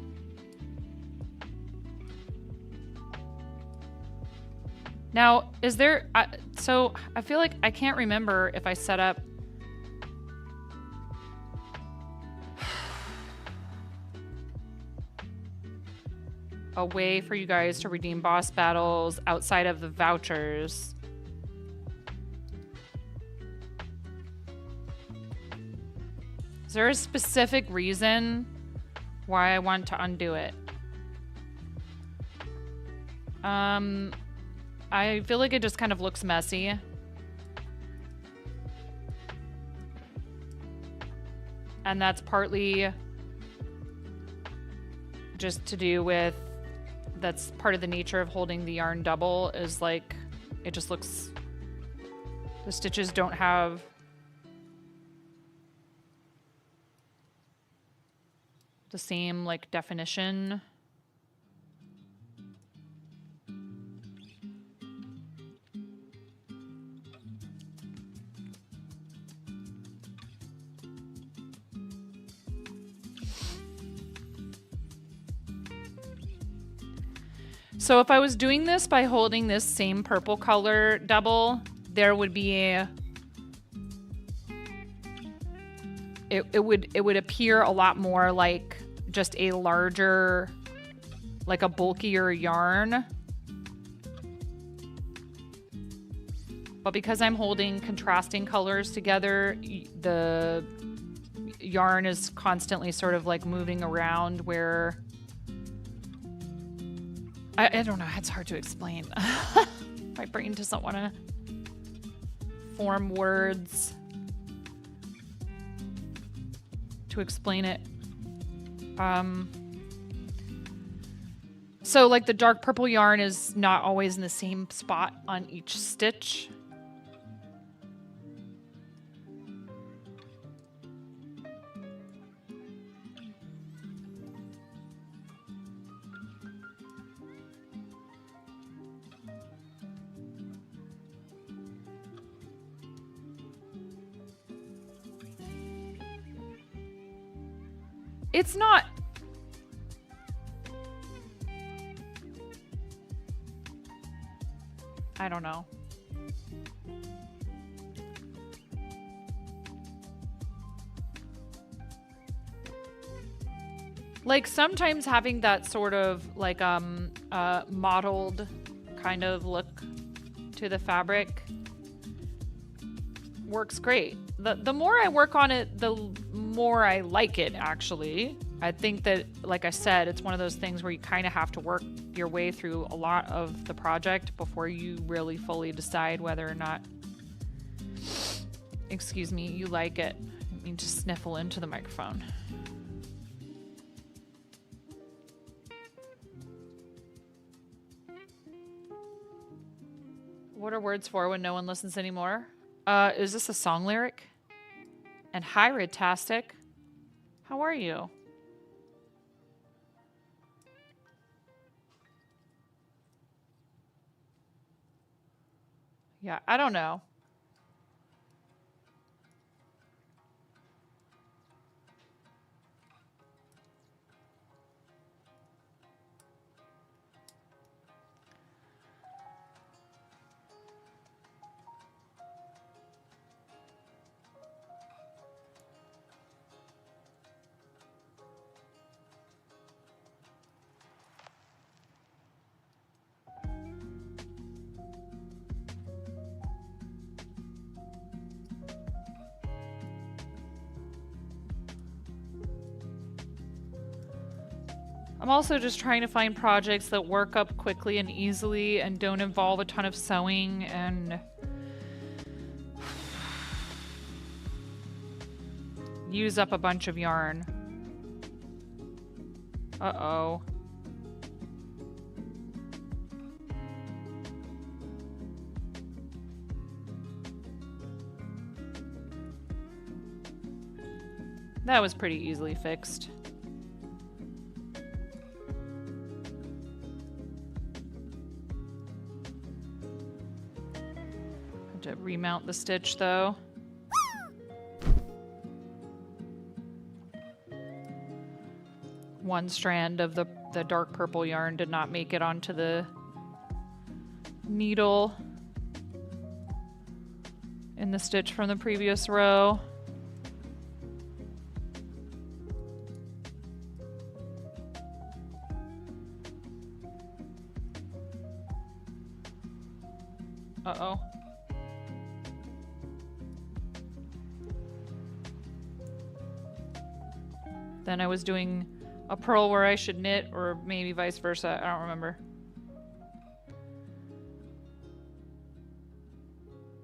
S1: now, is there so I feel like I can't remember if I set up a way for you guys to redeem boss battles outside of the vouchers. Is there a specific reason why I want to undo it? I feel like it just kind of looks messy. And that's partly just to do with, that's part of the nature of holding the yarn double, is like, it just looks, the stitches don't have the same like definition. So if I was doing this by holding this same purple color double, there would be a, it would appear a lot more like just a larger, like a bulkier yarn. But because I'm holding contrasting colors together, the yarn is constantly sort of like moving around where, I don't know, it's hard to explain. My brain doesn't want to form words to explain it. So like the dark purple yarn is not always in the same spot on each stitch. It's not. I don't know. Like sometimes having that sort of like mottled kind of look to the fabric works great. The more I work on it, the more I like it, actually. I think that, like I said, it's one of those things where you kind of have to work your way through a lot of the project before you really fully decide whether or not, excuse me, you like it. I mean, just sniffle into the microphone. What are words for when no one listens anymore? Is this a song lyric? And hi, Redtastic. How are you? Yeah, I don't know. I'm also just trying to find projects that work up quickly and easily and don't involve a ton of sewing and use up a bunch of yarn. Uh-oh. That was pretty easily fixed. To remount the stitch though. One strand of the dark purple yarn did not make it onto the needle in the stitch from the previous row. Uh-oh. Then I was doing a purl where I should knit, or maybe vice versa. I don't remember.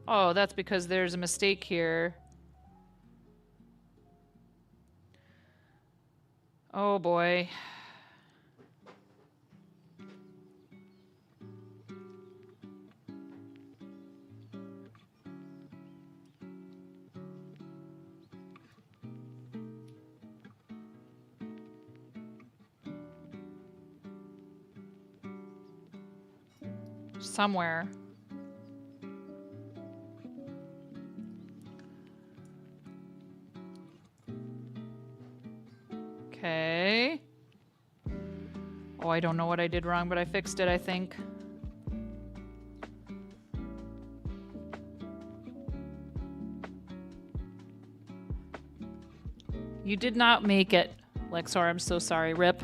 S1: Oh, that's because there's a mistake here. Oh boy. somewhere. Okay. Oh, I don't know what I did wrong, but I fixed it, I think. You did not make it, Lexor. I'm so sorry. Rip.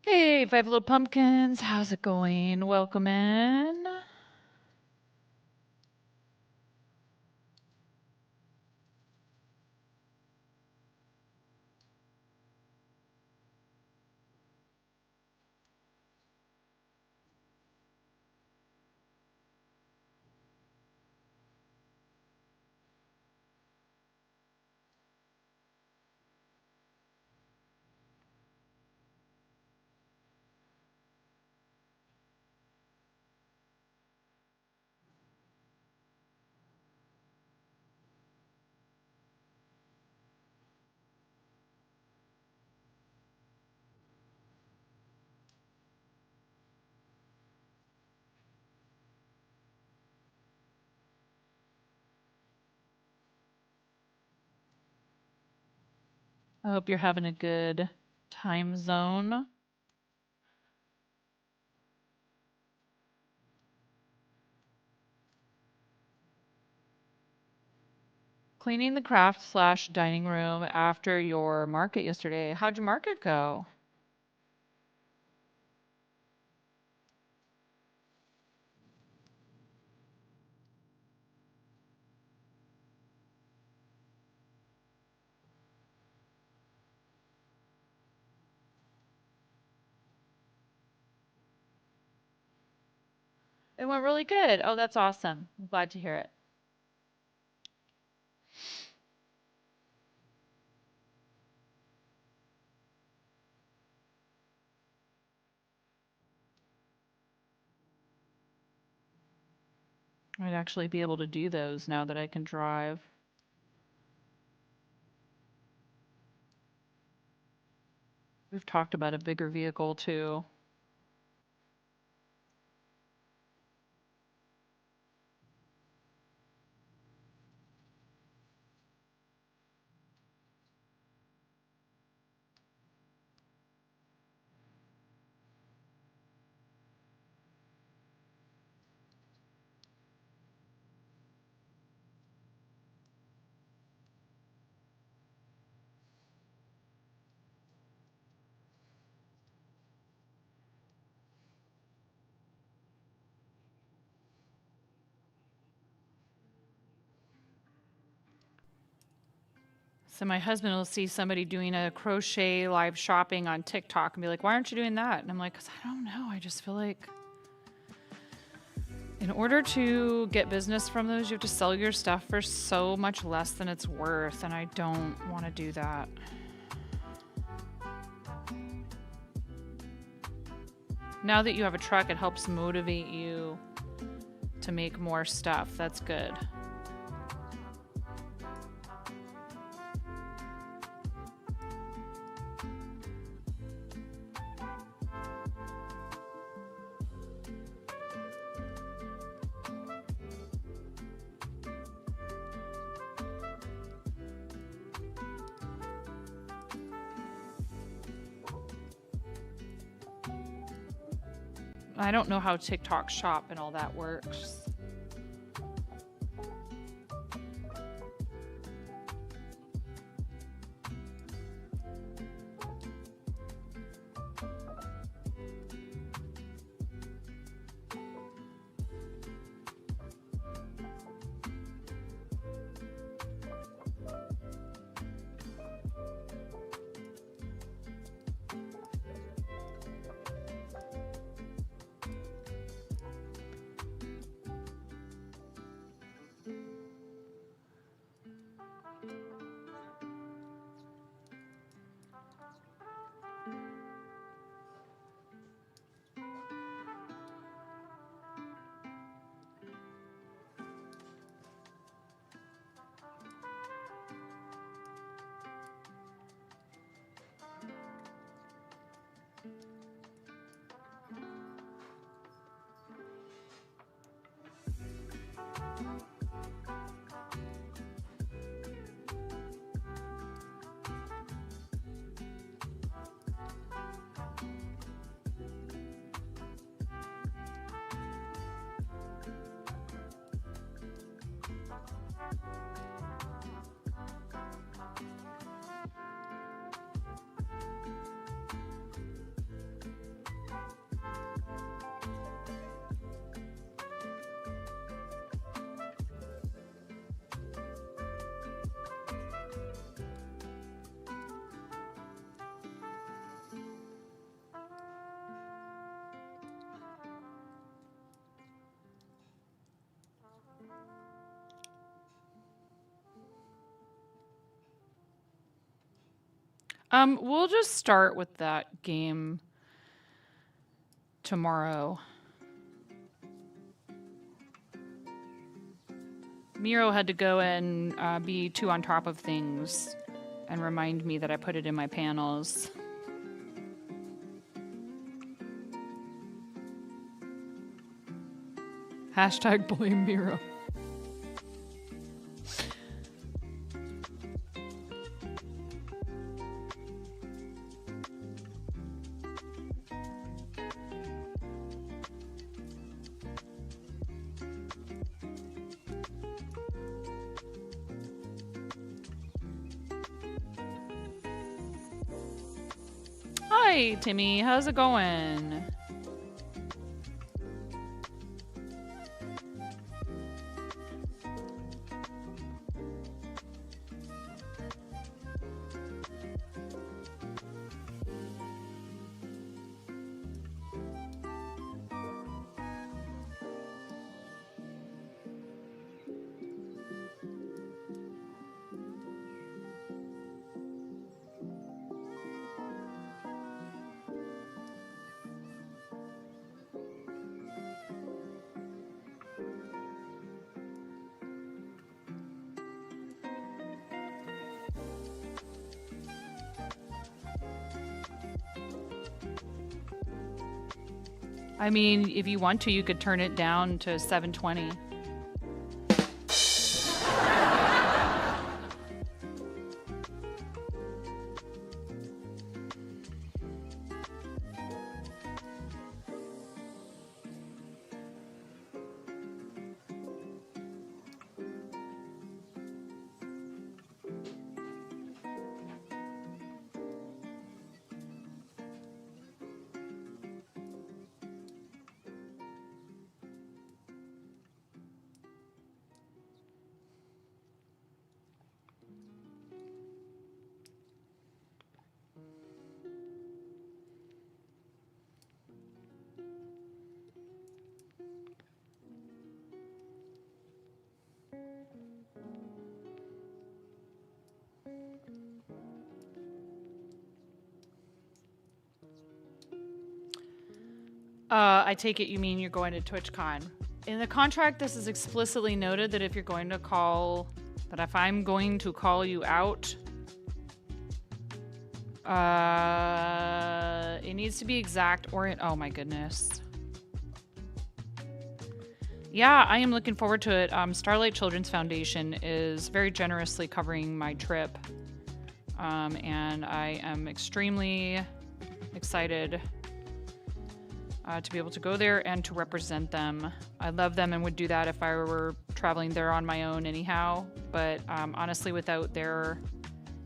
S1: Hey, Five Little Pumpkins. How's it going? Welcome in. I hope you're having a good time zone. Cleaning the craft / dining room after your market yesterday. How'd your market go? It went really good. Oh, that's awesome. I'm glad to hear it. I'd actually be able to do those now that I can drive. We've talked about a bigger vehicle too. So my husband will see somebody doing a crochet live shopping on TikTok and be like, why aren't you doing that? And I'm like, because I don't know. I just feel like in order to get business from those, you have to sell your stuff for so much less than it's worth. And I don't want to do that. Now that you have a truck, it helps motivate you to make more stuff. That's good. I don't know how TikTok shop and all that works. We'll just start with that game tomorrow. Miro had to go and be too on top of things and remind me that I put it in my panels. Hashtag blame Miro. Hi, Timmy. How's it going? I mean, if you want to, you could turn it down to 720. I take it you mean you're going to TwitchCon. In the contract, this is explicitly noted that if you're going to call, that if I'm going to call you out, it needs to be exact or oh my goodness. Yeah, I am looking forward to it. Starlight Children's Foundation is very generously covering my trip. And I am extremely excited to be able to go there and to represent them. I love them and would do that if I were traveling there on my own anyhow. But honestly, without their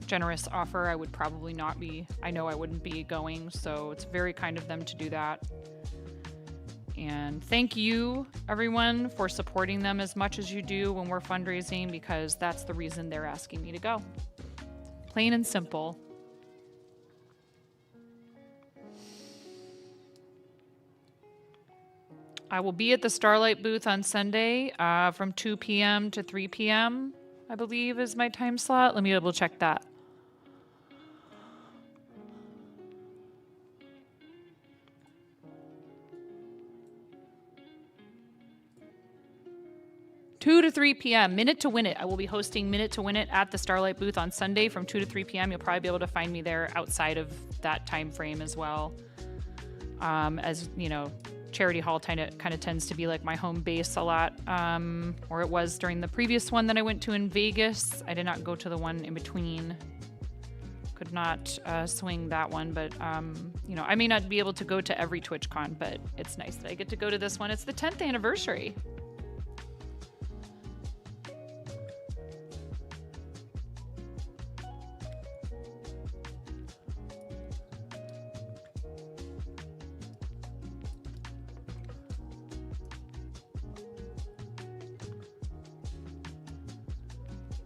S1: generous offer, I would probably not be. I know I wouldn't be going, so it's very kind of them to do that. And thank you, everyone, for supporting them as much as you do when we're fundraising, because that's the reason they're asking me to go. Plain and simple. I will be at the Starlight booth on Sunday from 2 p.m. to 3 p.m., I believe is my time slot. Let me double check that. 2 to 3 p.m. Minute to Win It. I will be hosting Minute to Win It at the Starlight booth on Sunday from 2 to 3 p.m. You'll probably be able to find me there outside of that time frame as well. As you know, Charity Hall kind of tends to be like my home base a lot, or it was during the previous one that I went to in Vegas. I did not go to the one in between. Could not swing that one, but you know, I may not be able to go to every TwitchCon, but it's nice that I get to go to this one. It's the 10th anniversary.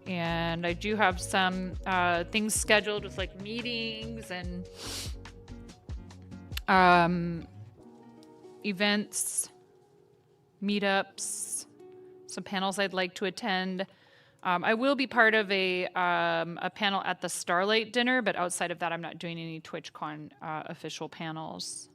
S1: And I do have some things scheduled with like meetings and events, meetups, some panels I'd like to attend. I will be part of a panel at the Starlight dinner, but outside of that, I'm not doing any TwitchCon official panels.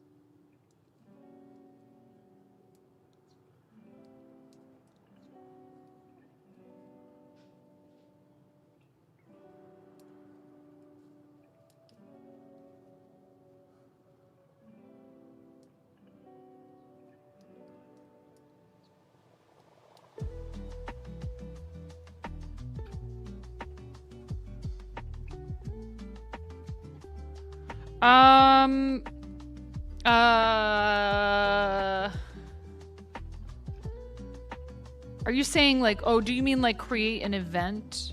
S1: Are you saying like, oh, do you mean like create an event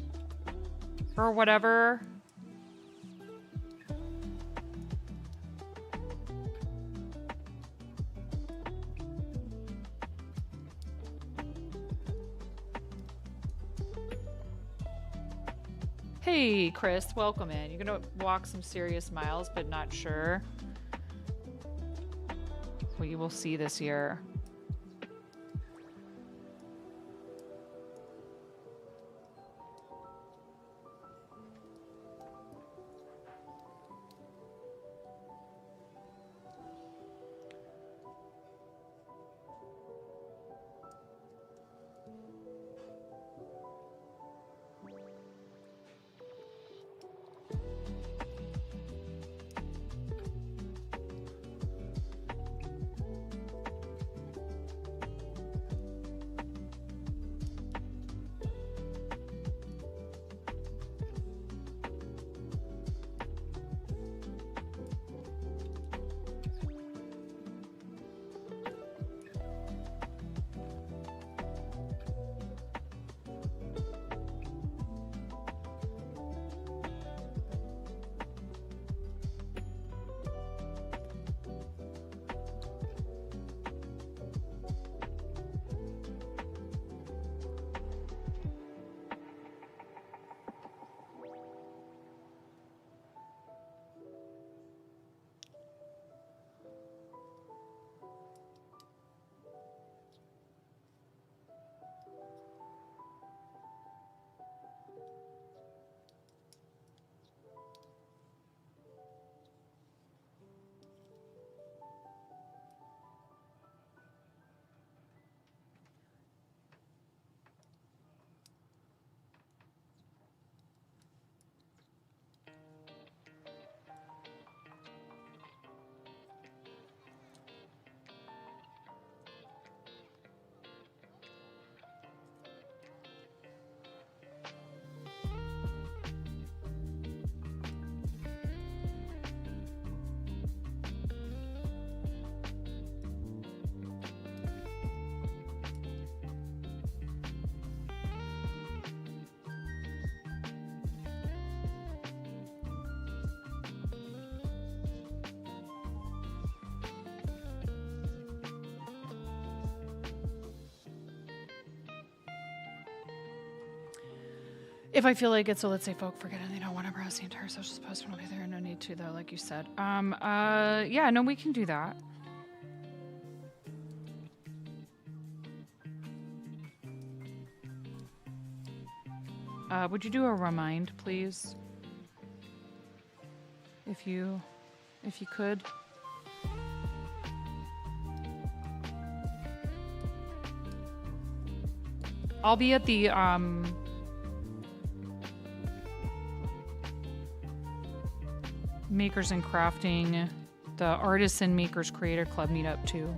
S1: or whatever? Hey, Chris, welcome in. You're gonna walk some serious miles, but not sure what you will see this year. If I feel like it, so let's say folk forget and they don't want to browse the entire social post when I'll be there. No need to though, like you said. Yeah, no, we can do that. Would you do a remind, please? If you could. I'll be at the Makers and Crafting, the Artisan Makers Creator Club meetup too.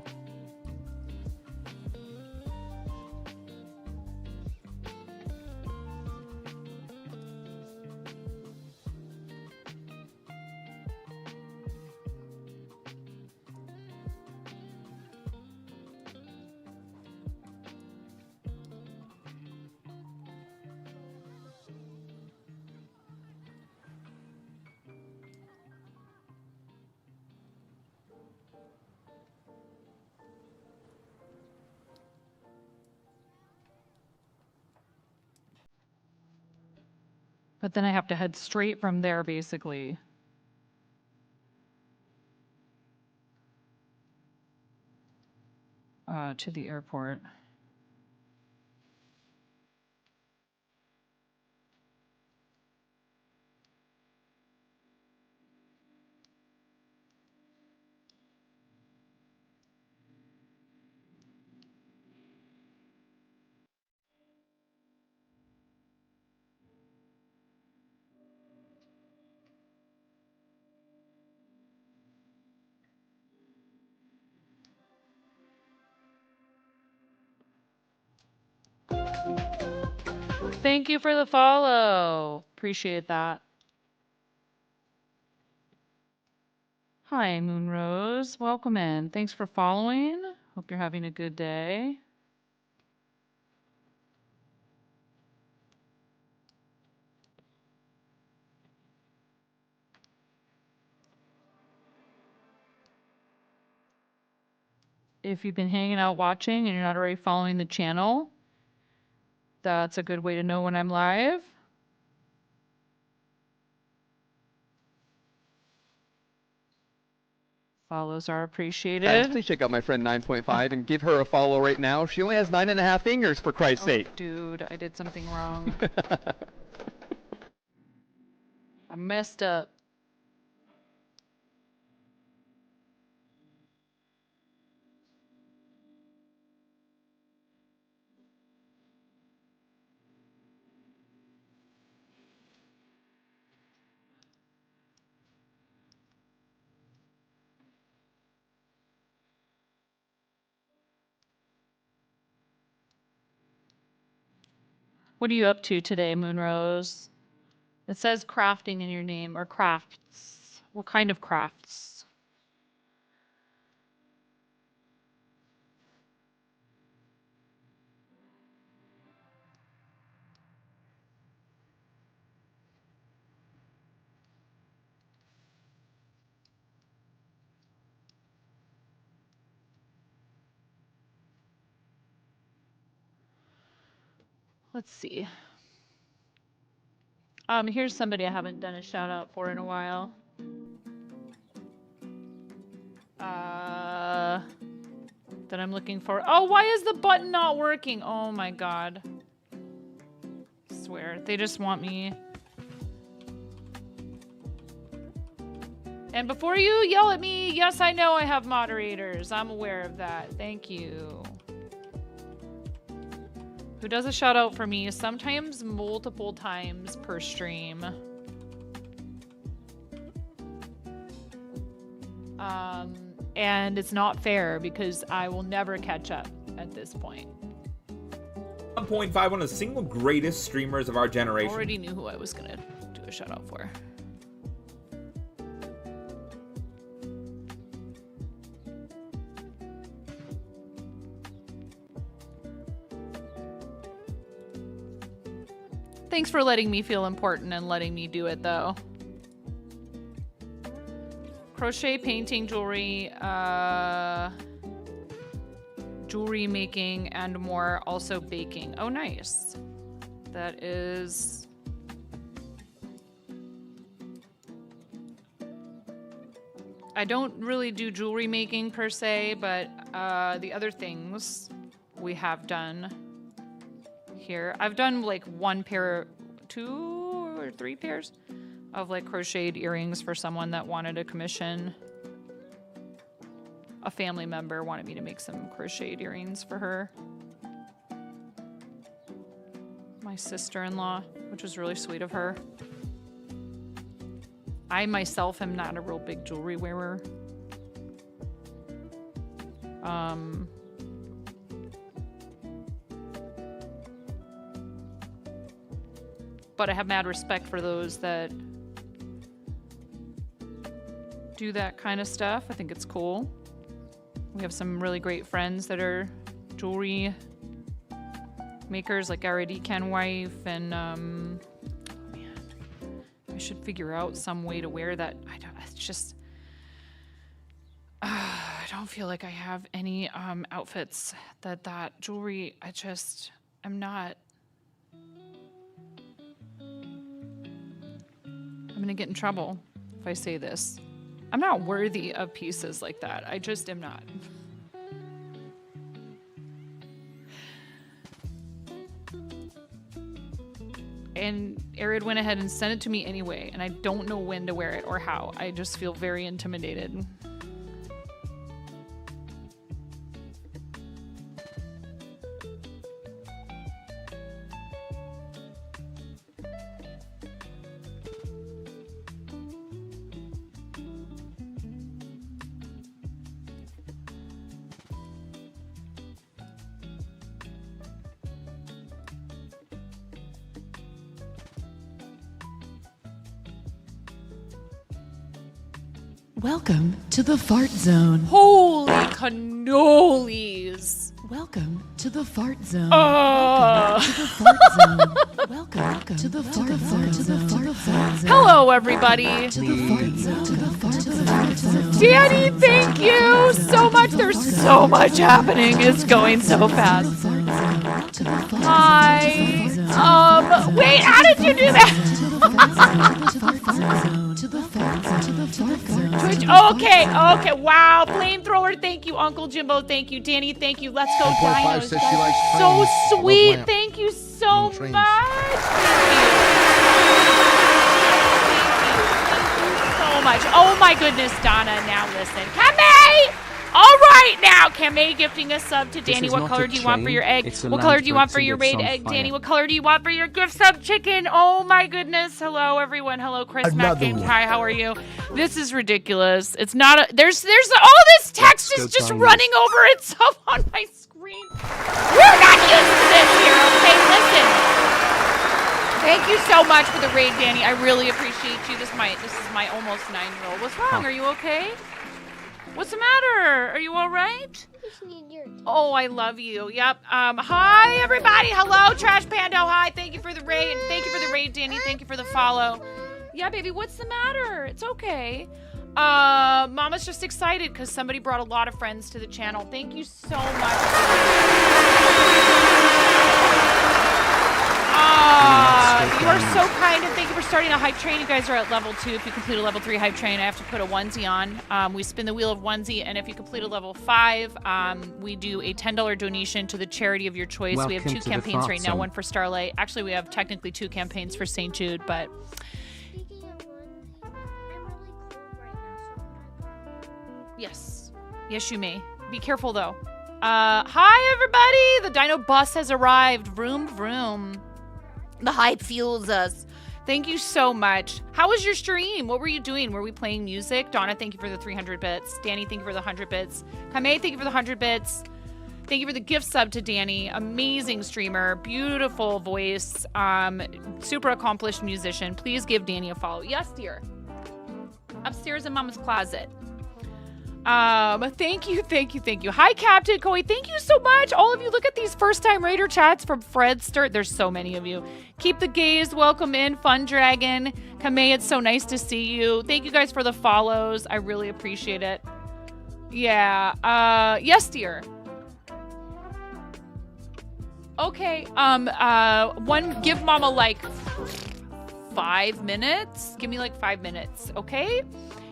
S1: But then I have to head straight from there, basically. To the airport. Thank you for the follow. Appreciate that. Hi, Moonrose. Welcome in. Thanks for following. Hope you're having a good day. If you've been hanging out watching and you're not already following the channel, that's a good way to know when I'm live. Follows are appreciated.
S12: Please check out my friend 9.5 and give her a follow right now. She only has 9.5 fingers, for Christ's sake.
S1: Dude, I did something wrong. I messed up. What are you up to today, Moonrose? It says crafting in your name, or crafts. What kind of crafts? Let's see. Here's somebody I haven't done a shout out for in a while. That I'm looking for. Oh, why is the button not working? Oh my god. I swear, they just want me. And before you yell at me, yes, I know I have moderators. I'm aware of that. Thank you. Who does a shout out for me? Sometimes multiple times per stream. And it's not fair because I will never catch up at this point.
S13: 1.5, one of the single greatest streamers of our generation.
S1: I already knew who I was gonna do a shout out for. Thanks for letting me feel important and letting me do it, though. Crochet, painting, jewelry, jewelry making, and more. Also baking. Oh, nice. That is I don't really do jewelry making per se, but the other things we have done here. I've done like 2 or 3 pairs of like crocheted earrings for someone that wanted a commission. A family member wanted me to make some crocheted earrings for her. My sister-in-law, which was really sweet of her. I myself am not a real big jewelry wearer. But I have mad respect for those that do that kind of stuff. I think it's cool. We have some really great friends that are jewelry makers, like R.I.D. Ken wife, and man, I should figure out some way to wear that. I don't feel like I have any outfits that jewelry. I'm not. I'm gonna get in trouble if I say this. I'm not worthy of pieces like that. I just am not. And Arid went ahead and sent it to me anyway, and I don't know when to wear it or how. I just feel very intimidated.
S2: Welcome to the fart zone.
S1: Holy cannolis!
S2: Welcome to the fart zone.
S1: Welcome
S2: to the fart zone. Welcome to the fart zone.
S1: Hello, everybody.
S2: To the fart zone. To the fart zone.
S1: Danny, thank you so much. There's so much happening. It's going so fast. Hi. Wait, how did you do that? Twitch. Okay. Wow. Flamethrower. Thank you, Uncle Jimbo. Thank you, Danny. Thank you. Let's go, Dino. So sweet. Thank you so much. Thank you so much. Oh my goodness, Donna. Now listen, Kamei. All right, now Kamei gifting a sub to Danny. What color do you want for your egg? What color do you want for your raid egg, Danny? What color do you want for your gift sub chicken? Oh my goodness. Hello, everyone. Hello, Chris Mac Games. Hi, how are you? This is ridiculous. It's not a. There's all this text is just running over itself on my screen. We're not used to this here, okay? Listen. Thank you so much for the raid, Danny. I really appreciate you. This is my almost 9-year-old. What's wrong? Are you okay? What's the matter? Are you all right? Oh, I love you. Yep. Hi, everybody. Hello, Trash Pando. Hi. Thank you for the raid. Thank you for the raid, Danny. Thank you for the follow. Yeah, baby. What's the matter? It's okay. Mama's just excited because somebody brought a lot of friends to the channel. Thank you so much. You are so kind, and thank you for starting a hype train. You guys are at level 2. If you complete a level 3 hype train, I have to put a onesie on. We spin the wheel of onesie, and if you complete a level 5, we do a $10 donation to the charity of your choice.
S9: Welcome
S1: we have 2
S9: to
S1: campaigns
S9: the
S1: right now,
S9: Zone.
S1: one for Starlight. Actually, we have technically 2 campaigns for St. Jude, but yes, you may. Be careful though. Hi everybody! The Dino bus has arrived. Vroom vroom. The hype fuels us. Thank you so much. How was your stream? What were you doing? Were we playing music? Donna, thank you for the 300 bits. Danny, thank you for the 100 bits. Kamei, thank you for the 100 bits. Thank you for the gift sub to Danny. Amazing streamer. Beautiful voice. Super accomplished musician. Please give Danny a follow. Yes, dear. Upstairs in Mama's closet. Thank you. Hi, Captain Koi. Thank you so much. All of you, look at these first-time Raider chats from Fred Sturt. There's so many of you. Keep the gaze. Welcome in, Fun Dragon. Kamei, it's so nice to see you. Thank you guys for the follows. I really appreciate it. Yeah. Yes, dear. Okay. Give Mama like 5 minutes. Give me like 5 minutes, okay?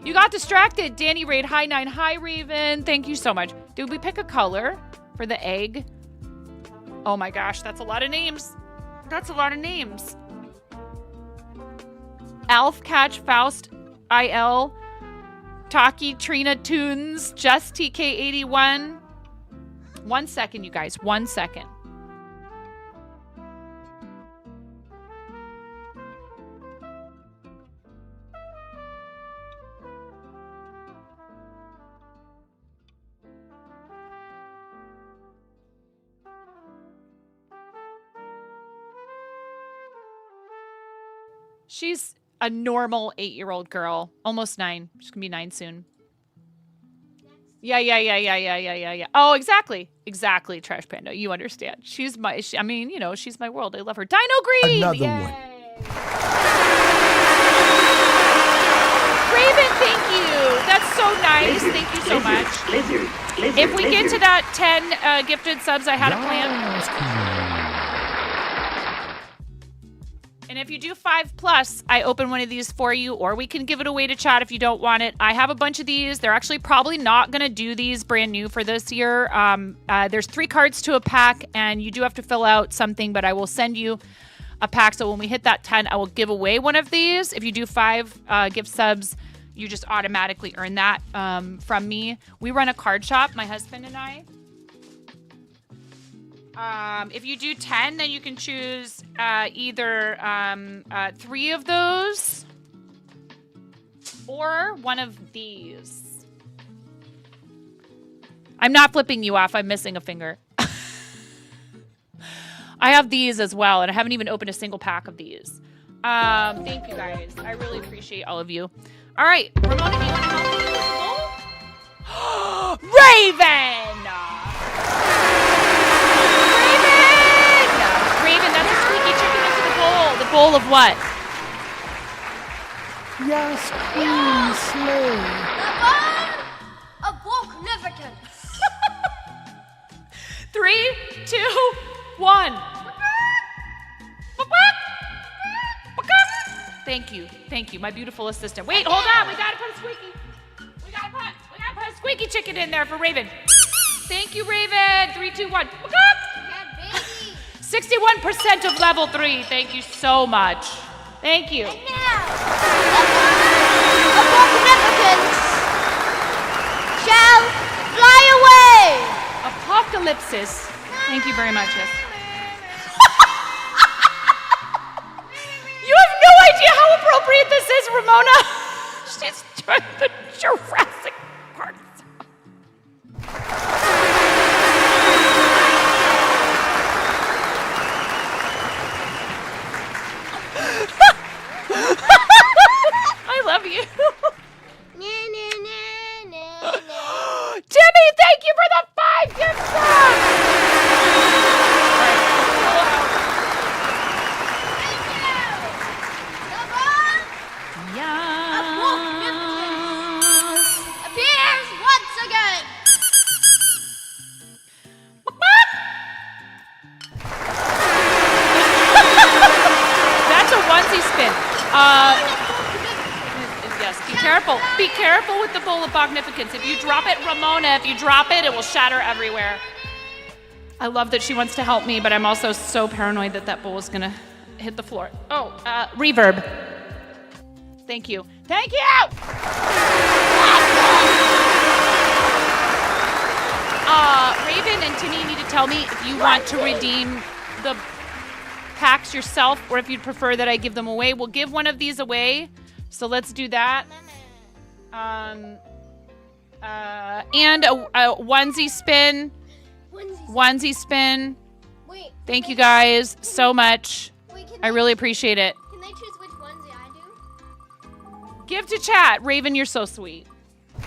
S1: You got distracted. Danny Raid, hi 9, hi Raven. Thank you so much. Did we pick a color for the egg? Oh my gosh, that's a lot of names. That's a lot of names. Alf, Catch, Faust, IL, Taki, Trina, Tunes, Just TK81. 1 second, you guys. 1 second. She's a normal 8-year-old girl. Almost 9. She's going to be 9 soon. Yeah. Oh, exactly. Exactly, Trash Panda. You understand. She's my, I mean, you know, she's my world. I love her. Dino Green!
S6: Another
S1: Yay.
S6: one.
S1: Raven, thank you. That's so nice. Thank you so much. If we get to that 10 gifted subs, I had a plan. And if you do 5+, I open one of these for you, or we can give it away to chat if you don't want it. I have a bunch of these. They're actually probably not going to do these brand new for this year. There's 3 cards to a pack, and you do have to fill out something, but I will send you a pack. So when we hit that 10, I will give away one of these. If you do 5 gift subs, you just automatically earn that from me. We run a card shop, my husband and I. If you do 10, then you can choose either 3 of those or one of these. I'm not flipping you off. I'm missing a finger. I have these as well, and I haven't even opened a single pack of these. Thank you, guys. I really appreciate all of you. All right, Ramona, do you want to help me with the goal? Raven! Raven, that's a squeaky chicken into the bowl. The bowl of what?
S6: Yes, Queen Slay.
S4: A book Liverton.
S1: 3, 2, 1. Thank you, my beautiful assistant. Wait, hold on, we gotta put a squeaky. We gotta put a squeaky chicken in there for Raven. Thank you, Raven. 3, 2, 1. 61% of level 3. Thank you so much. Thank you.
S4: And now, Apocalypse shall fly away.
S1: Apocalypsis. Thank you very much, yes. You have no idea how appropriate this is, Ramona. She's doing the Jurassic Park. I love you. Timmy, thank you for the 5 gift subs.
S4: Yes. Appears once again.
S1: That's a onesie spin. Yes, be careful. Be careful with the bowl of Bognificence. If you drop it, Ramona, if you drop it, it will shatter everywhere. I love that she wants to help me, but I'm also so paranoid that that bowl is going to hit the floor. Oh, reverb. Thank you. Thank you! Raven and Timmy, you need to tell me if you want to redeem the packs yourself or if you'd prefer that I give them away. We'll give one of these away. So let's do that. And a onesie spin. Onesie spin.
S4: Wait.
S1: Thank you guys so much. I really appreciate it.
S4: Can they choose which onesie I do?
S1: Give to chat. Raven, you're so sweet. No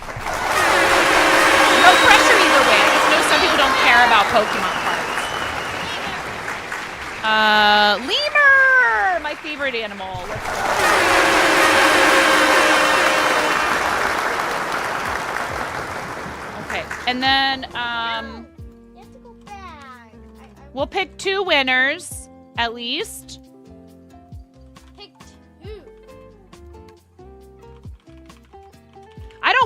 S1: pressure either way. I just know some people don't care about Pokemon cards. Lemur! My favorite animal. Let's go. Okay, and then
S4: You have to go back.
S1: we'll pick 2 winners, at least.
S4: Pick 2.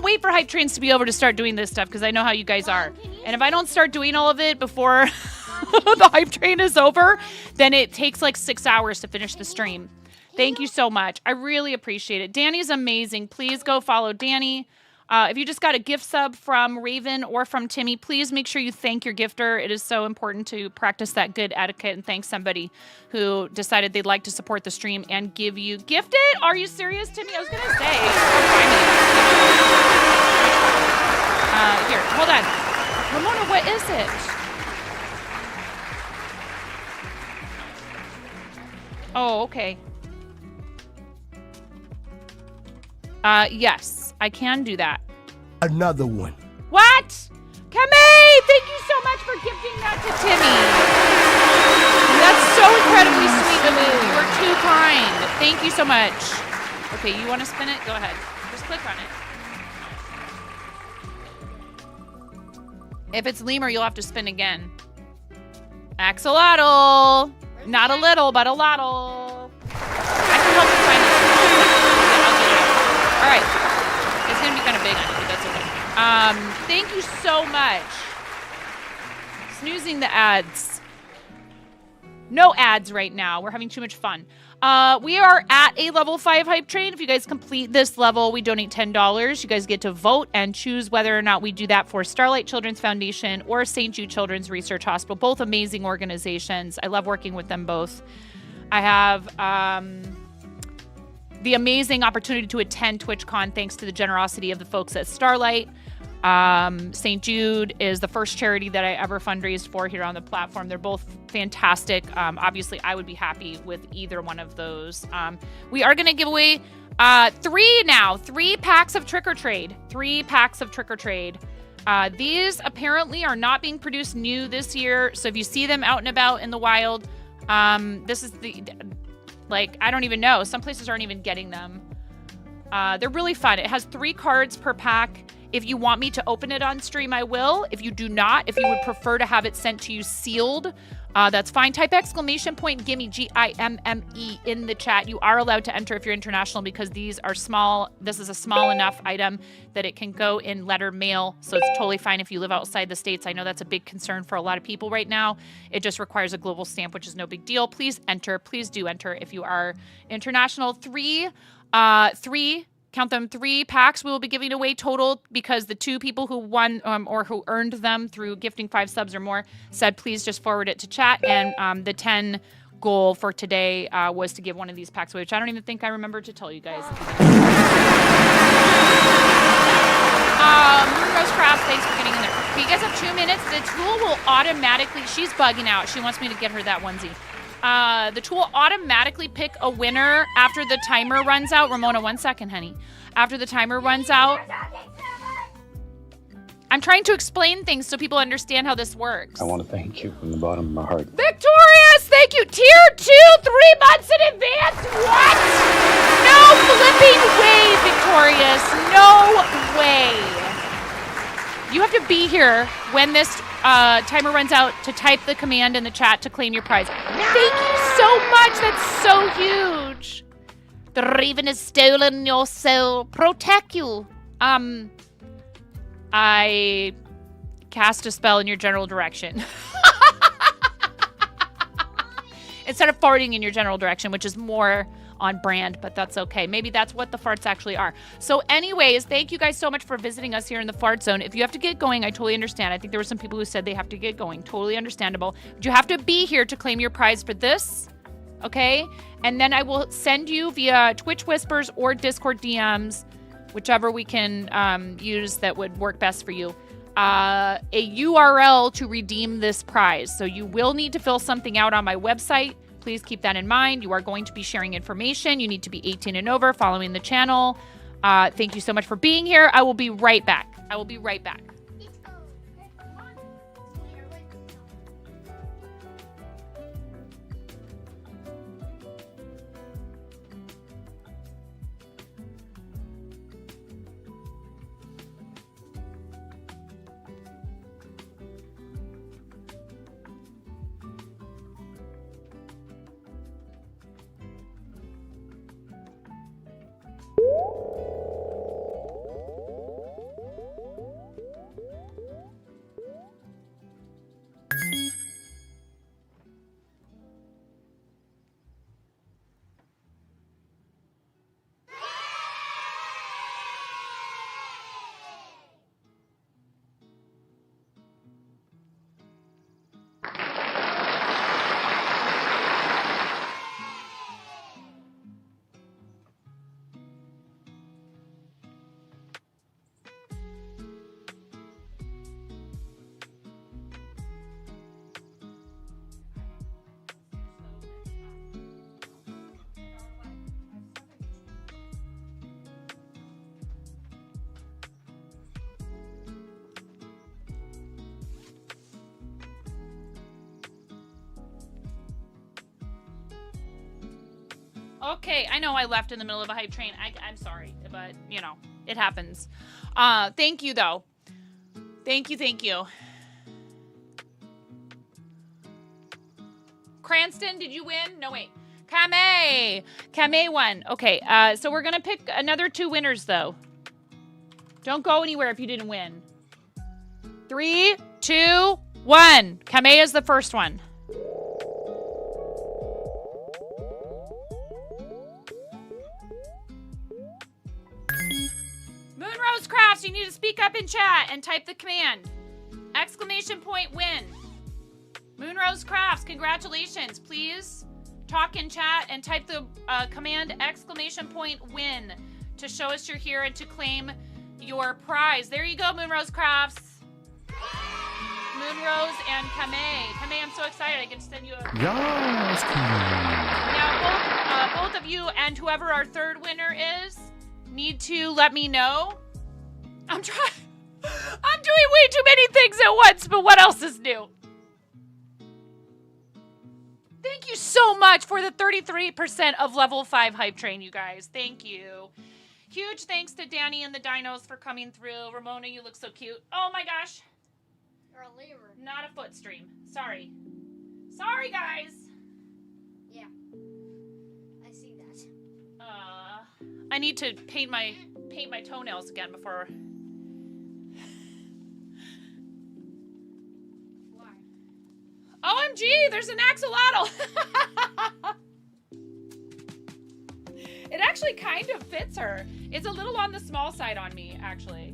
S1: can't wait for hype trains to be over to start doing this stuff because I know how you guys are. And if I don't start doing all of it before the hype train is over, then it takes like 6 hours to finish the stream. Thank you so much. I really appreciate it. Danny's amazing. Please go follow Danny. If you just got a gift sub from Raven or from Timmy, please make sure you thank your gifter. It is so important to practice that good etiquette and thank somebody who decided they'd like to support the stream and give you gifted. Are you serious, Timmy? I was going to say. Here, hold on. Ramona, what is it? Oh, okay. Yes, I can do that.
S6: Another one.
S1: What? Kamei, thank you so much for gifting that to Timmy. That's so incredibly sweet of you. You are too kind. Thank you so much. Okay, you want to spin it? Go ahead. Just click on it. If it's lemur, you'll have to spin again. Axolotl. Not a little, but a lotl. I can help you find it. All right. It's going to be kind of big on you, but that's okay. Thank you so much. Snoozing the ads. No ads right now. We're having too much fun. We are at a level 5 hype train. If you guys complete this level, we donate $10. You guys get to vote and choose whether or not we do that for Starlight Children's Foundation or St. Jude Children's Research Hospital. Both amazing organizations. I love working with them both. I have the amazing opportunity to attend TwitchCon thanks to the generosity of the folks at Starlight. St. Jude is the first charity that I ever fundraised for here on the platform. They're both fantastic. Obviously, I would be happy with either one of those. We are going to give away 3 packs of Trick or Trade. 3 packs of Trick or Trade. These apparently are not being produced new this year. So if you see them out and about in the wild, this is the... Like, I don't even know. Some places aren't even getting them. They're really fun. It has 3 cards per pack. If you want me to open it on stream, I will. If you do not, if you would prefer to have it sent to you sealed, that's fine. Type !gimme, Gimme, in the chat. You are allowed to enter if you're international because these are small. This is a small enough item that it can go in letter mail. So it's totally fine if you live outside the States. I know that's a big concern for a lot of people right now. It just requires a global stamp, which is no big deal. Please enter. Please do enter if you are international. 3 count them, 3 packs we will be giving away total because the 2 people who won or who earned them through gifting 5 subs or more said please just forward it to chat. And the 10 goal for today was to give one of these packs away, which I don't even think I remember to tell you guys. Rose Crafts, thanks for getting in there. Okay, you guys have 2 minutes. The tool will automatically, she's bugging out. She wants me to get her that onesie. The tool will automatically pick a winner after the timer runs out. Ramona, 1 second, honey. After the timer runs out. I'm trying to explain things so people understand how this works.
S3: I want to thank you from the bottom of my heart.
S1: Victorious, thank you. Tier 2, 3 months in advance. What? No flipping way, Victorious. No way. You have to be here when this timer runs out to type the command in the chat to claim your prize. Thank you so much. That's so huge. The raven has stolen your soul. Protect you. I cast a spell in your general direction. Instead of farting in your general direction, which is more on brand, but that's okay. Maybe that's what the farts actually are. So anyways, thank you guys so much for visiting us here in the fart zone. If you have to get going, I totally understand. I think there were some people who said they have to get going. Totally understandable. But you have to be here to claim your prize for this, okay? And then I will send you via Twitch Whispers or Discord DMs, whichever we can use that would work best for you, a URL to redeem this prize. So you will need to fill something out on my website. Please keep that in mind. You are going to be sharing information. You need to be 18 and over, following the channel. Thank you so much for being here. I will be right back. I will be right back. Okay, I know I left in the middle of a hype train. I'm sorry, but, you know, it happens. Thank you, though. Thank you. Cranston, did you win? No, wait. Kamei won. Okay, so we're going to pick another 2 winners, though. Don't go anywhere if you didn't win. 3, 2, 1. Kamei is the first one. Moonrose Crafts, you need to speak up in chat and type the command. ! Win. Moonrose Crafts, congratulations. Please talk in chat and type the command ! Win to show us you're here and to claim your prize. There you go, Moonrose Crafts. Moonrose and Kamei. Kamei, I'm so excited. I get to send you a...
S6: Yes,
S1: Now, both of you and whoever our third winner is need to let me know. I'm doing way too many things at once, but what else is new? Thank you so much for the 33% of level 5 hype train, you guys. Thank you. Huge thanks to Danny and the Dinos for coming through. Ramona, you look so cute. Oh my gosh.
S4: You're a lemur.
S1: Not a foot stream. Sorry. Sorry, guys.
S4: Yeah. I see that.
S1: I need to paint my toenails again before.
S4: Why?
S1: OMG, there's an axolotl. It actually kind of fits her. It's a little on the small side on me, actually.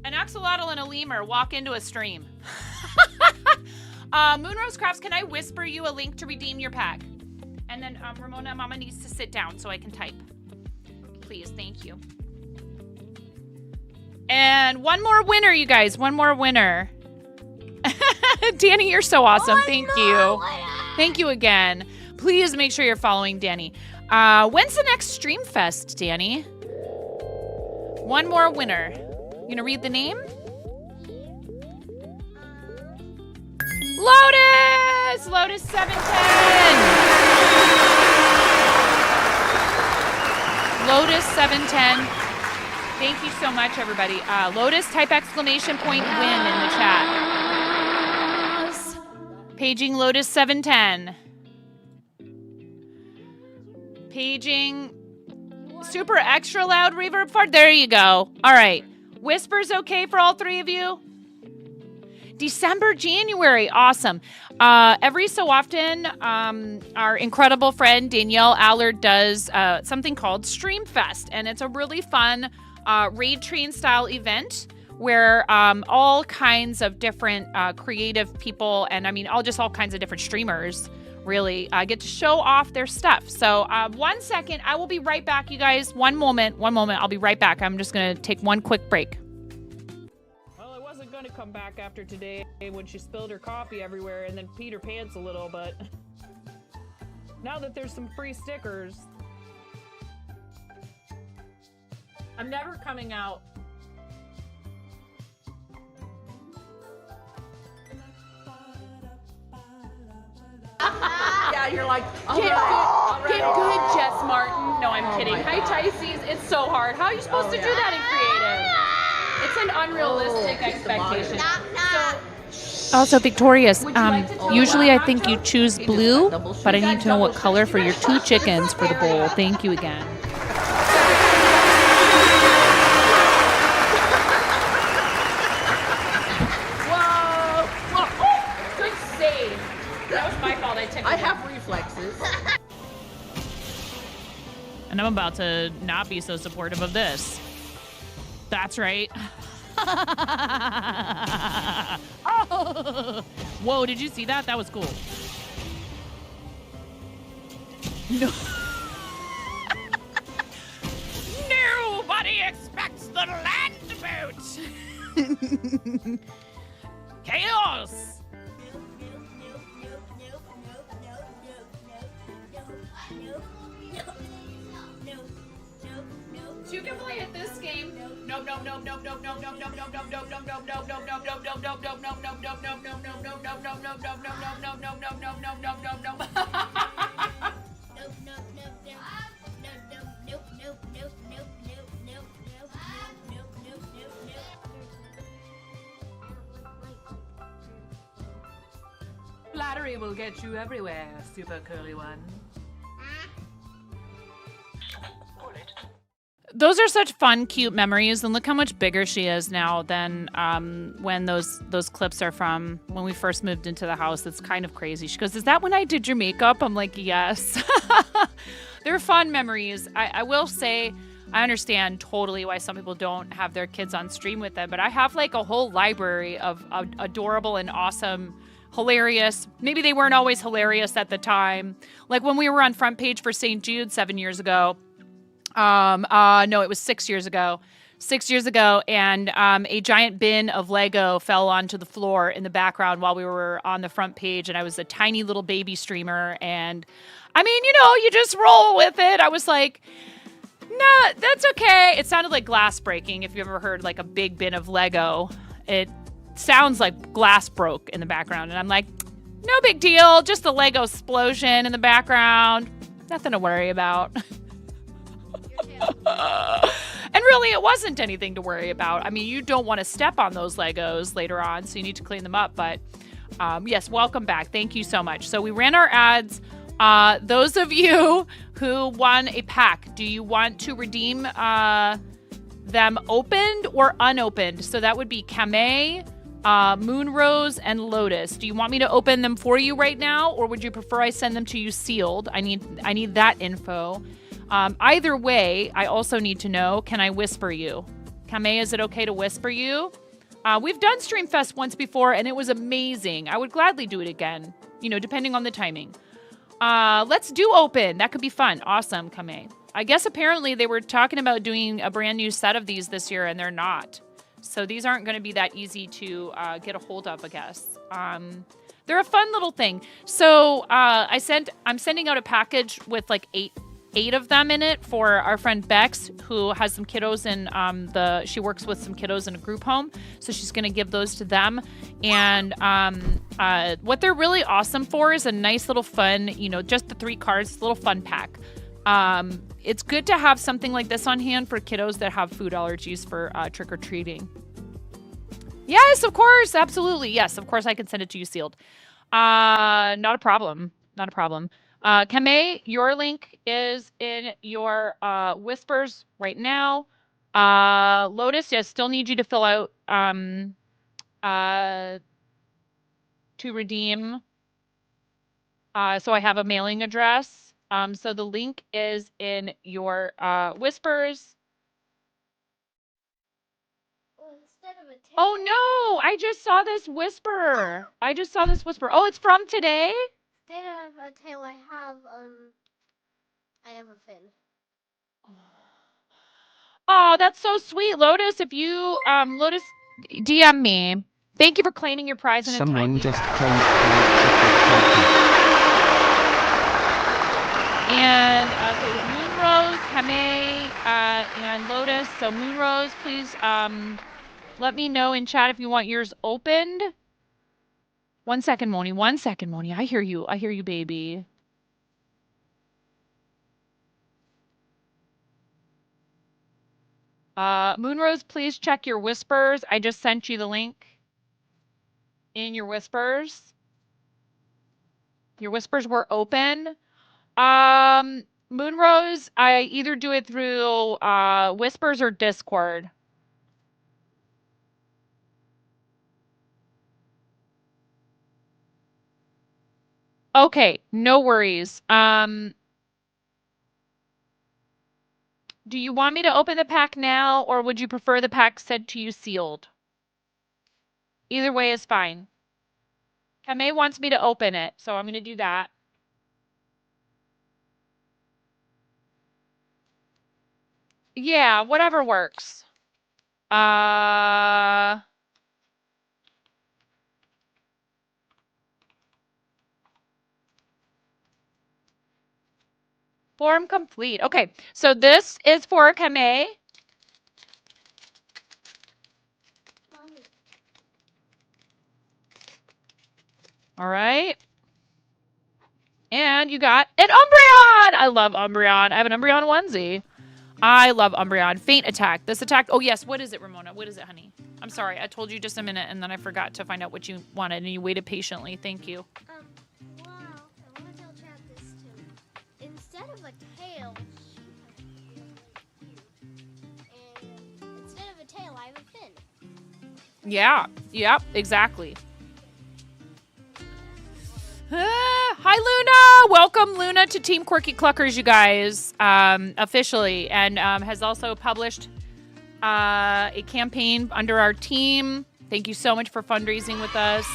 S1: An axolotl and a lemur walk into a stream. Moonrose Crafts, can I whisper you a link to redeem your pack? And then Ramona, Mama needs to sit down so I can type. Please, thank you. And one more winner, you guys. One more winner. Danny, you're so awesome. Thank you. Thank you again. Please make sure you're following Danny. When's the next Stream Fest, Danny? One more winner. You gonna read the name? Lotus! Lotus 710! Lotus 710. Thank you so much, everybody. Lotus, type ! Win in the chat. Paging Lotus 710. Paging super extra loud reverb fart. There you go. All right. Whispers okay for all 3 of you? December, January. Awesome. Every so often, our incredible friend Danielle Allard does something called Stream Fest, and it's a really fun raid train style event where all kinds of different creative people, and I mean all kinds of different streamers really get to show off their stuff. So 1 second, I will be right back, you guys. One moment, I'll be right back. I'm just gonna take one quick break.
S14: Well, I wasn't gonna come back after today when she spilled her coffee everywhere and then peed her pants a little, but now that there's some free stickers, I'm never coming out.
S10: Yeah, you're like,
S1: Get good, Jess Martin. No, I'm kidding. Hi, Tysees. It's so hard. How are you supposed to do that in creative? It's an unrealistic expectation. Also, Victorious, usually I think you choose blue, but I need to know what color for your 2 chickens for the bowl. Thank you again.
S10: Whoa! Oh, good save.
S1: That was my fault.
S10: I have reflexes.
S1: And I'm about to not be so supportive of this. That's right. Oh. Whoa, did you see that? That was cool. No. Nobody expects the land boat. Chaos. You can play at this game. No.
S5: battery will get you everywhere, super curly one.
S1: Those are such fun, cute memories, and look how much bigger she is now than when those clips are from when we first moved into the house. It's kind of crazy. She goes, "Is that when I did your makeup?" I'm like, "Yes." They're fun memories. I will say, I understand totally why some people don't have their kids on stream with them, but I have like a whole library of adorable and awesome, hilarious. Maybe they weren't always hilarious at the time. Like when we were on front page for St. Jude 7 years ago. No, it was 6 years ago. 6 years ago, and a giant bin of Lego fell onto the floor in the background while we were on the front page, and I was a tiny little baby streamer, and I mean, you know, you just roll with it. I was like, nah, that's okay. It sounded like glass breaking. If you ever heard like a big bin of Lego, it sounds like glass broke in the background, and I'm like, no big deal, just a Lego explosion in the background. Nothing to worry about. And really, it wasn't anything to worry about. I mean, you don't want to step on those Legos later on, so you need to clean them up. But yes, welcome back. Thank you so much. So we ran our ads. Those of you who won a pack, do you want to redeem them opened or unopened? So that would be Kamei, Moonrose, and Lotus. Do you want me to open them for you right now, or would you prefer I send them to you sealed? I need that info. Either way, I also need to know, can I whisper you? Kamei, is it okay to whisper you? We've done Streamfest once before, and it was amazing. I would gladly do it again, you know, depending on the timing. Let's do open. That could be fun. Awesome, Kamei. I guess apparently they were talking about doing a brand new set of these this year, and they're not. So these aren't going to be that easy to get a hold of, I guess. They're a fun little thing. So I'm sending out a package with like eight of them in it for our friend Bex, who has some kiddos in she works with some kiddos in a group home. So she's going to give those to them. And what they're really awesome for is a nice little fun, you know, just the 3 cards, little fun pack. It's good to have something like this on hand for kiddos that have food allergies for trick-or-treating. Yes, of course. Absolutely. Yes, of course I can send it to you sealed. Not a problem. Not a problem. Kamei, your link is in your whispers right now. Lotus, yes, still need you to fill out to redeem. So I have a mailing address. So the link is in your whispers. Oh no, I just saw this whisper. Oh, it's from today?
S4: Instead of a tail, I have a fin.
S1: Oh, that's so sweet. Lotus, if you Lotus, DM me. Thank you for claiming your prize in a
S9: Someone just claimed
S1: And so Moonrose, Kamei, and Lotus. So Moonrose, please let me know in chat if you want yours opened. 1 second, Moni. 1 second, Moni. I hear you. I hear you, baby. Moonrose, please check your whispers. I just sent you the link in your whispers. Your whispers were open. Moonrose, I either do it through whispers or Discord. Okay, no worries. Do you want me to open the pack now, or would you prefer the pack sent to you sealed? Either way is fine. Kamei wants me to open it, so I'm going to do that. Yeah, whatever works. Form complete. Okay, so this is for Kamei. All right. And you got an Umbreon! I love Umbreon. I have an Umbreon onesie. I love Umbreon. Faint attack. This attack. Oh, yes. What is it, Ramona? What is it, honey? I'm sorry. I told you just a minute, and then I forgot to find out what you wanted, and you waited patiently. Thank you. Yeah. Yep. Exactly. Hi, Luna. Welcome, Luna, to Team Quirky Cluckers, you guys, officially, and has also published a campaign under our team. Thank you so much for fundraising with us.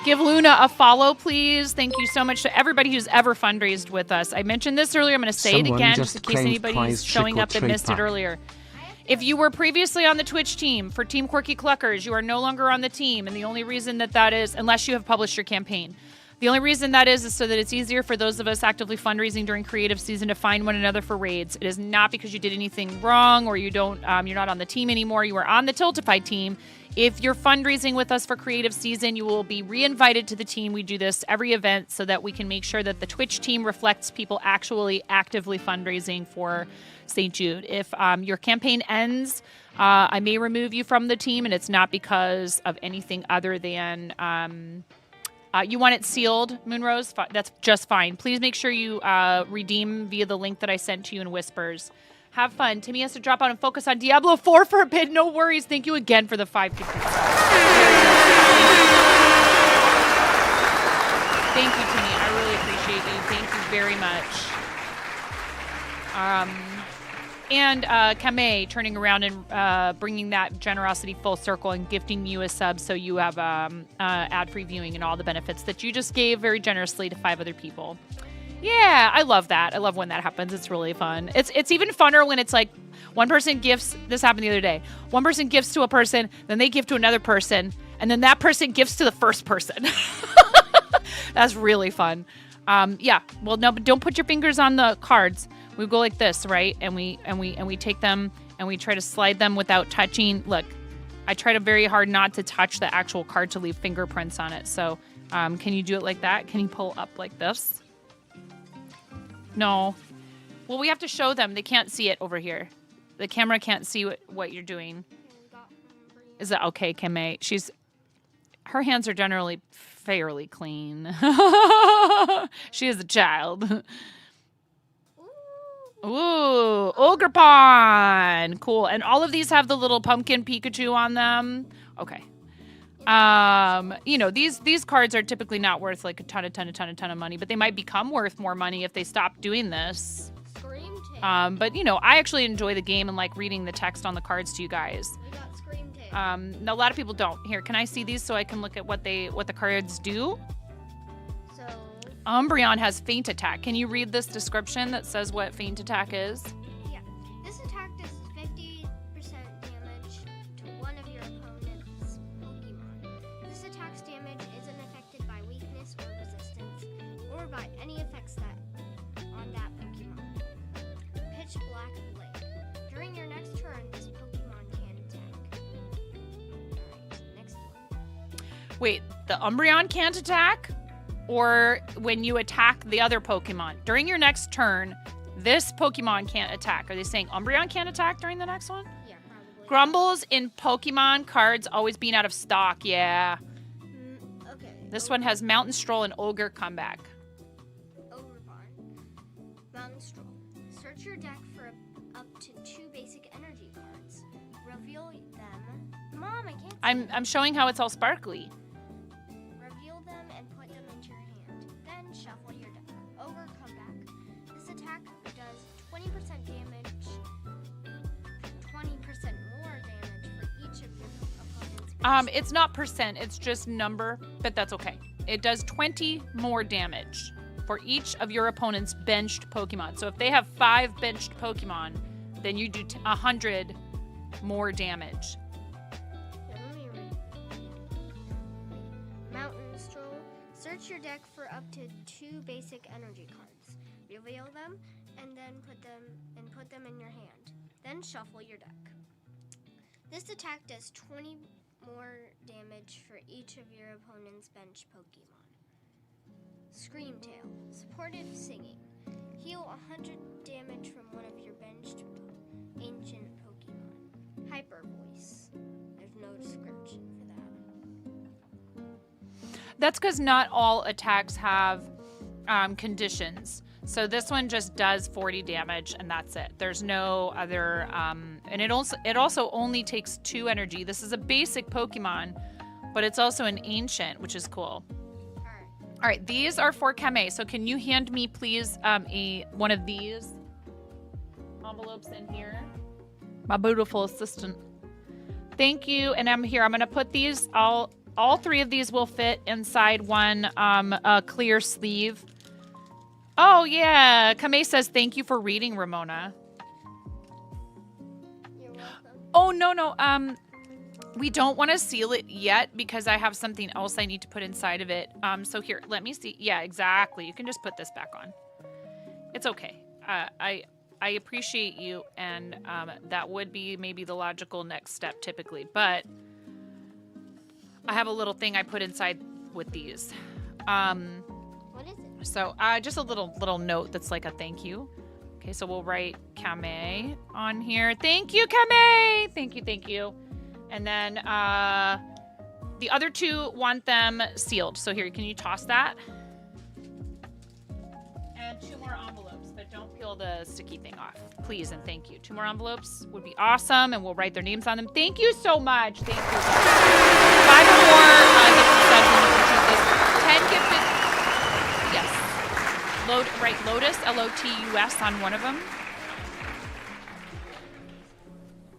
S1: Give Luna a follow, please. Thank you so much to everybody who's ever fundraised with us. I mentioned this earlier. I'm going to say it again just in case anybody's showing up that missed it earlier. If you were previously on the Twitch team for Team Quirky Cluckers, you are no longer on the team. And the only reason that is, unless you have published your campaign, the only reason that is so that it's easier for those of us actively fundraising during creative season to find one another for raids. It is not because you did anything wrong or you don't, you're not on the team anymore. You are on the Tiltify team. If you're fundraising with us for creative season, you will be re-invited to the team. We do this every event so that we can make sure that the Twitch team reflects people actually actively fundraising for St. Jude. If your campaign ends, I may remove you from the team, and it's not because of anything other than you want it sealed, Moonrose. That's just fine. Please make sure you redeem via the link that I sent to you in Whispers. Have fun. Timmy has to drop out and focus on Diablo 4 for a bit. No worries. Thank you again for the 5 people. Thank you, Timmy. I really appreciate you. Thank you very much. And Kamei turning around and bringing that generosity full circle and gifting you a sub so you have ad-free viewing and all the benefits that you just gave very generously to 5 other people. Yeah, I love that. I love when that happens. It's really fun. It's even funner when it's like one person gifts. This happened the other day. One person gifts to a person, then they give to another person, and then that person gives to the first person. That's really fun. Yeah. Well, no, but don't put your fingers on the cards. We go like this, right? And we take them and we try to slide them without touching. Look, I try to very hard not to touch the actual card to leave fingerprints on it. So, can you do it like that? Can you pull up like this? No. Well, we have to show them. They can't see it over here. The camera can't see what you're doing. Is that okay, Kamei? Her hands are generally fairly clean. She is a child. Ooh, Ogre Pawn. Cool. And all of these have the little pumpkin Pikachu on them. Okay. These cards are typically not worth like a ton of money, but they might become worth more money if they stop doing this. But I actually enjoy the game and like reading the text on the cards to you guys. A lot of people don't. Here, can I see these so I can look at what the cards do? So Umbreon has Feint Attack. Can you read this description that says what Feint Attack is?
S4: Yeah. This attack does 50% damage to one of your opponent's Pokemon. This attack's damage isn't affected by weakness or resistance, or by any effects on that Pokemon. Pitch Black Blade. During your next turn, this Pokemon can attack. Alright, next one.
S1: Wait, the Umbreon can't attack? Or when you attack the other Pokemon? During your next turn, this Pokemon can't attack. Are they saying Umbreon can't attack during the next one?
S4: Yeah, probably.
S1: Grumbles in Pokemon cards always being out of stock. Yeah.
S4: Okay.
S1: This one has Mountain Stroll and Ogre Comeback.
S4: Overbarn. Mountain Stroll. Search your deck for up to 2 basic energy cards. Reveal them. Mom, I can't see
S1: I'm showing how it's all sparkly.
S4: Reveal them and put them into your hand. Then shuffle your deck. Ogre Comeback. This attack does 20% damage, 20% more damage for each of your opponent's.
S1: It's not percent, it's just number, but that's okay. It does 20 more damage for each of your opponent's benched Pokemon. So if they have 5 benched Pokemon, then you do 100 more damage.
S4: Mountain Stroll. Search your deck for up to 2 basic energy cards. Reveal them and then put them in your hand. Then shuffle your deck. This attack does 20 more damage for each of your opponent's bench Pokemon. Screamtail. Supportive Singing. Heal 100 damage from one of your benched ancient Pokemon. Hyper Voice. There's no description for that.
S1: That's because not all attacks have conditions. So this one just does 40 damage, and that's it. There's no other, and it also only takes 2 energy. This is a basic Pokemon, but it's also an ancient, which is cool. All right, these are for Kame. So can you hand me, please, one of these envelopes in here? My beautiful assistant. Thank you. And I'm here. I'm going to put these, all 3 of these will fit inside one clear sleeve. Oh, yeah. Kame says, thank you for reading, Ramona.
S4: You're welcome.
S1: Oh, no. We don't want to seal it yet because I have something else I need to put inside of it. So here, let me see. Yeah, exactly. You can just put this back on. It's okay. I appreciate you, and that would be maybe the logical next step typically. But I have a little thing I put inside with these.
S4: What is it?
S1: So just a little note that's like a thank you. Okay, so we'll write Kame on here. Thank you, Kame! Thank you. And then the other 2 want them sealed. So here, can you toss that? And 2 more envelopes, but don't peel the sticky thing off. Please and thank you. 2 more envelopes would be awesome, and we'll write their names on them. Thank you so much. Thank you. 5 or more gifted subs, and you can choose this. 10 gifted. Yes. Write Lotus, Lotus, on one of them.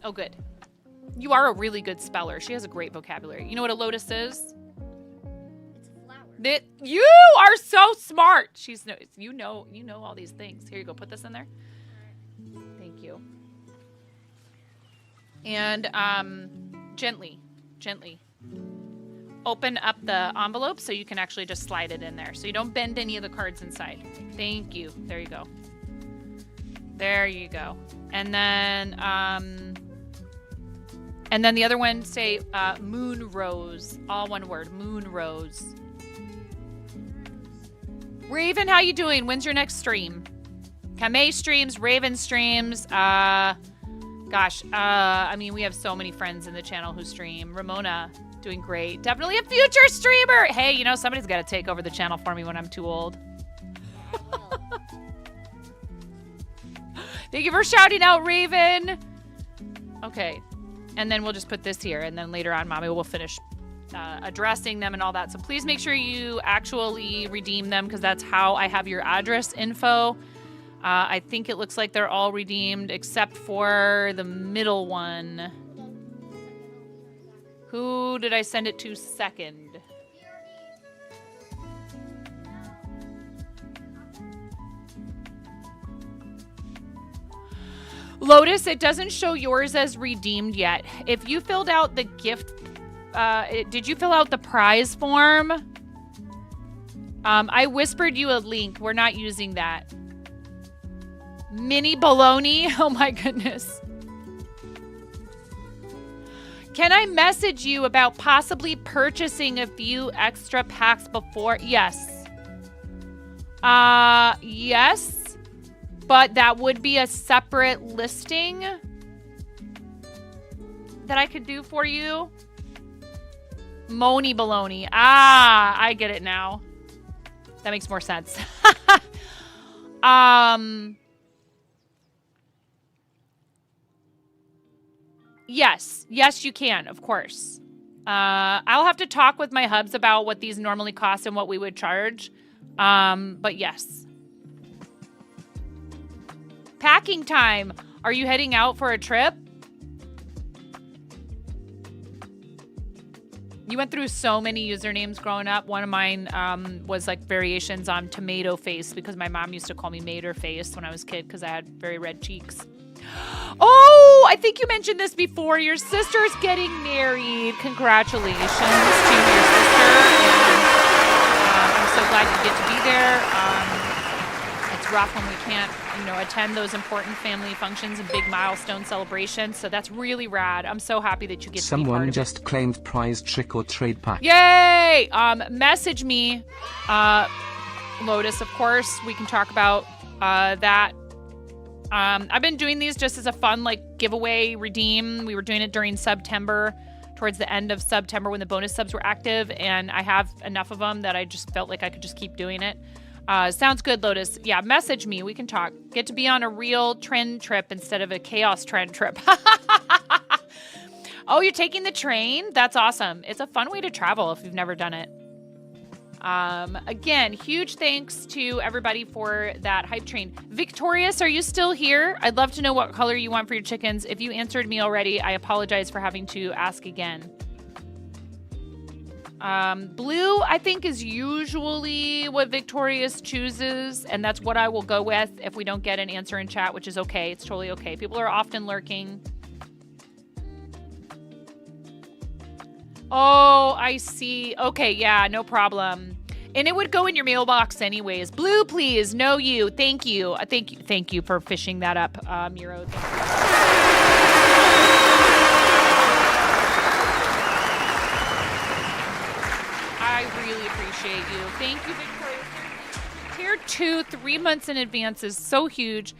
S1: Oh, good. You are a really good speller. She has a great vocabulary. You know what a lotus is?
S4: It's a flower.
S1: You are so smart. You know all these things. Here you go. Put this in there. Thank you. And gently open up the envelope so you can actually just slide it in there. So you don't bend any of the cards inside. Thank you. There you go. There you go. And then the other one, say Moon Rose. All one word, Moon Rose. Raven, how you doing? When's your next stream? Kame streams, Raven streams. I mean, we have so many friends in the channel who stream. Ramona, doing great. Definitely a future streamer. Hey, somebody's got to take over the channel for me when I'm too old. Thank you for shouting out, Raven. Okay. And then we'll just put this here. And then later on, Mommy will finish addressing them and all that. So please make sure you actually redeem them because that's how I have your address info. I think it looks like they're all redeemed except for the middle one. Who did I send it to second? Lotus, it doesn't show yours as redeemed yet. If you filled out the gift, did you fill out the prize form? I whispered you a link. We're not using that. Mini baloney. Oh my goodness. Can I message you about possibly purchasing a few extra packs before? Yes. Yes. But that would be a separate listing that I could do for you. Moni baloney. Ah, I get it now. That makes more sense. Yes. Yes, you can, of course. I'll have to talk with my hubs about what these normally cost and what we would charge. But yes. Packing time. Are you heading out for a trip? You went through so many usernames growing up. One of mine was like variations on tomato face because my mom used to call me Mater face when I was a kid because I had very red cheeks. Oh, I think you mentioned this before. Your sister's getting married. Congratulations to your sister. And, I'm so glad you get to be there. It's rough when we can't, attend those important family functions and big milestone celebrations. So that's really rad. I'm so happy that you get to be part
S9: Someone
S1: of it.
S9: just claimed prize trick or trade pack.
S1: Yay! Message me, Lotus, of course. We can talk about that. I've been doing these just as a fun, giveaway, redeem. We were doing it during September, towards the end of September when the bonus subs were active, and I have enough of them that I just felt like I could just keep doing it. Sounds good, Lotus. Yeah, message me. We can talk. Get to be on a real trend trip instead of a chaos trend trip. Oh, you're taking the train? That's awesome. It's a fun way to travel if you've never done it. Again, huge thanks to everybody for that hype train. Victorious, are you still here? I'd love to know what color you want for your chickens. If you answered me already, I apologize for having to ask again. Blue, I think, is usually what Victorious chooses, and that's what I will go with if we don't get an answer in chat, which is okay. It's totally okay. People are often lurking. Oh, I see. Okay, yeah, no problem. And it would go in your mailbox anyways. Blue, please. No, you. Thank you. Thank you for fishing that up, Miro. I really appreciate you. Thank you, Victoria. Tier 2, 3 months in advance is so huge.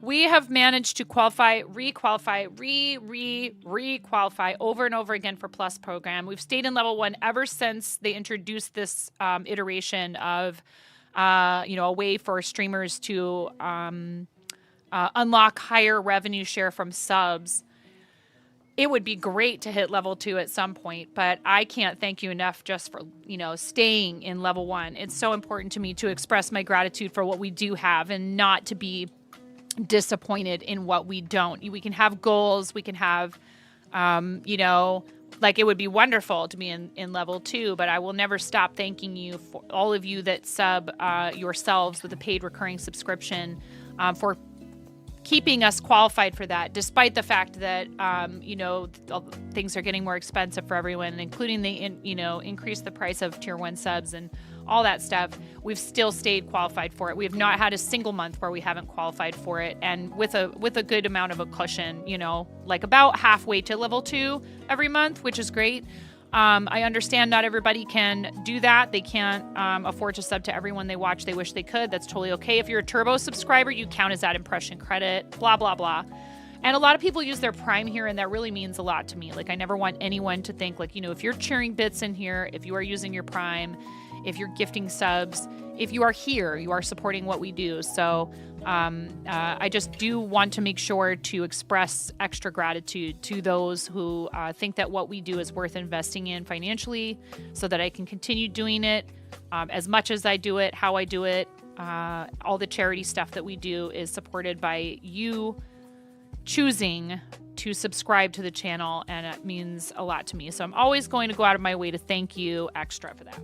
S1: We have managed to qualify, re-qualify over and over again for Plus program. We've stayed in level 1 ever since they introduced this iteration of, a way for streamers to unlock higher revenue share from subs. It would be great to hit level 2 at some point, but I can't thank you enough just for, staying in level 1. It's so important to me to express my gratitude for what we do have and not to be disappointed in what we don't. We can have goals. We can have, it would be wonderful to be in level 2, but I will never stop thanking you for all of you that sub yourselves with a paid recurring subscription for keeping us qualified for that, despite the fact that, things are getting more expensive for everyone, including the, increase the price of tier 1 subs and all that stuff. We've still stayed qualified for it. We have not had a single month where we haven't qualified for it. And with a good amount of a cushion, about halfway to level 2 every month, which is great. I understand not everybody can do that. They can't afford to sub to everyone they watch. They wish they could. That's totally okay. If you're a turbo subscriber, you count as that impression credit, blah, blah, blah. And a lot of people use their Prime here, and that really means a lot to me. I never want anyone to think, if you're cheering bits in here, if you are using your Prime, if you're gifting subs, if you are here, you are supporting what we do. So I just do want to make sure to express extra gratitude to those who think that what we do is worth investing in financially so that I can continue doing it as much as I do it, how I do it. All the charity stuff that we do is supported by you choosing to subscribe to the channel, and it means a lot to me. So I'm always going to go out of my way to thank you extra for that.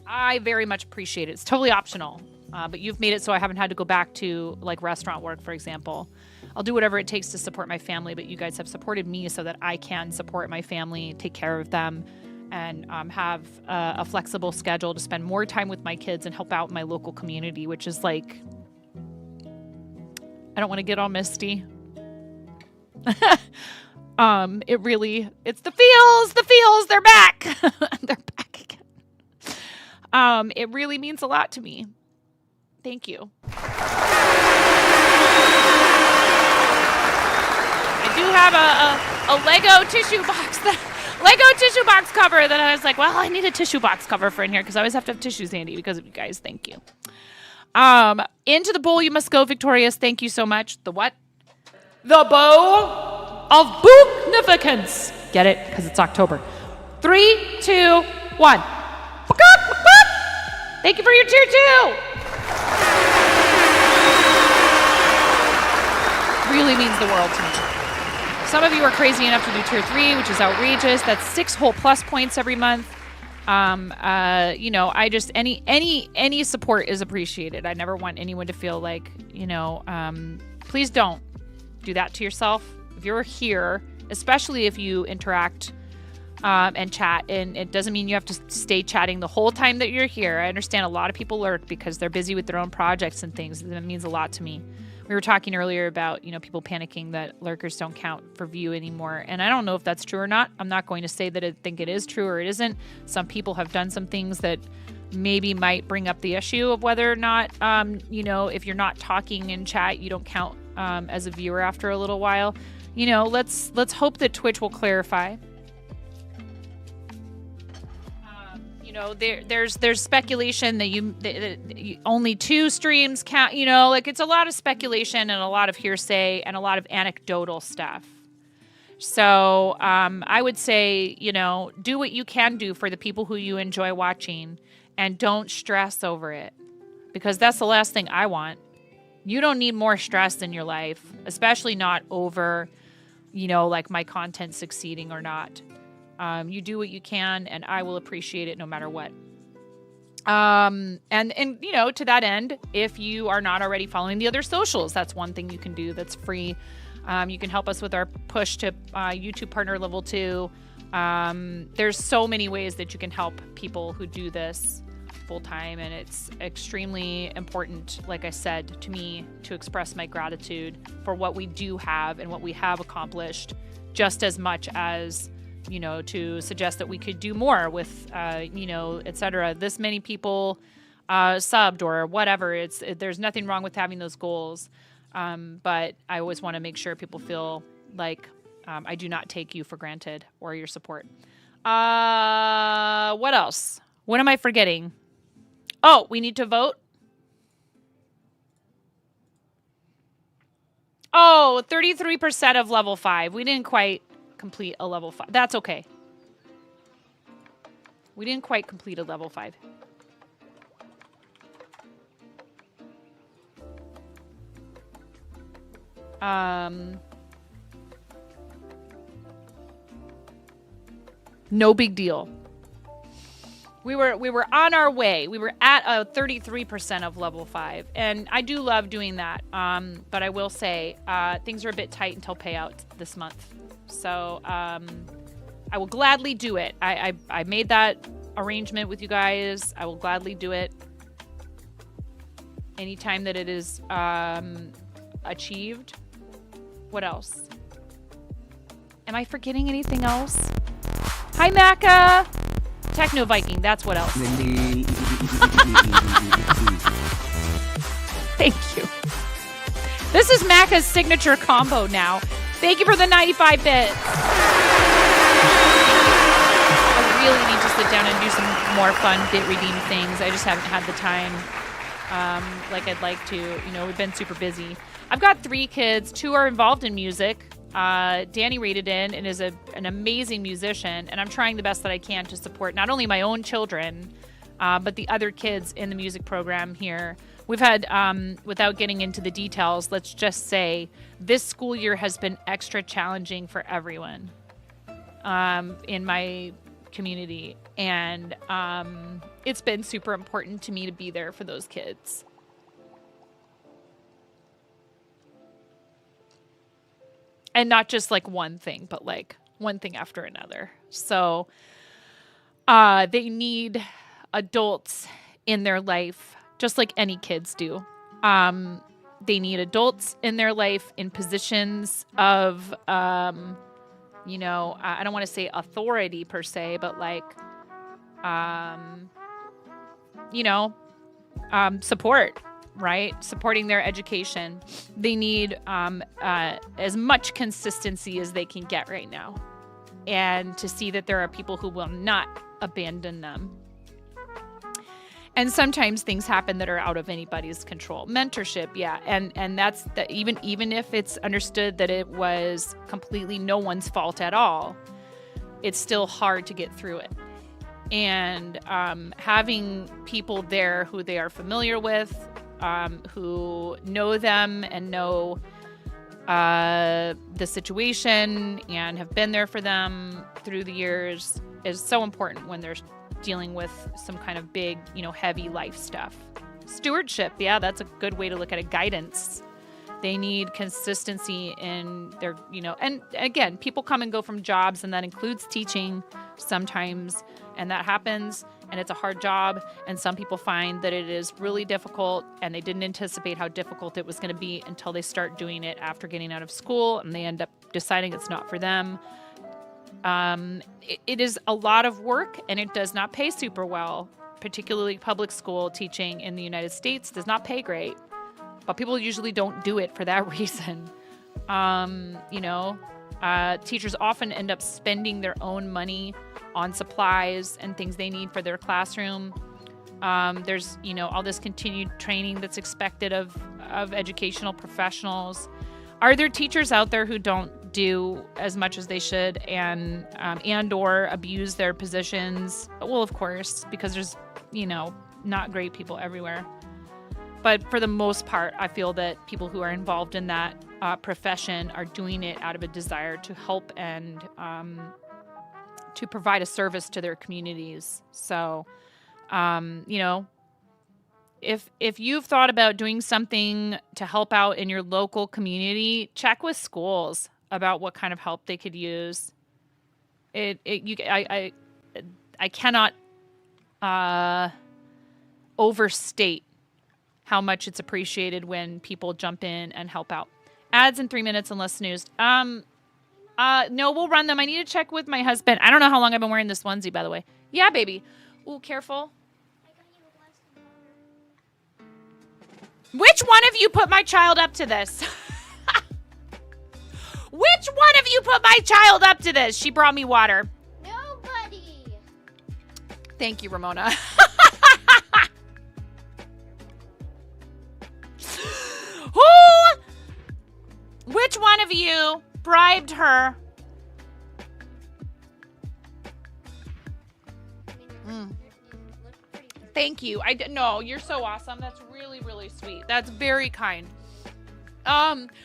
S1: I very much appreciate it. It's totally optional, but you've made it so I haven't had to go back to restaurant work, for example. I'll do whatever it takes to support my family, but you guys have supported me so that I can support my family, take care of them, and have a flexible schedule to spend more time with my kids and help out my local community, which is I don't want to get all misty. It's the feels, they're back. They're back again. It really means a lot to me. Thank you. I do have a Lego tissue box cover that I was like, well, I need a tissue box cover for in here because I always have to have tissues handy because of you guys. Thank you. Into the bowl you must go, Victorious. Thank you so much. The what? The bowl of booknificence. Get it? Because it's October. 3, 2, 1. Thank you for your tier 2. Really means the world to me. Some of you are crazy enough to do tier 3, which is outrageous. That's 6 whole plus points every month. I just any support is appreciated. I never want anyone to feel like, please don't do that to yourself. If you're here, especially if you interact and chat, and it doesn't mean you have to stay chatting the whole time that you're here. I understand a lot of people lurk because they're busy with their own projects and things. That means a lot to me. We were talking earlier about, people panicking that lurkers don't count for view anymore. And I don't know if that's true or not. I'm not going to say that I think it is true or it isn't. Some people have done some things that maybe might bring up the issue of whether or not, if you're not talking in chat, you don't count as a viewer after a little while. Let's hope that Twitch will clarify. there's speculation that only 2 streams count. Like it's a lot of speculation and a lot of hearsay and a lot of anecdotal stuff. So I would say, do what you can do for the people who you enjoy watching, and don't stress over it, because that's the last thing I want. You don't need more stress in your life, especially not over, like my content succeeding or not. You do what you can, and I will appreciate it no matter what. And to that end, if you are not already following the other socials, that's one thing you can do that's free. You can help us with our push to YouTube Partner Level 2. There's so many ways that you can help people who do this full time, and it's extremely important, like I said, to me to express my gratitude for what we do have and what we have accomplished, just as much as to suggest that we could do more with etc. This many people subbed or whatever. There's nothing wrong with having those goals, but I always want to make sure people feel like I do not take you for granted or your support. What else? What am I forgetting? Oh, we need to vote. Oh, 33% of level 5. We didn't quite complete a level 5. That's okay. We didn't quite complete a level 5. No big deal. We were on our way. We were at 33% of level 5, and I do love doing that. But I will say things are a bit tight until payout this month, so I will gladly do it. I made that arrangement with you guys. I will gladly do it anytime that it is achieved. What else? Am I forgetting anything else? Hi, Macca! Techno Viking, that's what else. Thank you. This is Macca's signature combo now. Thank you for the 95 bits. I really need to sit down and do some more fun bit redeem things. I just haven't had the time like I'd like to. We've been super busy. I've got 3 kids. 2 are involved in music. Danny rated in and is an amazing musician, and I'm trying the best that I can to support not only my own children, but the other kids in the music program here. We've had, without getting into the details, let's just say this school year has been extra challenging for everyone in my community, and it's been super important to me to be there for those kids. And not just like one thing, but like one thing after another. So they need adults in their life, just like any kids do. They need adults in their life in positions of, I don't want to say authority per se, but like, support. Right? Supporting their education. They need as much consistency as they can get right now. And to see that there are people who will not abandon them. And sometimes things happen that are out of anybody's control. Mentorship, yeah. And that's even if it's understood that it was completely no one's fault at all, it's still hard to get through it. And having people there who they are familiar with, who know them and know the situation and have been there for them through the years is so important when they're dealing with some kind of big, heavy life stuff. Stewardship, yeah, that's a good way to look at it. Guidance. They need consistency in their, and again, people come and go from jobs, and that includes teaching sometimes, and that happens. And it's a hard job, and some people find that it is really difficult, and they didn't anticipate how difficult it was going to be until they start doing it after getting out of school, and they end up deciding it's not for them. It is a lot of work, and it does not pay super well. Particularly public school teaching in the United States does not pay great, but people usually don't do it for that reason. Teachers often end up spending their own money on supplies and things they need for their classroom. There's, you know, all this continued training that's expected of educational professionals. Are there teachers out there who don't do as much as they should and or abuse their positions? Well, of course, because there's, you know, not great people everywhere. But for the most part, I feel that people who are involved in that profession are doing it out of a desire to help and to provide a service to their communities. So, you know, if you've thought about doing something to help out in your local community, check with schools about what kind of help they could use. I cannot overstate how much it's appreciated when people jump in and help out. Ads in 3 minutes unless snoozed. No, we'll run them. I need to check with my husband. I don't know how long I've been wearing this onesie, by the way. Yeah, baby. Ooh, careful. Which one of you put my child up to this? Which one of you put my child up to this? She brought me water.
S4: Nobody.
S1: Thank you, Ramona. Which one of you bribed her? Thank you. No, you're so awesome. That's really, really sweet. That's very kind.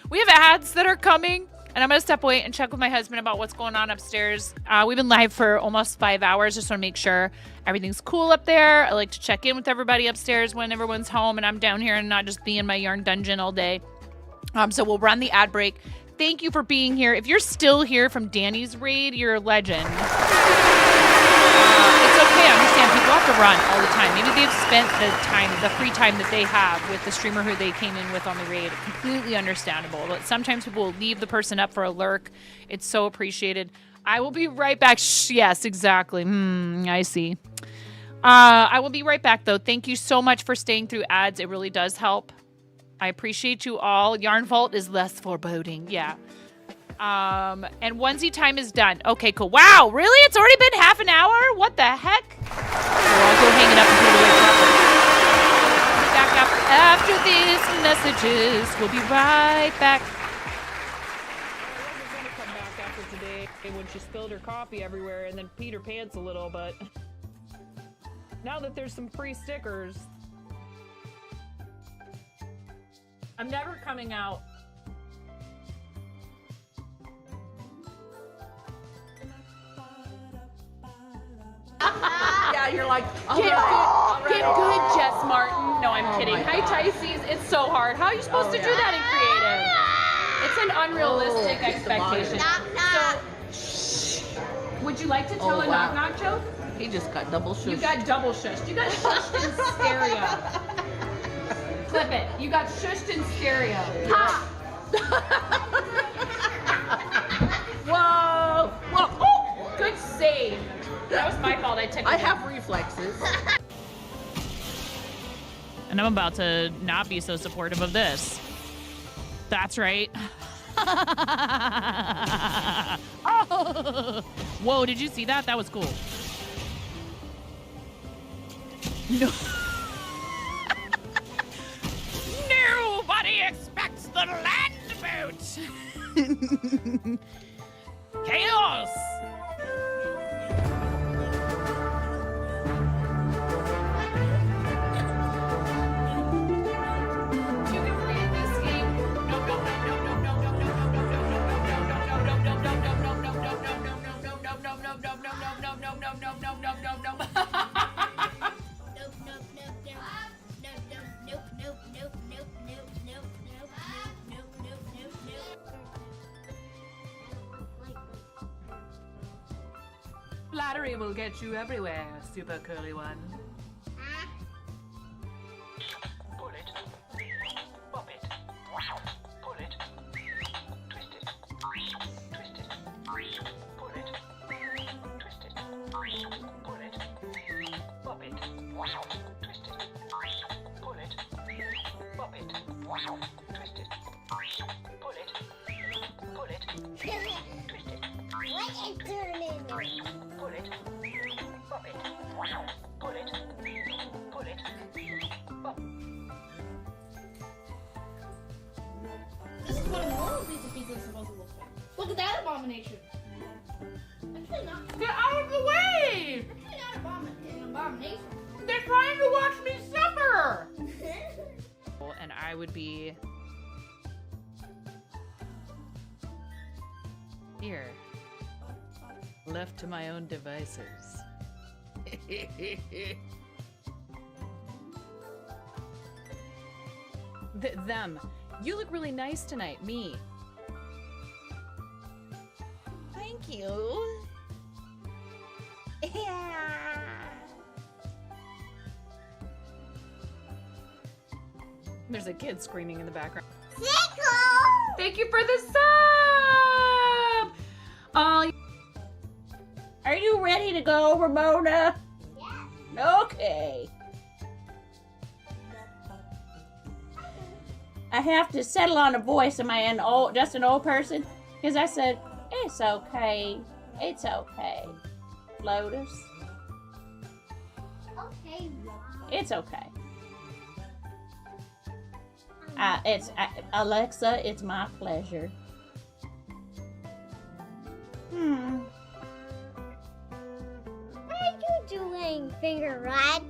S1: We have ads that are coming, and I'm gonna step away and check with my husband about what's going on upstairs. We've been live for almost 5 hours. Just want to make sure everything's cool up there. I like to check in with everybody upstairs when everyone's home and I'm down here and not just be in my yarn dungeon all day. So we'll run the ad break. Thank you for being here. If you're still here from Danny's raid, you're a legend. It's okay. I understand people have to run all the time. Maybe they've spent the free time that they have with the streamer who they came in with on the raid. Completely understandable. But sometimes people will leave the person up for a lurk. It's so appreciated. I will be right back. Yes, exactly. I see. I will be right back, though. Thank you so much for staying through ads. It really does help. I appreciate you all. Yarn Vault is less foreboding. Yeah. And onesie time is done. Okay, cool. Wow, really? It's already been half an hour? What the heck? Well, I'll go hang it up and put it away properly. Back up after these messages. We'll be right back.
S14: I wasn't going to come back after today when she spilled her coffee everywhere and then peed her pants a little, but now that there's some free stickers, I'm never coming out.
S10: Yeah, you're like,
S14: Get good, Jess Martin. No, I'm kidding. Hi, Tysees. It's so hard. How are you supposed to do that in creative? It's an unrealistic expectation. So, would you like to tell a knock-knock joke?
S10: He just got double shushed.
S14: You got double shushed. You got shushed in stereo. Clip it. You got shushed in stereo. Ha! Whoa! Whoa! Oh! Good save. That was my fault. I
S10: have reflexes.
S1: And I'm about to not be so supportive of this. That's right. Oh! Whoa, did you see that? That was cool. No. Nobody expects the land boat. Chaos.
S15: Flattery will get you everywhere, super curly one.
S8: Pull it. Pop it. Pull it. Twist it. Twist it. Pull it. Twist it. Pull it. Pop it. Twist it. Pull it. Pop it. Twist it. Pull it. Pull it. Twist it.
S4: What is turning?
S8: Pull it. Pop it. Pull it. Pull it. Pop.
S11: This is what a normal piece of pizza is supposed to look like. Look at that abomination. Actually not.
S14: Get out of the way!
S11: Actually not an abomination.
S14: They're trying to watch me suffer!
S1: And I would be here, left to my own devices. Them. You look really nice tonight. Me.
S4: Thank you. Yeah.
S1: There's a kid screaming in the background.
S14: Thank you for the sub!
S16: Are you ready to go, Ramona? Yeah. Okay. I have to settle on a voice. Am I just an old person? Because I said, it's okay. It's okay. Lotus.
S4: Okay.
S16: It's okay. Alexa, it's my pleasure.
S4: What are you doing, finger rat?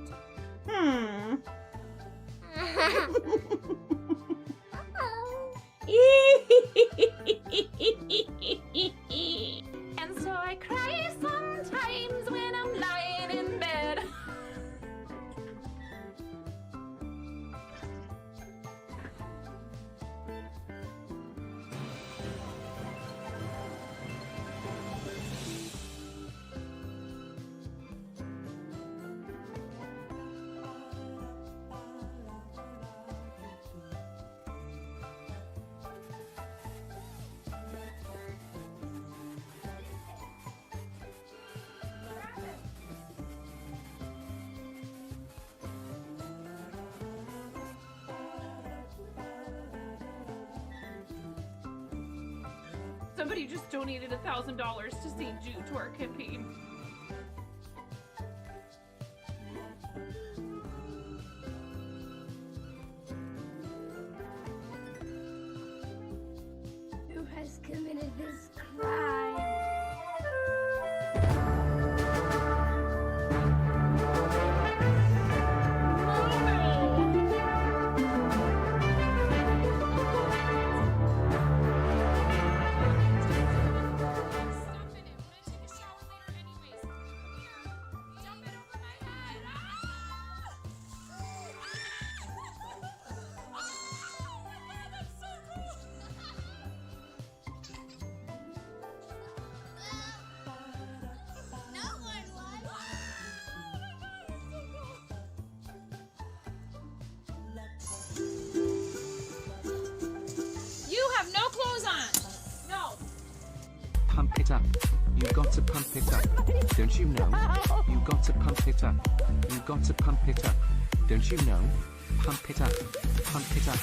S14: And so I cry sometimes when I'm lying in bed. Somebody just donated $1,000 to St. Jude to our campaign.
S4: Who has committed this crime?
S9: Pump it up. You got to pump it up. Don't you know? You got to pump it up. You got to pump it up. Don't you know? Pump it up. Pump it up.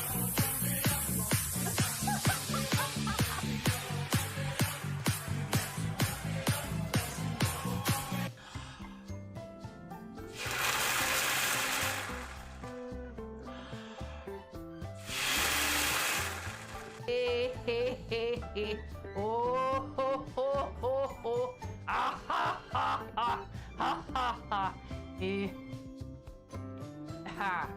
S14: Oh, ho, ho, ho, ho. Ah, ha, ha, ha, ha, ha, ha. Ha.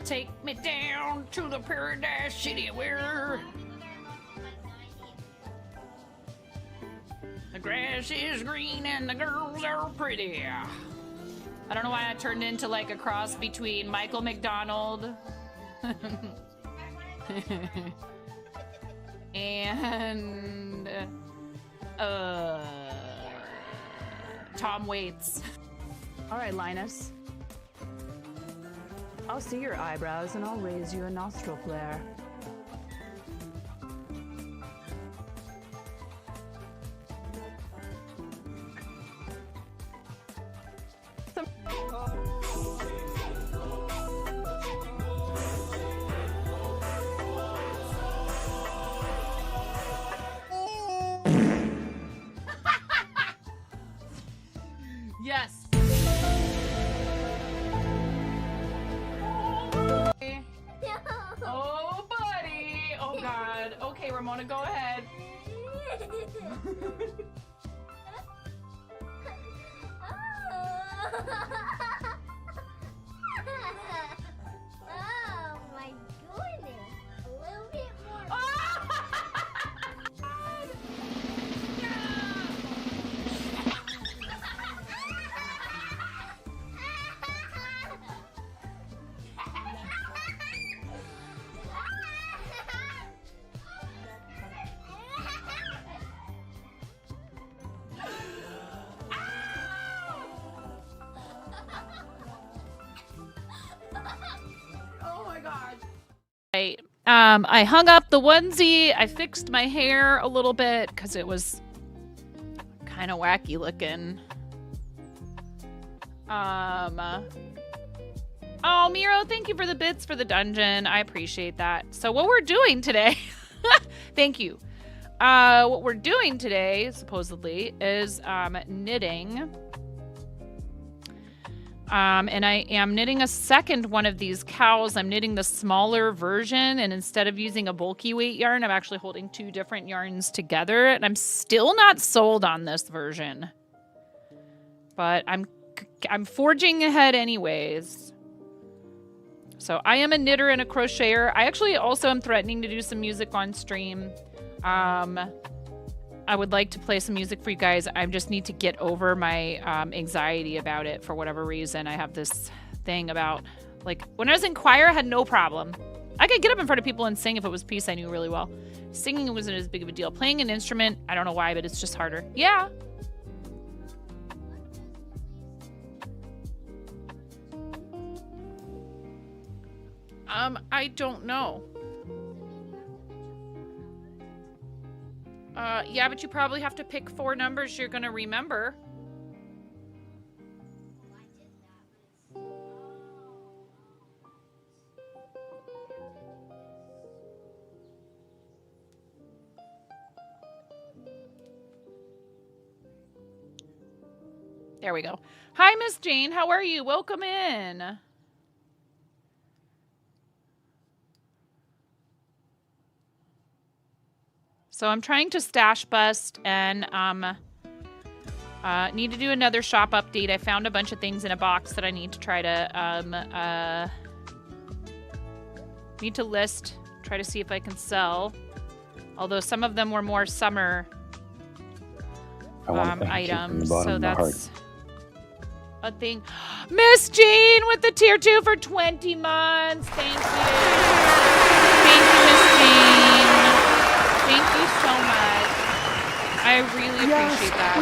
S14: Take me down to the paradise city where the grass is green and the girls are pretty. I don't know why I turned into like a cross between Michael McDonald and Tom Waits.
S17: All right, Linus. I'll see your eyebrows and I'll raise you a nostril flare.
S14: want to go ahead.
S4: Oh my goodness. A little bit more.
S14: Oh my gosh.
S1: I hung up the onesie. I fixed my hair a little bit because it was kind of wacky looking. Oh, Miro, thank you for the bits for the dungeon. I appreciate that. So what we're doing today, thank you. What we're doing today, supposedly, is knitting. And I am knitting a second one of these cowls. I'm knitting the smaller version, and instead of using a bulky weight yarn, I'm actually holding two different yarns together, and I'm still not sold on this version. But I'm forging ahead anyways. So I am a knitter and a crocheter. I actually also am threatening to do some music on stream. I would like to play some music for you guys. I just need to get over my anxiety about it for whatever reason. I have this thing about, like, when I was in choir, I had no problem. I could get up in front of people and sing if it was a piece I knew really well. Singing wasn't as big of a deal. Playing an instrument, I don't know why, but it's just harder. Yeah. I don't know. Yeah, but you probably have to pick 4 numbers you're gonna remember. There we go. Hi, Miss Jane. How are you? Welcome in. So I'm trying to stash bust and need to do another shop update. I found a bunch of things in a box that I need to try to need to list, try to see if I can sell. Although some of them were more summer items, so that's a thing. Miss Jean with the tier 2 for 20 months. Thank you. Thank you, Miss Jean. Thank you so much. I really appreciate that.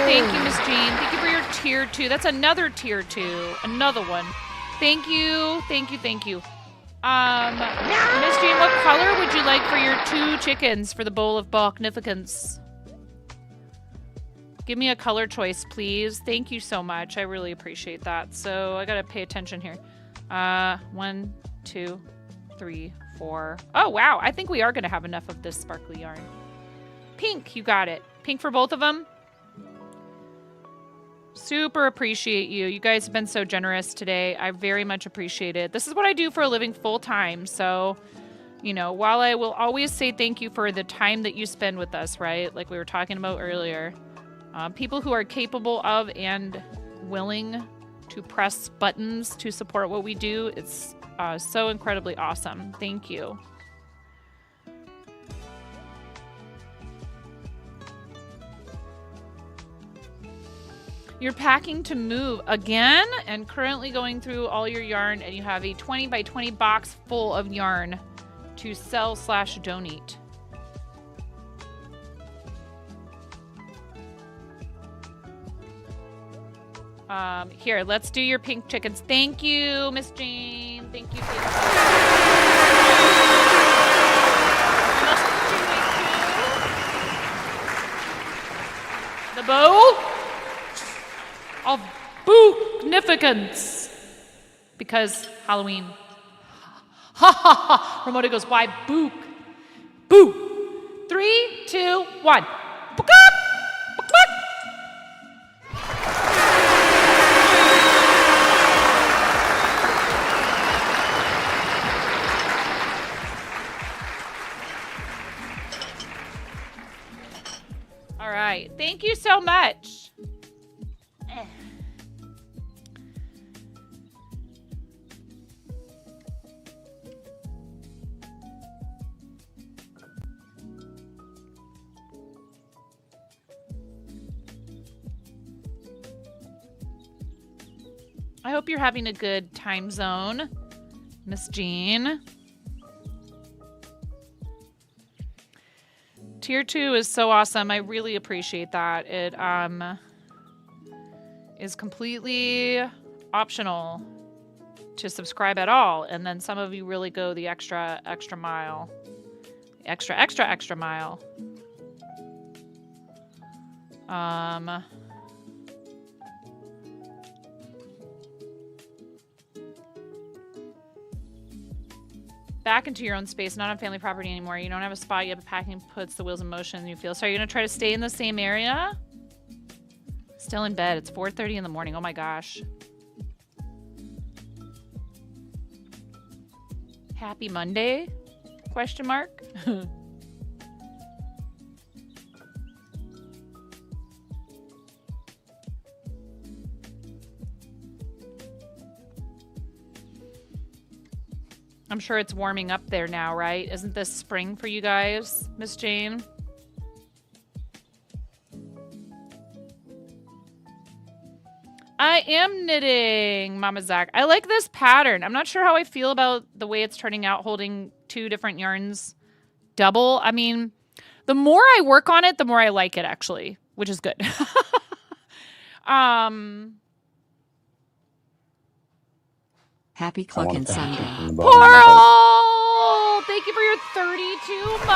S1: Thank you, Miss Jean. Thank you for your tier 2. That's another tier 2. Another one. Thank you. Thank you. Thank you. Miss Jean, what color would you like for your 2 chickens for the bowl of Balknificence? Give me a color choice, please. Thank you so much. I really appreciate that. So I gotta pay attention here. 1, 2, 3, 4. Oh, wow. I think we are gonna have enough of this sparkly yarn. Pink, you got it. Pink for both of them. Super appreciate you. You guys have been so generous today. I very much appreciate it. This is what I do for a living full time. So, you know, while I will always say thank you for the time that you spend with us, right? Like we were talking about earlier. People who are capable of and willing to press buttons to support what we do, it's so incredibly awesome. Thank you. You're packing to move again and currently going through all your yarn, and you have a 20 by 20 box full of yarn to sell/donate. Here, let's do your pink chickens. Thank you, Miss Jane. Thank you. The bow of Booknificence. Because Halloween. Ha ha ha. Ramona goes, why book? Boo. 3, 2, 1. Book up. Book up. All right. Thank you so much. I hope you're having a good time zone, Miss Jean. Tier 2 is so awesome. I really appreciate that. It is completely optional to subscribe at all, and then some of you really go the extra mile. Extra mile. Back into your own space, not on family property anymore. You don't have a spot yet, but packing puts the wheels in motion and you feel. So are you going to try to stay in the same area? Still in bed. It's 4:30 in the morning. Oh my gosh. Happy Monday? Question mark. I'm sure it's warming up there now, right? Isn't this spring for you guys, Miss Jane? I am knitting, Mama Zach. I like this pattern. I'm not sure how I feel about the way it's turning out, holding two different yarns double. I mean, the more I work on it, the more I like it, actually, which is good.
S18: Happy Cluckin' Sunday.
S1: Coral! Thank you for your 32 months,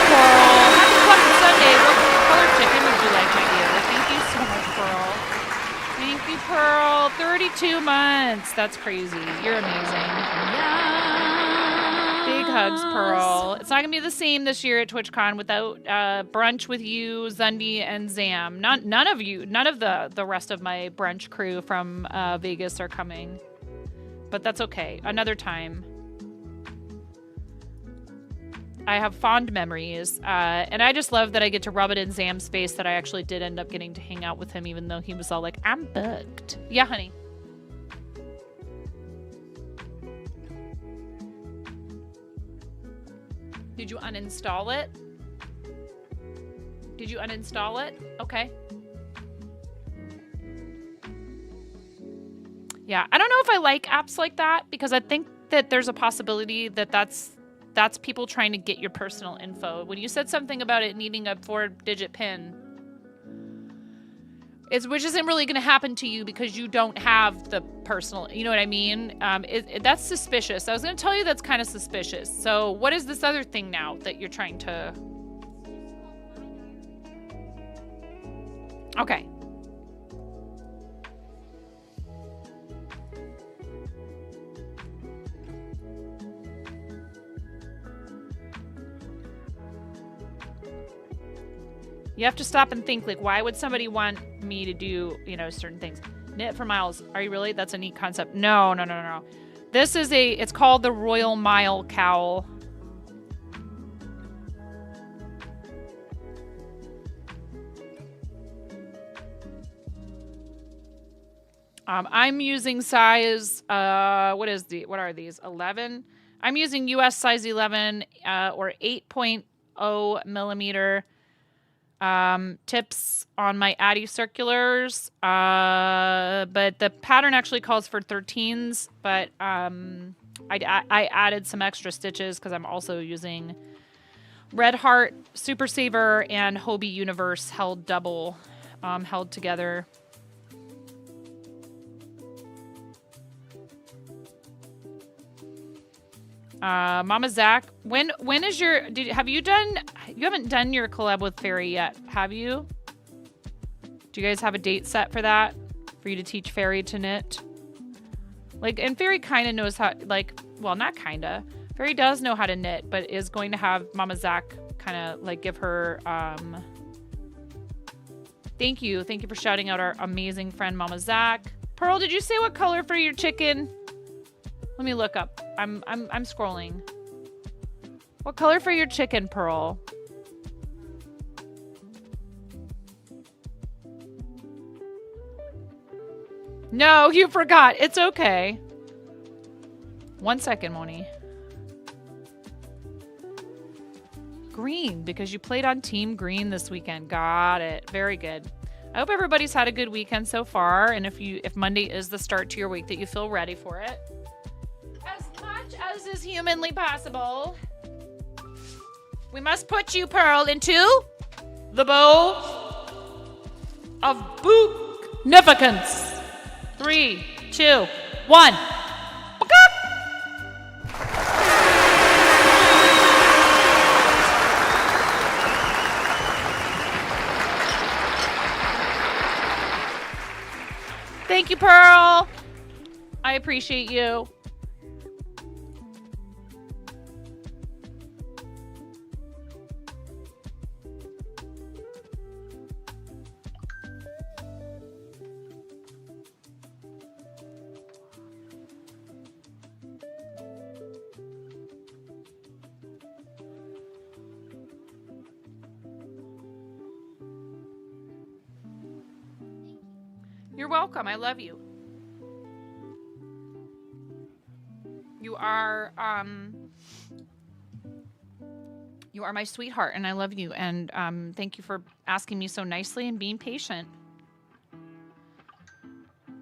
S1: Coral. Happy Cluckin' Sunday. What color chicken would you like, my dear? Thank you so much, Coral. Thank you, Pearl. 32 months. That's crazy. You're amazing. Big hugs, Pearl. It's not going to be the same this year at TwitchCon without brunch with you, Zundi, and Zam. None of the rest of my brunch crew from Vegas are coming. But that's okay. Another time. I have fond memories. And I just love that I get to rub it in Zam's face that I actually did end up getting to hang out with him, even though he was all like, I'm booked. Yeah, honey. Did you uninstall it? Did you uninstall it? Okay. Yeah, I don't know if I like apps like that because I think that there's a possibility that that's people trying to get your personal info. When you said something about it needing a 4-digit PIN, which isn't really going to happen to you because you don't have the personal, you know what I mean? That's suspicious. I was going to tell you that's kind of suspicious. So what is this other thing now that you're trying to... Okay. You have to stop and think, like, why would somebody want me to do, certain things? Knit for miles. Are you really? That's a neat concept. No. This is it's called the Royal Mile Cowl. I'm using size, what are these? 11? I'm using US size 11 or 8.0 millimeter. Tips on my Addy circulars, but the pattern actually calls for 13s, but I added some extra stitches because I'm also using Red Heart, Super Saver, and Hobie Universe held double, held together. Mama Zach, when is your, you haven't done your collab with Fairy yet, have you? Do you guys have a date set for that? For you to teach Fairy to knit? Like, and Fairy kind of knows how, like, well, not kind of. Fairy does know how to knit, but is going to have Mama Zach kind of, like, give her, Thank you for shouting out our amazing friend, Mama Zach. Pearl, did you say what color for your chicken? Let me look up. I'm scrolling. What color for your chicken, Pearl? No, you forgot. It's okay. 1 second, Moni. Green, because you played on Team Green this weekend. Got it. Very good. I hope everybody's had a good weekend so far, and if Monday is the start to your week, that you feel ready for it. As much as is humanly possible. We must put you, Pearl, into the bowl of boognificence. 3, 2, 1. Thank you, Pearl. I appreciate you. You're welcome. I love you. You are my sweetheart, and I love you. And thank you for asking me so nicely and being patient.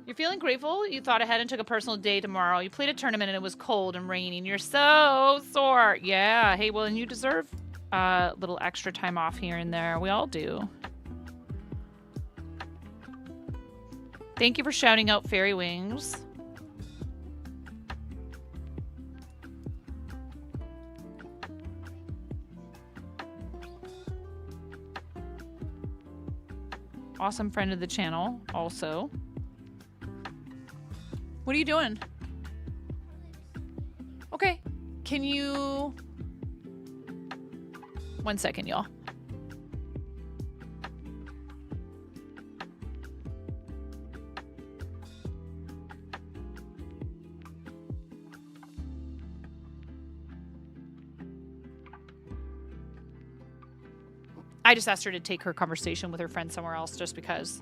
S1: You're feeling grateful? You thought ahead and took a personal day tomorrow. You played a tournament and it was cold and raining. You're so sore. Yeah. Hey, well, and you deserve a little extra time off here and there. We all do. Thank you for shouting out Fairy Wings. Awesome friend of the channel, also. What are you doing? Okay. Can you... 1 second, y'all. I just asked her to take her conversation with her friend somewhere else just because.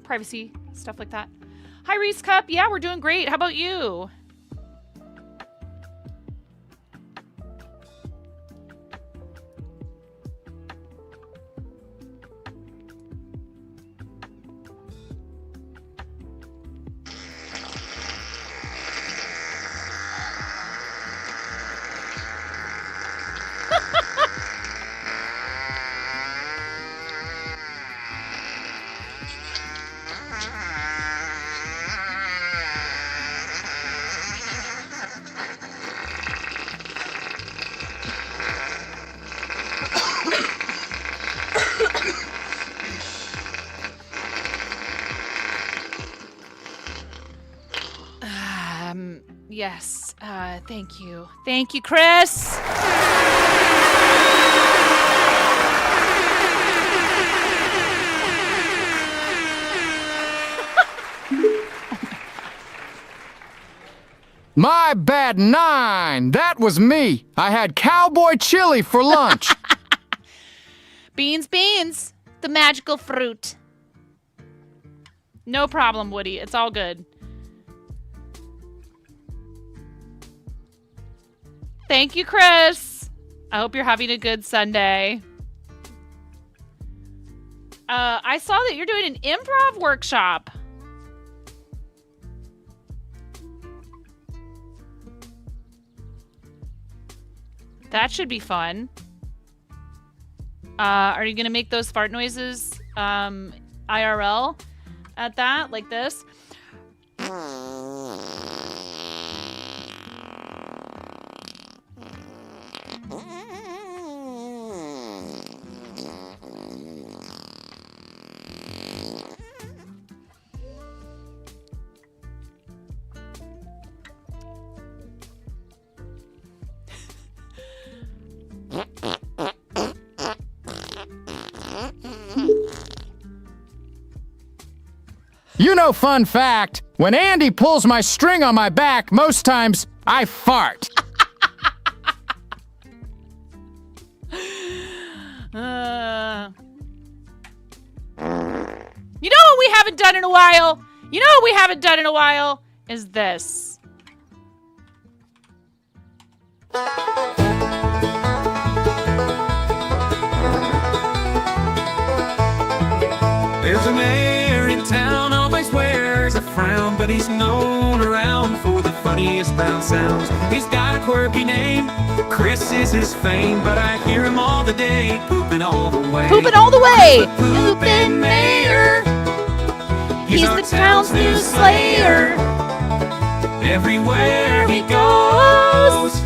S1: Privacy, stuff like that. Hi, Reese Cup. Yeah, we're doing great. How about you? Yes. Thank you. Thank you, Chris.
S6: My bad, 9. That was me. I had cowboy chili for lunch.
S1: Beans, beans. The magical fruit. No problem, Woody. It's all good. Thank you, Chris. I hope you're having a good Sunday. I saw that you're doing an improv workshop. That should be fun. Are you going to make those fart noises IRL at that, like this?
S6: You know, fun fact, when Andy pulls my string on my back, most times I fart.
S1: You know what we haven't done in a while You know what we haven't done in a while? Is this.
S19: There's a mayor in town, always wears a frown, but he's known around for the funniest bound sounds. He's got a quirky name, Chris is his fame, but I hear him all the day, pooping all the way.
S1: Pooping all the way!
S19: Pooping mayor.
S1: He's the town's new slayer.
S19: Everywhere he goes,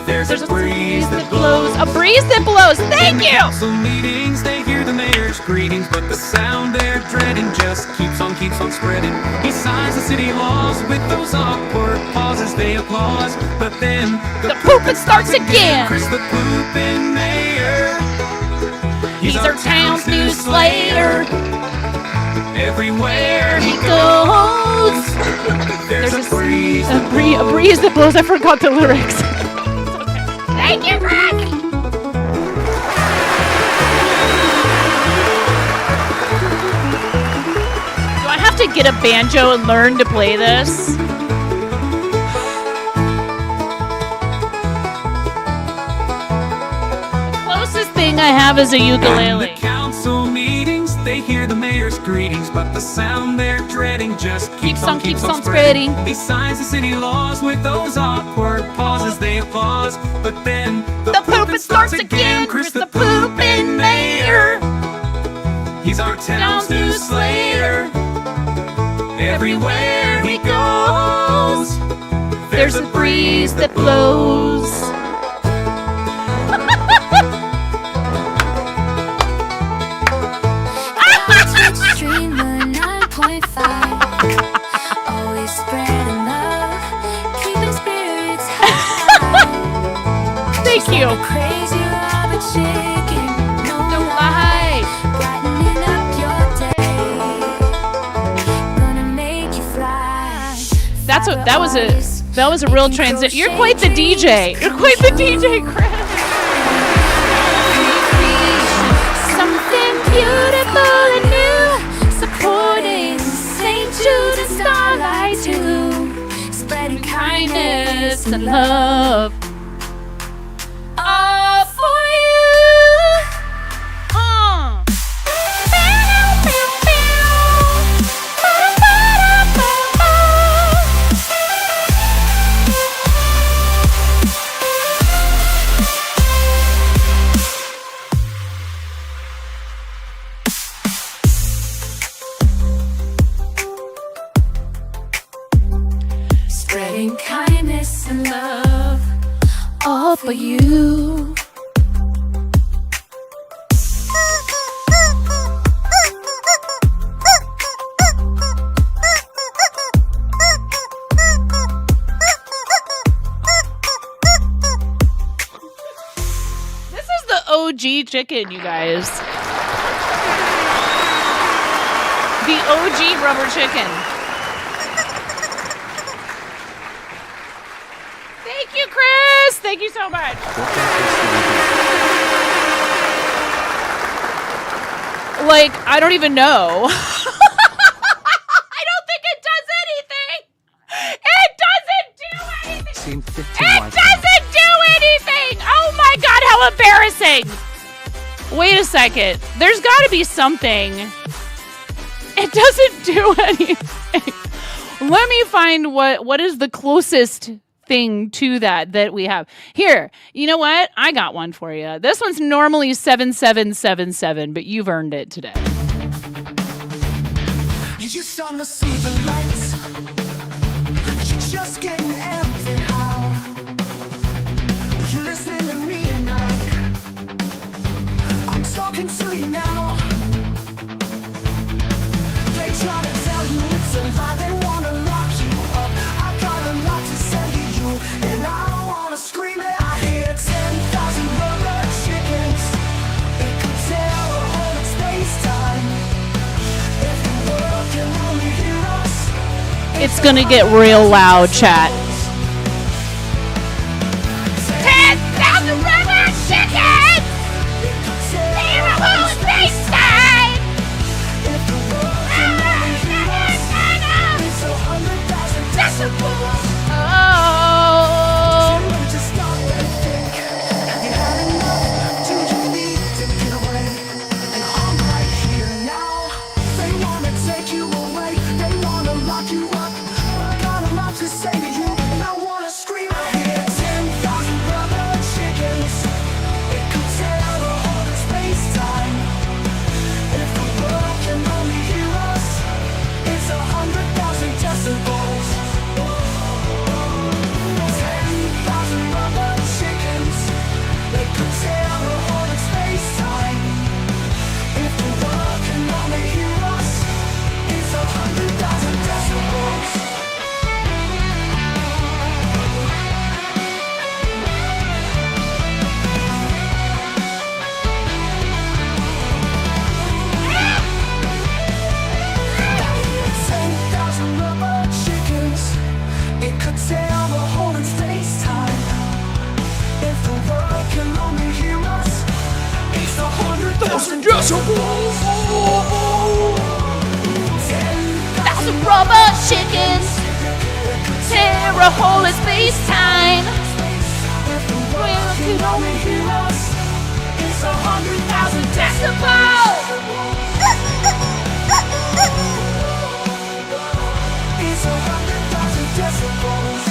S19: there's a breeze that blows.
S1: A breeze that blows. Thank you!
S19: Council meetings, they hear the mayor's greetings, but the sound they're dreading just keeps on spreading. He signs the city laws with those awkward pauses, they applause, but then
S1: the pooping starts again.
S19: Chris the pooping mayor.
S1: He's our town's new slayer.
S19: Everywhere he
S1: goes,
S19: there's a breeze
S1: a breeze that blows. I forgot the lyrics.
S4: Thank you, Chris!
S1: Do I have to get a banjo and learn to play this? The closest thing I have is a ukulele.
S19: In the council meetings, they hear the mayor's greetings, but the sound they're dreading just keeps on spreading. He signs the city laws with those awkward pauses, they applause, but then the pooping starts again. Chris the pooping mayor. He's our town's new slayer. Everywhere he goes, there's a breeze that blows.
S4: Streamer 9.5. Always spreading love, keeping spirits high.
S1: Thank you.
S4: Crazy rabbit chicken, no
S1: lie.
S4: Brightening up your day, gonna make you fly.
S1: That was a real transition. You're quite the DJ. You're quite the DJ, Chris.
S4: Something beautiful and new, supporting St. Jude and Starlight too, spreading kindness and love. All for you. Spreading kindness and love, all for you.
S1: This is the OG chicken, you guys. The OG rubber chicken. Thank you, Chris. Thank you so much. Like, I don't even know. I don't think it does anything. It doesn't do anything. It doesn't do anything. Oh my God, how embarrassing. Wait a second. There's got to be something. It doesn't do anything. Let me find what is the closest thing to that we have. Here, you know what? I got one for you. This one's normally 7777, but you've earned it today.
S19: You just wanna see the lights. You're just getting empty out. You're listening to me tonight. I'm talking to you now. They try to tell you it's a lie. They wanna lock you up. I got a lot to say to you, and I don't wanna scream it. I hear 10,000 rubber chickens. It could tell a whole space time. If the world can only hear us,
S1: It's gonna get real loud, chat.
S4: 10,000 rubber chickens! They're a whole space time!
S19: 10,000 decibels.
S16: 10,000 rubber chickens tear a hole in space-time. Well, could only hear us. It's 100,000 decibels.
S19: It's 100,000 decibels.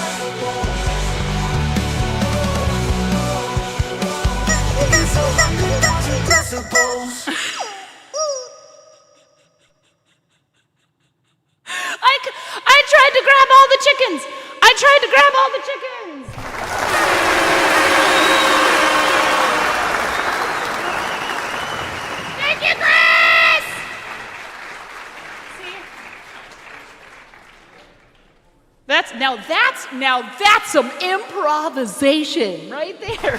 S19: It's 100,000 decibels.
S16: I tried to grab all the chickens. I tried to grab all the chickens. Thank you, Chris. See? That's some improvisation right there.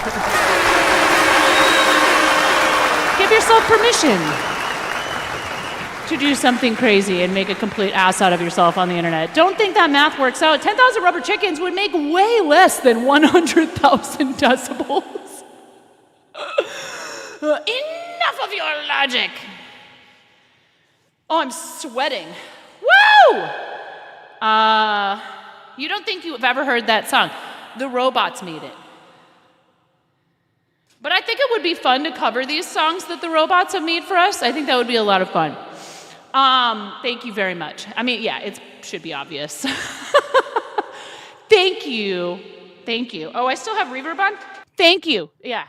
S16: Give yourself permission to do something crazy and make a complete ass out of yourself on the internet. Don't think that math works out. 10,000 rubber chickens would make way less than 100,000 decibels. Enough of your logic. Oh, I'm sweating. Woo! You don't think you've ever heard that song? The Robots made it. But I think it would be fun to cover these songs that the Robots have made for us. I think that would be a lot of fun. Thank you very much. I mean, yeah, it should be obvious. Thank you. Thank you. Oh, I still have reverb on? Thank you. Yeah.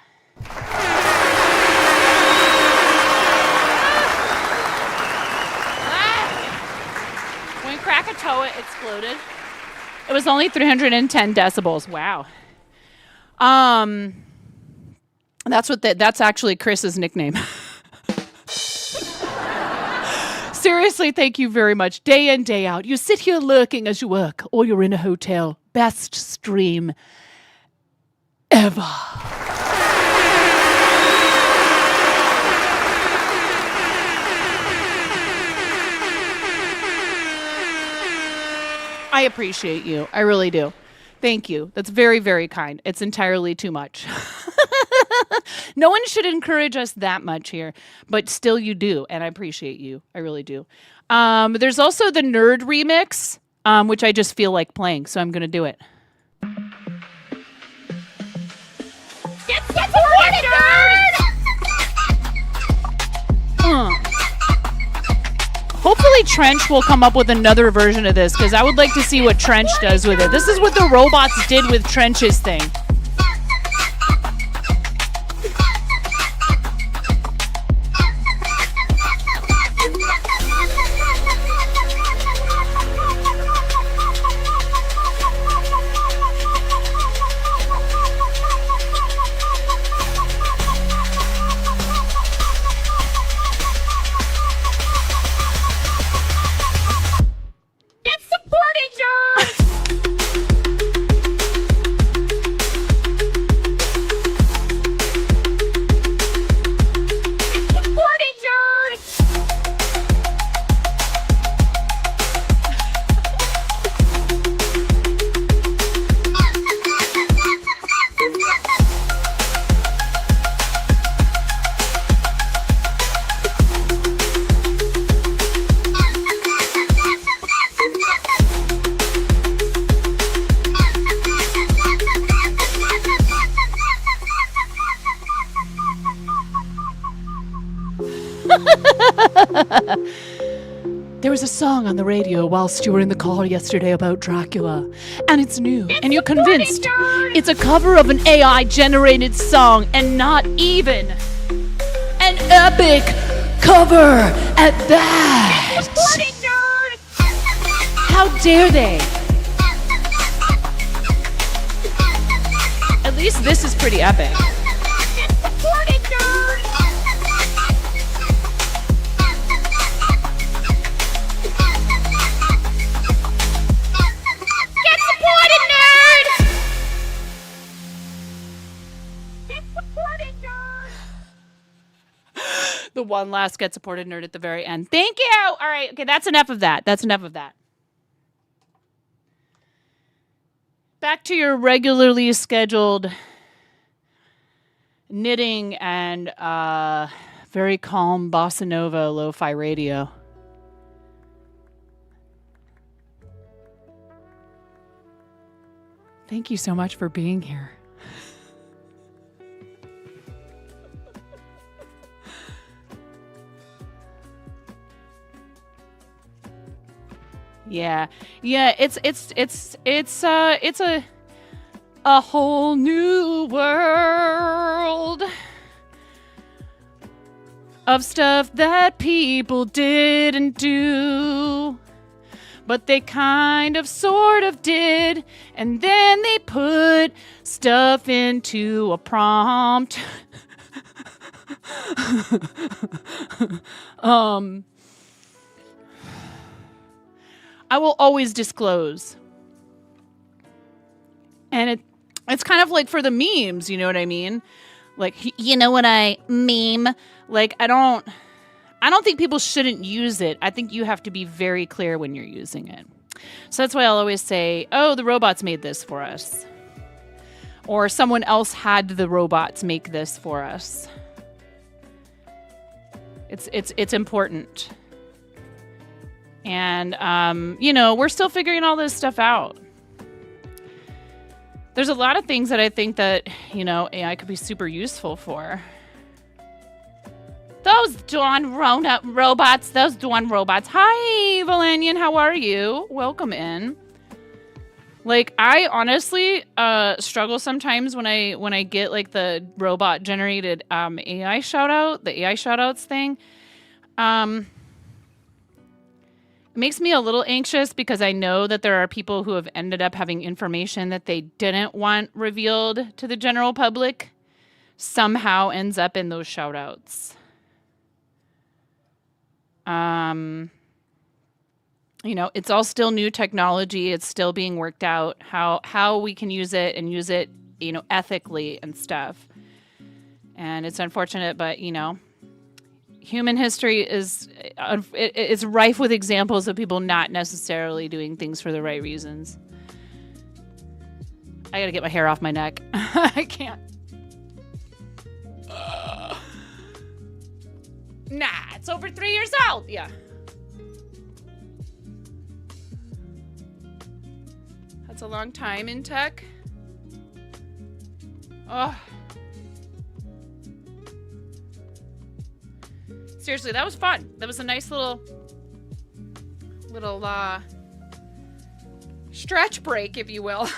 S16: When Krakatoa exploded, it was only 310 decibels. Wow. That's actually Chris's nickname. Seriously, thank you very much. Day in, day out. You sit here lurking as you work, or you're in a hotel. Best stream ever. I appreciate you. I really do. Thank you. That's very, very kind. It's entirely too much. No one should encourage us that much here, but still you do, and I appreciate you. I really do. There's also the Nerd remix, which I just feel like playing, so I'm going to do it.
S4: Get supported, nerd!
S16: Hopefully Trench will come up with another version of this, because I would like to see what Trench does with it. This is what the Robots did with Trench's thing. There was a song on the radio whilst you were in the car yesterday about Dracula, and it's new, and you're convinced it's a cover of an AI-generated song, and not even an epic cover at that. How dare they? At least this is pretty epic. The one last get supported nerd at the very end. Thank you. All right. Okay, that's enough of that. Back to your regularly scheduled knitting and Very calm bossa nova lo-fi radio. Thank you so much for being here. Yeah. It's a whole new world of stuff that people didn't do, but they kind of sort of did, and then they put stuff into a prompt. I will always disclose. And it's kind of like for the memes, you know what I mean? Like, you know what I meme? Like, I don't think people shouldn't use it. I think you have to be very clear when you're using it. So that's why I'll always say, oh, the robots made this for us. Or someone else had the robots make this for us. It's important. And, we're still figuring all this stuff out. There's a lot of things that I think that, AI could be super useful for. Those dawn robots. Hi, Valanian, how are you? Welcome in. Like, I honestly struggle sometimes when I get like the robot generated AI shout out, the AI shout outs thing. It makes me a little anxious because I know that there are people who have ended up having information that they didn't want revealed to the general public somehow ends up in those shout outs. It's all still new technology. It's still being worked out how we can use it and use it, ethically and stuff. And it's unfortunate, but, human history is rife with examples of people not necessarily doing things for the right reasons. I gotta get my hair off my neck. I can't. Nah, it's over 3 years old. Yeah. That's a long time in tech. Oh. Seriously, that was fun. That was a nice little stretch break, if you will.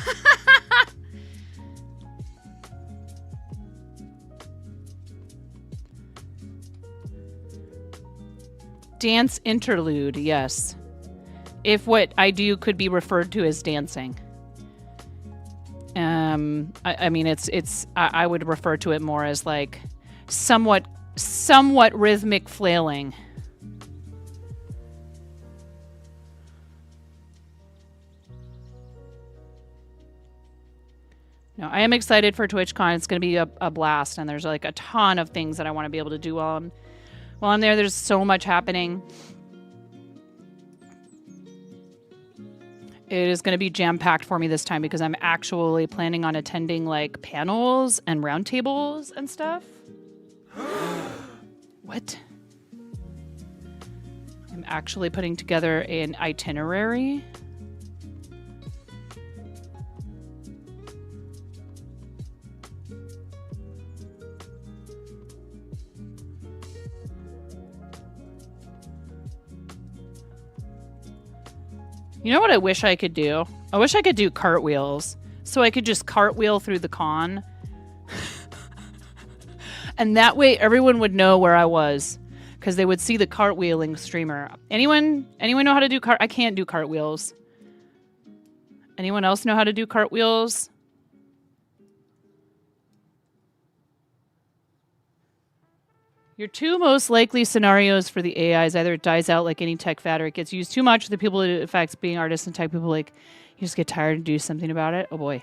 S16: Dance interlude, yes. If what I do could be referred to as dancing. I would refer to it more as like somewhat rhythmic flailing. No, I am excited for TwitchCon. It's going to be a blast, and there's like a ton of things that I want to be able to do while I'm there. There's so much happening. It is going to be jam-packed for me this time because I'm actually planning on attending like panels and roundtables and stuff. What? I'm actually putting together an itinerary. You know what I wish I could do? I wish I could do cartwheels. So I could just cartwheel through the con. And that way everyone would know where I was. Because they would see the cartwheeling streamer. Anyone know how to do I can't do cartwheels. Anyone else know how to do cartwheels? Your two most likely scenarios for the AIs, either it dies out like any tech fad or it gets used too much. The people it affects, being artists and tech people, like, you just get tired and do something about it. Oh boy.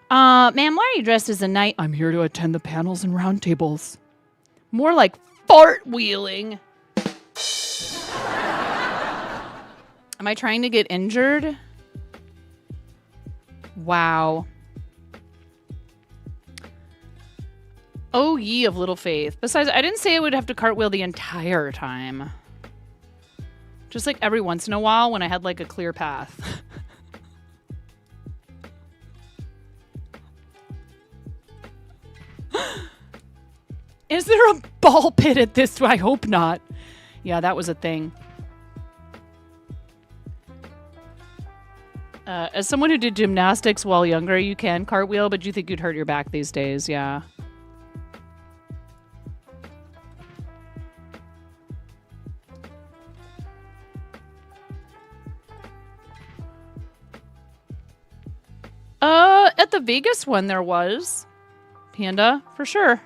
S16: Ma'am, why are you dressed as a knight? I'm here to attend the panels and roundtables. More like fart wheeling. Am I trying to get injured? Wow. Oh, ye of little faith. Besides, I didn't say I would have to cartwheel the entire time. Just like every once in a while when I had like a clear path. Is there a ball pit at this? I hope not. Yeah, that was a thing. As someone who did gymnastics while younger, you can cartwheel, but you think you'd hurt your back these days, yeah. At the Vegas one there was. Panda, for sure.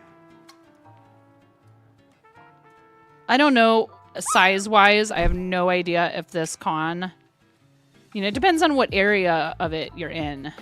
S16: I don't know size-wise. I have no idea if this con... You know, it depends on what area of it you're in.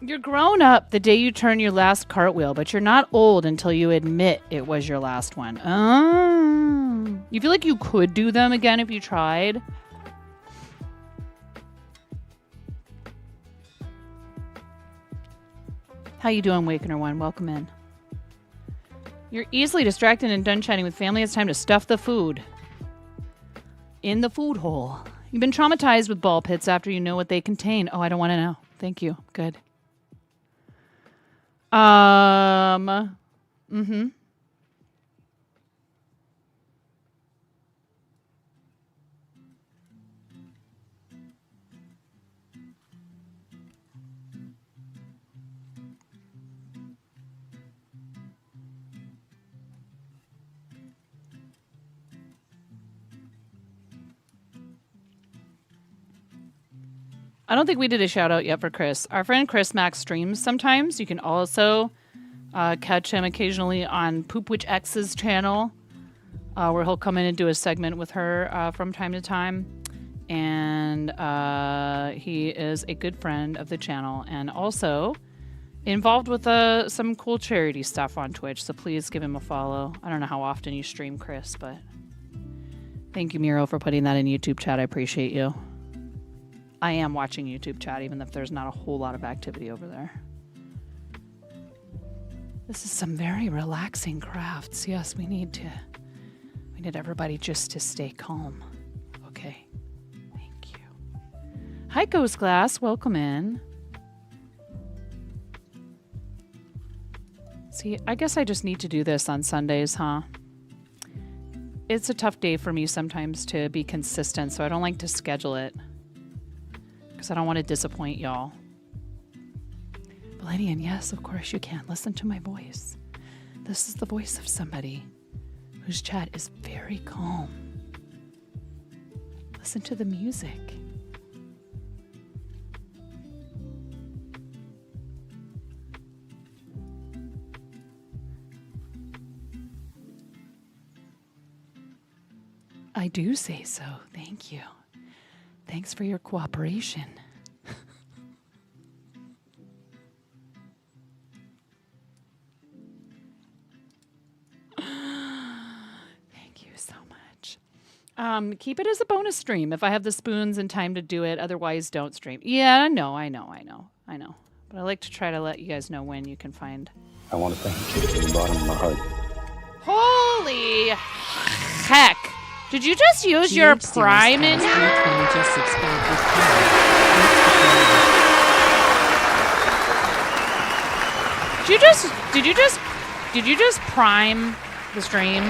S16: You're grown up the day you turn your last cartwheel, but you're not old until you admit it was your last one. Oh. You feel like you could do them again if you tried? How you doing, Wakener One? Welcome in. You're easily distracted and done chatting with family. It's time to stuff the food in the food hole. You've been traumatized with ball pits after you know what they contain. Oh, I don't want to know. Thank you. Good. Mm-hmm. I don't think we did a shout out yet for Chris. Our friend Chris Max streams sometimes. You can also catch him occasionally on Poopwitch X's channel, where he'll come in and do a segment with her from time to time. And he is a good friend of the channel and also involved with some cool charity stuff on Twitch. So please give him a follow. I don't know how often you stream, Chris, but thank you, Miro, for putting that in YouTube chat. I appreciate you. I am watching YouTube chat, even if there's not a whole lot of activity over there. This is some very relaxing crafts. Yes, we need everybody just to stay calm. Okay. Thank you. Hi, Ghost Glass. Welcome in. See, I guess I just need to do this on Sundays, huh? It's a tough day for me sometimes to be consistent, so I don't like to schedule it. Because I don't want to disappoint y'all. Valenian, yes, of course you can. Listen to my voice. This is the voice of somebody whose chat is very calm. Listen to the music. I do say so. Thank you. Thanks for your cooperation. Thank you so much. Keep it as a bonus stream if I have the spoons and time to do it. Otherwise, don't stream. Yeah, I know. But I like to try to let you guys know when you can find.
S3: I want to thank you from the bottom of my heart.
S16: Holy heck. Did you just use your Prime in here? Did you just prime the stream?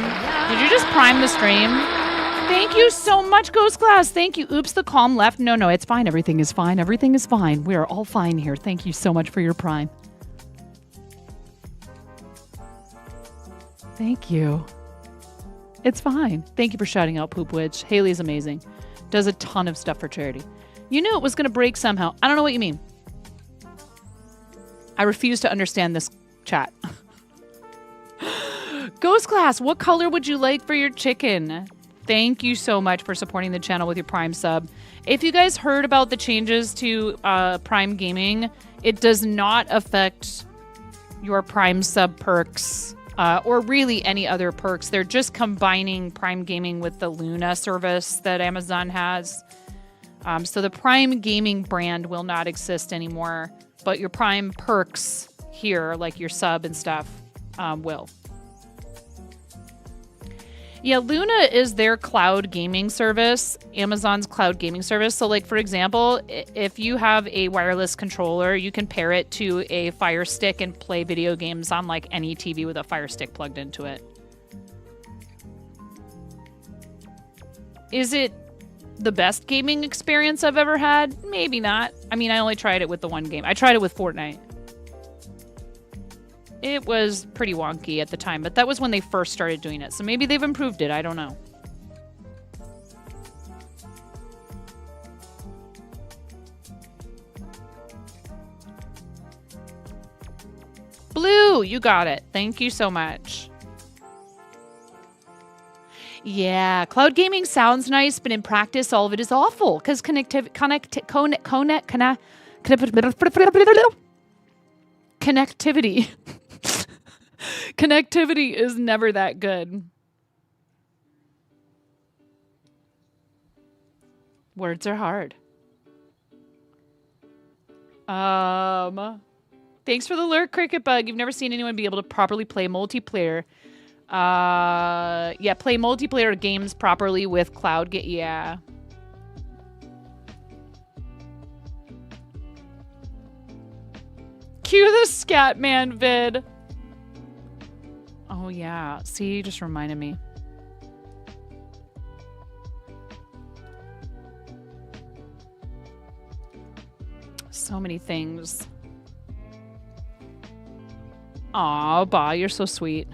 S16: Did you just prime the stream? Thank you so much, Ghost Glass. Thank you. Oops, the calm left. No, it's fine. Everything is fine. Everything is fine. We are all fine here. Thank you so much for your prime. Thank you. It's fine. Thank you for shouting out Poop Witch. Haley's amazing. Does a ton of stuff for charity. You knew it was going to break somehow. I don't know what you mean. I refuse to understand this chat. Ghost Class, what color would you like for your chicken? Thank you so much for supporting the channel with your Prime sub. If you guys heard about the changes to Prime Gaming, it does not affect your Prime sub perks or really any other perks. They're just combining Prime Gaming with the Luna service that Amazon has. So the Prime Gaming brand will not exist anymore, but your Prime perks here, like your sub and stuff, will. Yeah, Luna is their cloud gaming service, Amazon's cloud gaming service. So like, for example, if you have a wireless controller, you can pair it to a Fire Stick and play video games on like any TV with a Fire Stick plugged into it. Is it the best gaming experience I've ever had? Maybe not. I mean, I only tried it with the one game. I tried it with Fortnite. It was pretty wonky at the time, but that was when they first started doing it. So maybe they've improved it. I don't know. Blue, you got it. Thank you so much. Yeah, cloud gaming sounds nice, but in practice, all of it is awful because connectivity is never that good. Words are hard. Thanks for the lurk, Cricket Bug. You've never seen anyone be able to properly play multiplayer. Yeah, play multiplayer games properly with cloud. Yeah. Cue the Scatman vid. Oh, yeah. See, you just reminded me. So many things. Aw, Ba, you're so sweet.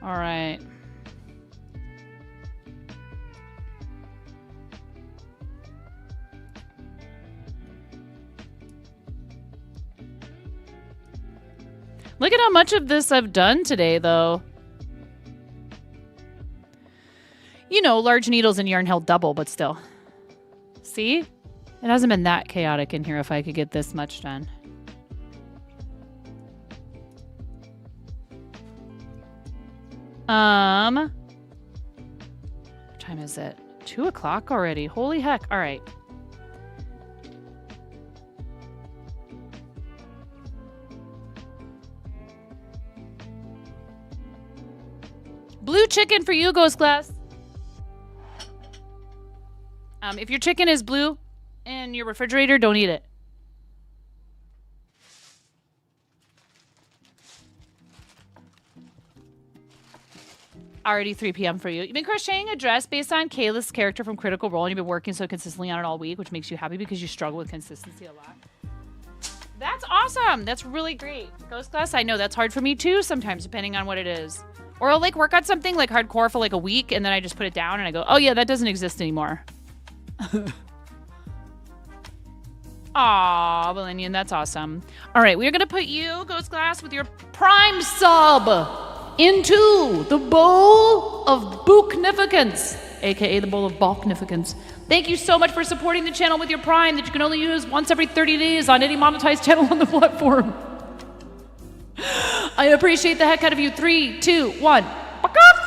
S16: All right. Look at how much of this I've done today, though. You know, large needles and yarn held double, but still. See? It hasn't been that chaotic in here if I could get this much done. What time is it? 2 o'clock already. Holy heck. All right. Blue chicken for you, Ghost Glass. If your chicken is blue in your refrigerator, don't eat it. Already 3 p.m. for you. You've been crocheting a dress based on Kayla's character from Critical Role, and you've been working so consistently on it all week, which makes you happy because you struggle with consistency a lot. That's awesome. That's really great. Ghost Class, I know that's hard for me too sometimes, depending on what it is. Or I'll like work on something like hardcore for like a week, and then I just put it down and I go, oh yeah, that doesn't exist anymore. Aw, Valenian, that's awesome. All right, we're going to put you, Ghost Glass, with your Prime sub into the bowl of booknificence, aka the bowl of balknificence. Thank you so much for supporting the channel with your Prime that you can only use once every 30 days on any monetized channel on the platform. I appreciate the heck out of you. 3, 2, 1. Buck up!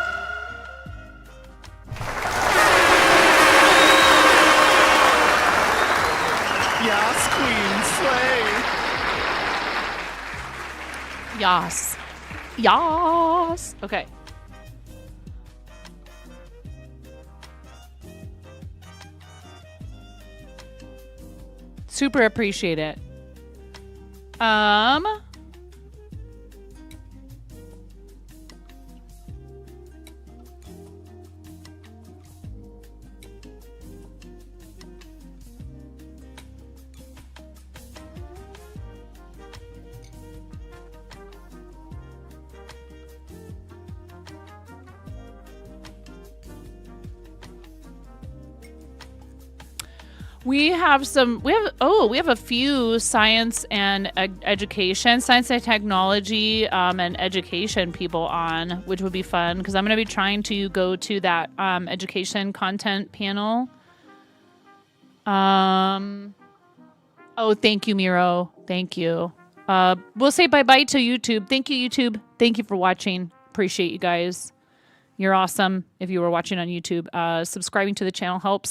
S20: Yas, Queen, slay.
S16: Yas. Yas. Okay. Super appreciate it. We have a few science and education, science and technology, and education people on, which would be fun because I'm going to be trying to go to that education content panel. Oh, thank you, Miro. Thank you. We'll say bye-bye to YouTube. Thank you, YouTube. Thank you for watching. Appreciate you guys. You're awesome if you were watching on YouTube. Subscribing to the channel helps.